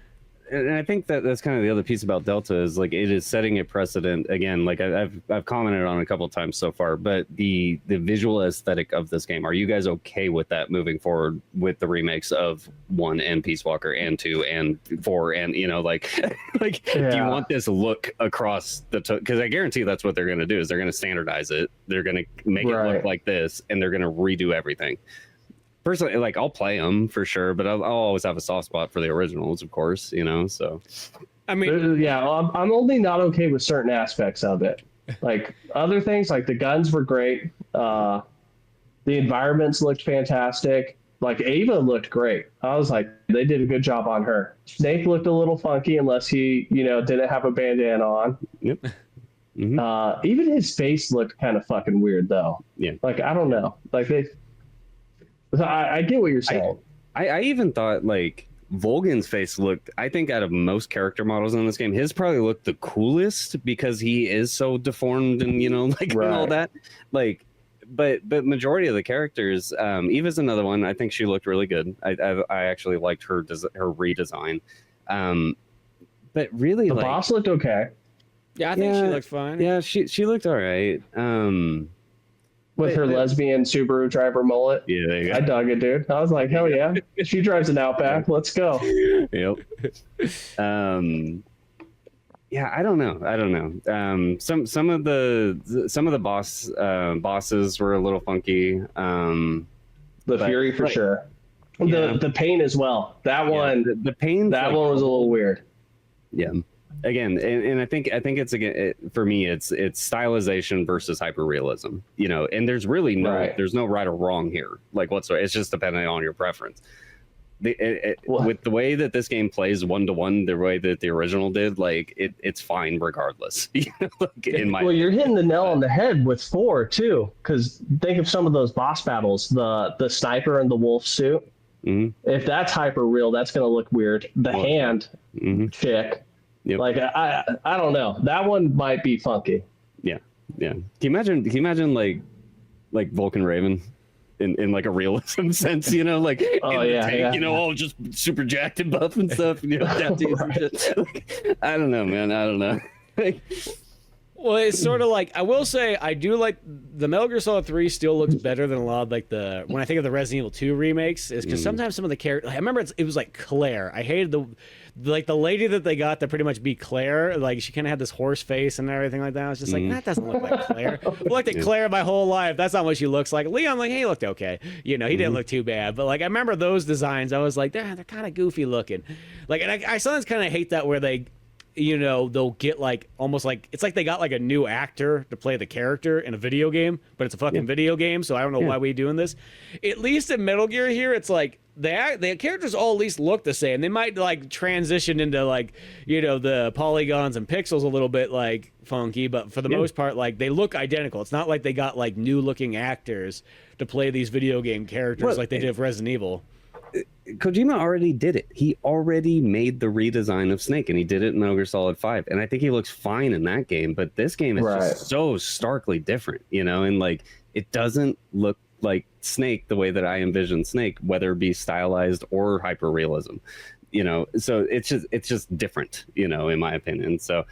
and I think that's kind of the other piece about Delta is like it is setting a precedent again. Like I've commented on a couple of times so far, but the visual aesthetic of this game, are you guys okay with that moving forward with the remakes of 1 and Peace Walker and 2 and 4 and you know like do you want this look across the because I guarantee that's what they're going to do is they're going to standardize it, they're going to make it look like this, and they're going to redo everything. Personally, like I'll play them for sure, but I'll always have a soft spot for the originals, of course, you know. So, I mean, yeah, I'm only not okay with certain aspects of it. Like other things, like the guns were great. The environments looked fantastic. Like Ava looked great. I was like, they did a good job on her. Snake looked a little funky unless he, you know, didn't have a bandana on. Yep. Mm-hmm. Even his face looked kind of fucking weird though. Yeah. Like I don't know. Like I get what you're saying. I even thought like Volgan's face looked, I think out of most character models in this game, his probably looked the coolest because he is so deformed and you know like and all that. Like, but majority of the characters, Eva's another one. I think she looked really good. I actually liked her redesign. But really, the like, boss looked okay. yeah, I think she looked fine. Yeah, she looked all right. With her lesbian Subaru driver mullet. Yeah, there you go. I dug it, dude. I was like, hell yeah. She drives an Outback. Let's go. Yep. Yeah, I don't know. Some of the bosses were a little funky. The Fury for sure. The Pain as well. That one. The Pain. That one was a little weird. Yeah. Again, and I think it's for me it's stylization versus hyperrealism, you know, and there's really there's no right or wrong here, like whatsoever. It's just depending on your preference. With the way that this game plays 1-to-1, the way that the original did, like it's fine regardless. You know, like, you're hitting the nail on the head with 4 too, because think of some of those boss battles, the sniper and the wolf suit. Mm-hmm. If that's hyper real, that's gonna look weird. The hand chick. Yep. Like I don't know. That one might be funky. Yeah. Can you imagine like Vulcan Raven in like a realism sense, you know, like tank, you know, all just super jacked and buff and stuff, you know, like, I don't know, man. I don't know. Well, it's sort of like, I will say, I do like the Metal Gear Solid 3 still looks better than a lot of like when I think of the Resident Evil 2 remakes, is because sometimes some of the characters, I remember it was like Claire. I hated the lady that they got to pretty much be Claire. Like she kind of had this horse face and everything like that. I was just like, that doesn't look like Claire. I've looked at Claire my whole life. That's not what she looks like. Leon, like, hey, he looked okay. You know, he didn't look too bad. But like, I remember those designs. I was like, they're kind of goofy looking. Like, and I sometimes kind of hate that where they, you know, they'll get like almost like it's like they got like a new actor to play the character in a video game, but it's a fucking video game, so I don't know why we doing this. At least in Metal Gear here, it's like the characters all at least look the same. They might like transition into like, you know, the polygons and pixels a little bit like funky, but for the most part, like they look identical. It's not like they got like new looking actors to play these video game characters like they did with Resident Evil. Kojima already did it. He already made the redesign of Snake, and he did it in Metal Gear Solid 5. And I think he looks fine in that game, but this game is just so starkly different, you know, and like it doesn't look like Snake the way that I envision Snake, whether it be stylized or hyper-realism, you know. So it's just different, you know, in my opinion. So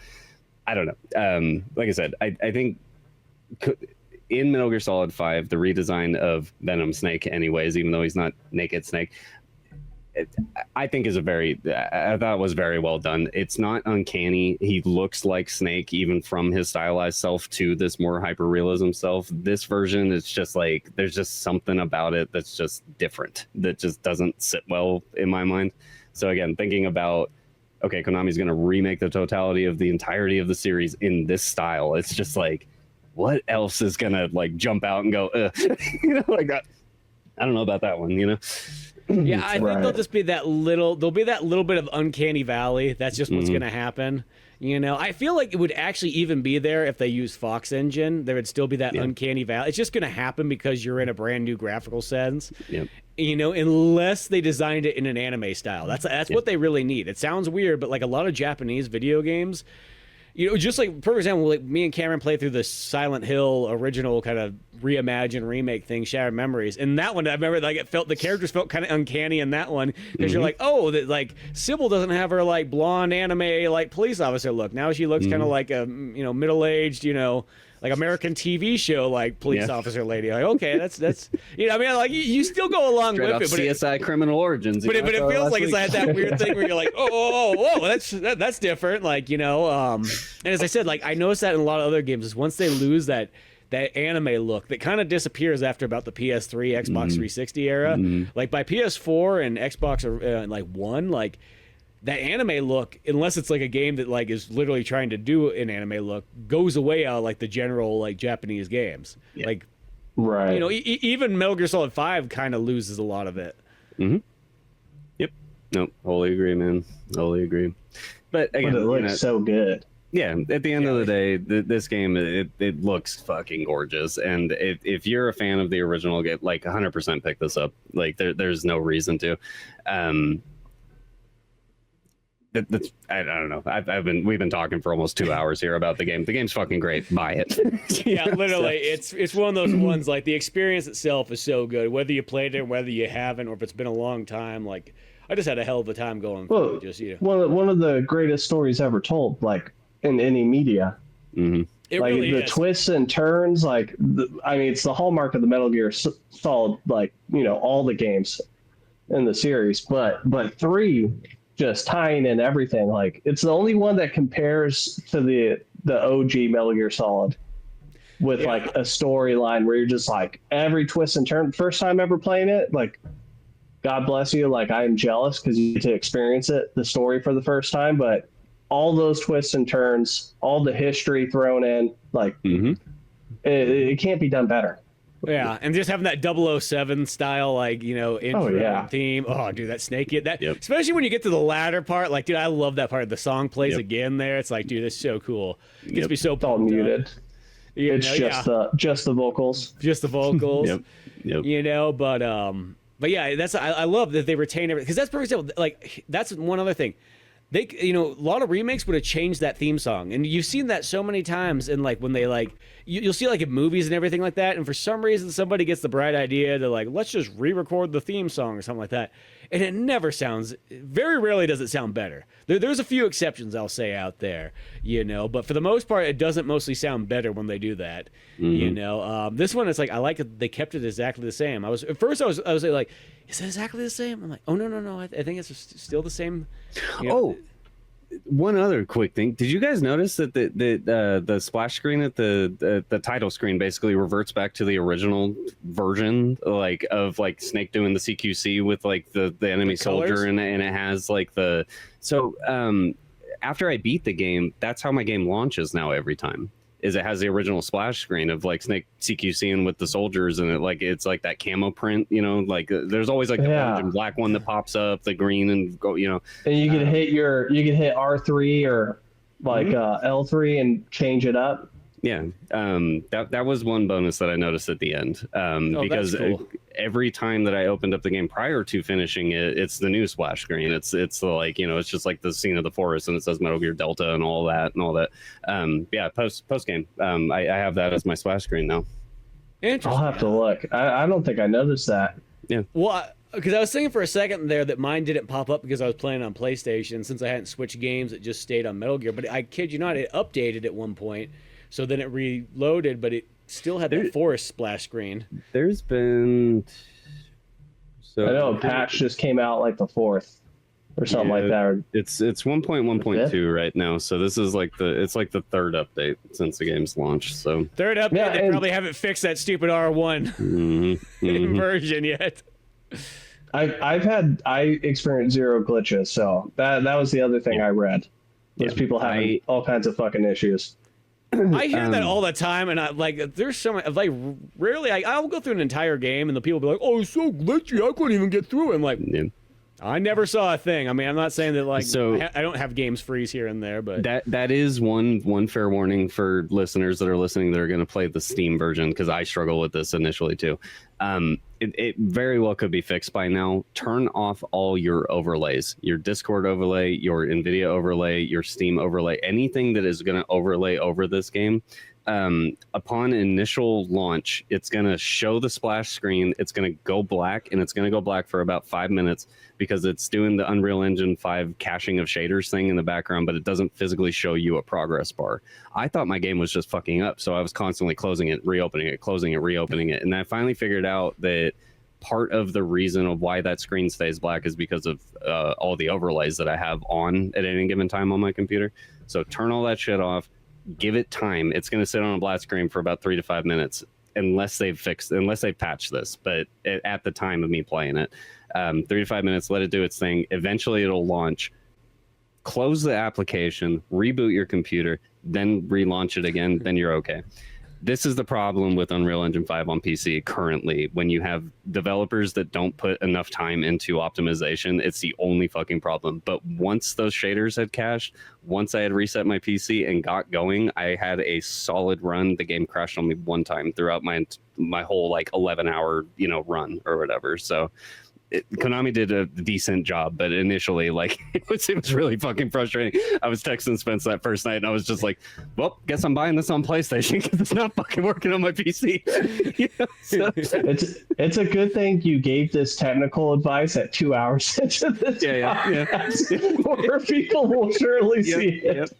I don't know. Like I said, I think in Metal Gear Solid 5, the redesign of Venom Snake anyways, even though he's not naked Snake, I think is I thought it was very well done. It's not uncanny. He looks like Snake even from his stylized self to this more hyper realism self. This version, it's just like there's just something about it that's just different, that just doesn't sit well in my mind. So again, thinking about, okay, Konami's going to remake the totality of the entirety of the series in this style. It's just like, what else is going to like jump out and go, you know, like that. I don't know about that one, you know? Yeah, I think there'll just be there'll be that little bit of uncanny valley. That's just what's going to happen. You know, I feel like it would actually even be there if they use Fox Engine. There would still be that uncanny valley. It's just going to happen because you're in a brand new graphical sense. Yep. You know, unless they designed it in an anime style. That's what they really need. It sounds weird, but like a lot of Japanese video games, you know, just like, for example, like me and Cameron played through the Silent Hill original kind of reimagined remake thing, Shattered Memories. And that one, I remember like the characters felt kind of uncanny in that one because you're like, oh, that like Sybil doesn't have her like blonde anime like police officer look. Now she looks kind of like a, you know, middle-aged, you know, like American TV show like police officer lady. Like, okay, that's you know, I mean, like you still go along Straight with off it, but CSI Criminal Origins. But it feels like it's like that weird thing where you're like, whoa, that's different. Like, you know, and as I said, like I noticed that in a lot of other games is once they lose that anime look that kind of disappears after about the PS3, Xbox 360 era. Like by PS4 and Xbox like One, like that anime look, unless it's like a game that like is literally trying to do an anime look, goes away out of like the general like Japanese games. Yeah. Like, you know, even Metal Gear Solid 5 kind of loses a lot of it. Yep. Nope. Wholly agree, man. Wholly agree. But again, it looks so good. Yeah, at the end of the day, this game, it looks fucking gorgeous. And if you're a fan of the original, get like 100% pick this up. Like there's no reason to. I don't know. We've been talking for almost 2 hours here about the game. The game's fucking great. Buy it. Yeah, literally, it's one of those ones. Like the experience itself is so good, whether you played it, or whether you haven't, or if it's been a long time. Like I just had a hell of a time going. Well, just one of the greatest stories ever told, like in any media. It like really the is. twists and turns. Like I mean, it's the hallmark of the Metal Gear Solid. Like, you know, all the games in the series, but 3. Just tying in everything. Like it's the only one that compares to the OG Metal Gear Solid with like a storyline where you're just like every twist and turn. First time ever playing it, like God bless you. Like I am jealous because you get to experience the story for the first time. But all those twists and turns, all the history thrown in, like it can't be done better. Yeah, and just having that 007 style, like, you know, intro theme. Oh, dude, that Snake hit that. Especially when you get to the latter part. Like, dude, I love that part. The song plays again there. It's like, dude, that's so cool. It gets me so pumped. All muted. It's just the vocals. Just the vocals. You know, but yeah, I love that they retain everything. Because that's, for example, like, that's one other thing. They, you know, a lot of remakes would have changed that theme song, and you've seen that so many times. And like when they like, you'll see like in movies and everything like that. And for some reason, somebody gets the bright idea to like, let's just re-record the theme song or something like that, and it never sounds. Very rarely does it sound better. There's a few exceptions I'll say out there, you know, but for the most part, it doesn't mostly sound better when they do that. You know, this one it's like I like it. They kept it exactly the same. I was like, is it exactly the same? I'm like, oh no, I think it's still the same. You know? One other quick thing. Did you guys notice that the splash screen at the title screen basically reverts back to the original version, like of like Snake doing the CQC with like the enemy soldier, and it has like after I beat the game, that's how my game launches now every time. Is it has the original splash screen of like Snake CQCing with the soldiers, and it's like that camo print, you know, like there's always like the orange and black one that pops up, the green and go, you know. And you can hit R3 or like L3 and change it up. Yeah, that was one bonus that I noticed at the end, because cool. Every time that I opened up the game prior to finishing it, it's the new splash screen. It's like, you know, it's just like the scene of the forest, and it says Metal Gear Delta and all that. Yeah, post game, I have that as my splash screen now. Interesting. I'll have to look. I don't think I noticed that. Yeah. Well, because I was thinking for a second there that mine didn't pop up because I was playing on PlayStation. Since I hadn't switched games, it just stayed on Metal Gear. But I kid you not, it updated at one point. So then it reloaded, but it still had the forest splash screen. There's been So I know a patch just came out like the 4th or something like that. Or it's 1.1.2 right now. So this is like the third update since the game's launched. So third update, they probably haven't fixed that stupid R1 version yet. I experienced 0 glitches, so that was the other thing I read. Was people having all kinds of fucking issues. I hear that all the time, and I like. There's so much. Like, rarely, I'll go through an entire game, and the people will be like, "Oh, it's so glitchy, I couldn't even get through it." I'm like, I never saw a thing. I mean, I'm not saying that like I don't have games freeze here and there, but that is one fair warning for listeners that are listening that are going to play the Steam version, because I struggle with this initially too. It very well could be fixed by now. Turn off all your overlays, your Discord overlay, your NVIDIA overlay, your Steam overlay, anything that is going to overlay over this game. Upon initial launch, it's going to show the splash screen. It's going to go black, and it's going to go black for about 5 minutes because it's doing the Unreal Engine 5 caching of shaders thing in the background, but it doesn't physically show you a progress bar. I thought my game was just fucking up, so I was constantly closing it, reopening it, closing it, reopening it. And I finally figured out that part of the reason of why that screen stays black is because of all the overlays that I have on at any given time on my computer. So turn all that shit off. Give it time. It's going to sit on a black screen for about 3 to 5 minutes unless they've patched this. But at the time of me playing it, 3 to 5 minutes, let it do its thing. Eventually it'll launch. Close the application, reboot your computer, then relaunch it again. Then you're okay. This is the problem with Unreal Engine 5 on PC currently. When you have developers that don't put enough time into optimization, it's the only fucking problem. But once those shaders had cached, once I had reset my PC and got going, I had a solid run. The game crashed on me one time throughout my whole like 11-hour run or whatever. So Konami did a decent job, but initially, like, it was really fucking frustrating. I was texting Spence that first night, and I was just like, "Well, guess I'm buying this on PlayStation because it's not fucking working on my PC." So, it's a good thing you gave this technical advice at 2 hours into this podcast, where people will surely see it.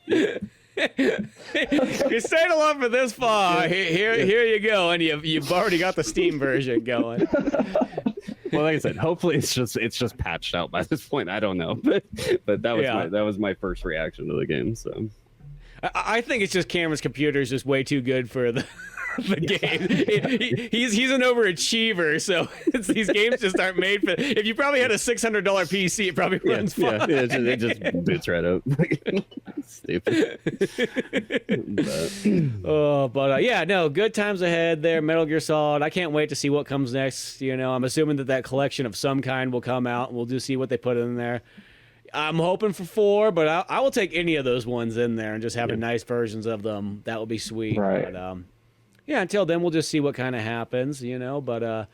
You stayed along for this far. Here you go, and you've already got the Steam version going. Well, like I said, hopefully it's just patched out by this point. I don't know, but that was my first reaction to the game. So I think it's just Cameron's computer is just way too good for the game. He's an overachiever, so these games just aren't made for. If you probably had a $600 PC, it probably runs fine. Yeah, it just boots right up. Stupid. No, good times ahead there. Metal Gear Solid. I can't wait to see what comes next. I'm assuming that collection of some kind will come out, and we'll just see what they put in there. I'm hoping for 4, but I will take any of those ones in there and just having nice versions of them. That would be sweet. Right. But, until then, we'll just see what kind of happens, But,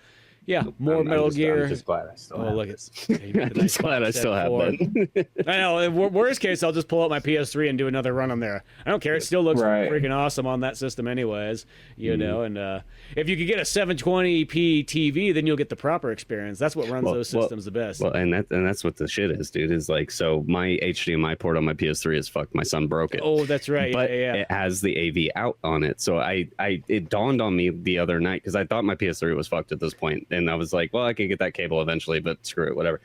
more Metal Gear. I'm just glad I still have look this. I'm just glad I still have that. I know. Worst case, I'll just pull up my PS3 and do another run on there. I don't care. It still looks freaking awesome on that system anyways, know. And if you could get a 720p TV, then you'll get the proper experience. That's what runs those systems the best. Well, and that's what the shit is, dude. Is like, so my HDMI port on my PS3 is fucked. My son broke it. Oh, that's right. But yeah. it has the AV out on it. So it dawned on me the other night because I thought my PS3 was fucked at this point. And I was like, well, I could get that cable eventually, but screw it, whatever.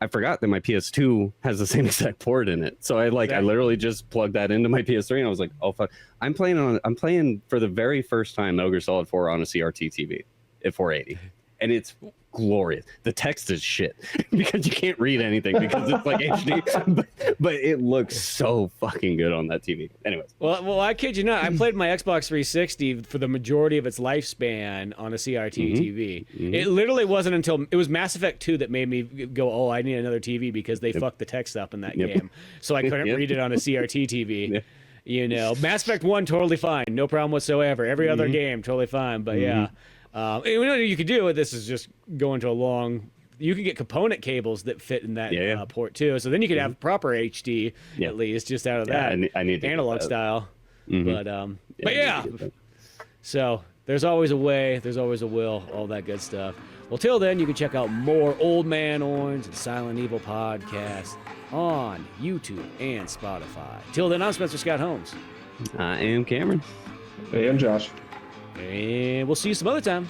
I forgot that my PS2 has the same exact port in it. So I literally just plugged that into my PS3 and I was like, oh fuck. I'm playing for the very first time Metal Gear Solid 4 on a CRT TV at 480. And it's glorious. The text is shit because you can't read anything because it's like HD, but it looks so fucking good on that TV. Anyways. Well, I kid you not. I played my Xbox 360 for the majority of its lifespan on a CRT TV. Mm-hmm. It literally wasn't until it was Mass Effect 2 that made me go, oh, I need another TV because they fucked the text up in that game. So I couldn't read it on a CRT TV. Mass Effect 1, totally fine. No problem whatsoever. Every other game, totally fine. But what you could do with this is just go into you can get component cables that fit in that port too. So then you could have proper HD at least just out of that. I need analog style. Mm-hmm. But so there's always a way, there's always a will, all that good stuff. Well, till then, you can check out more Old Man Orange and Silent Evil podcasts on YouTube and Spotify. Till then, I'm Spencer Scott Holmes. I am Cameron. Hey, I'm Josh. And we'll see you some other time.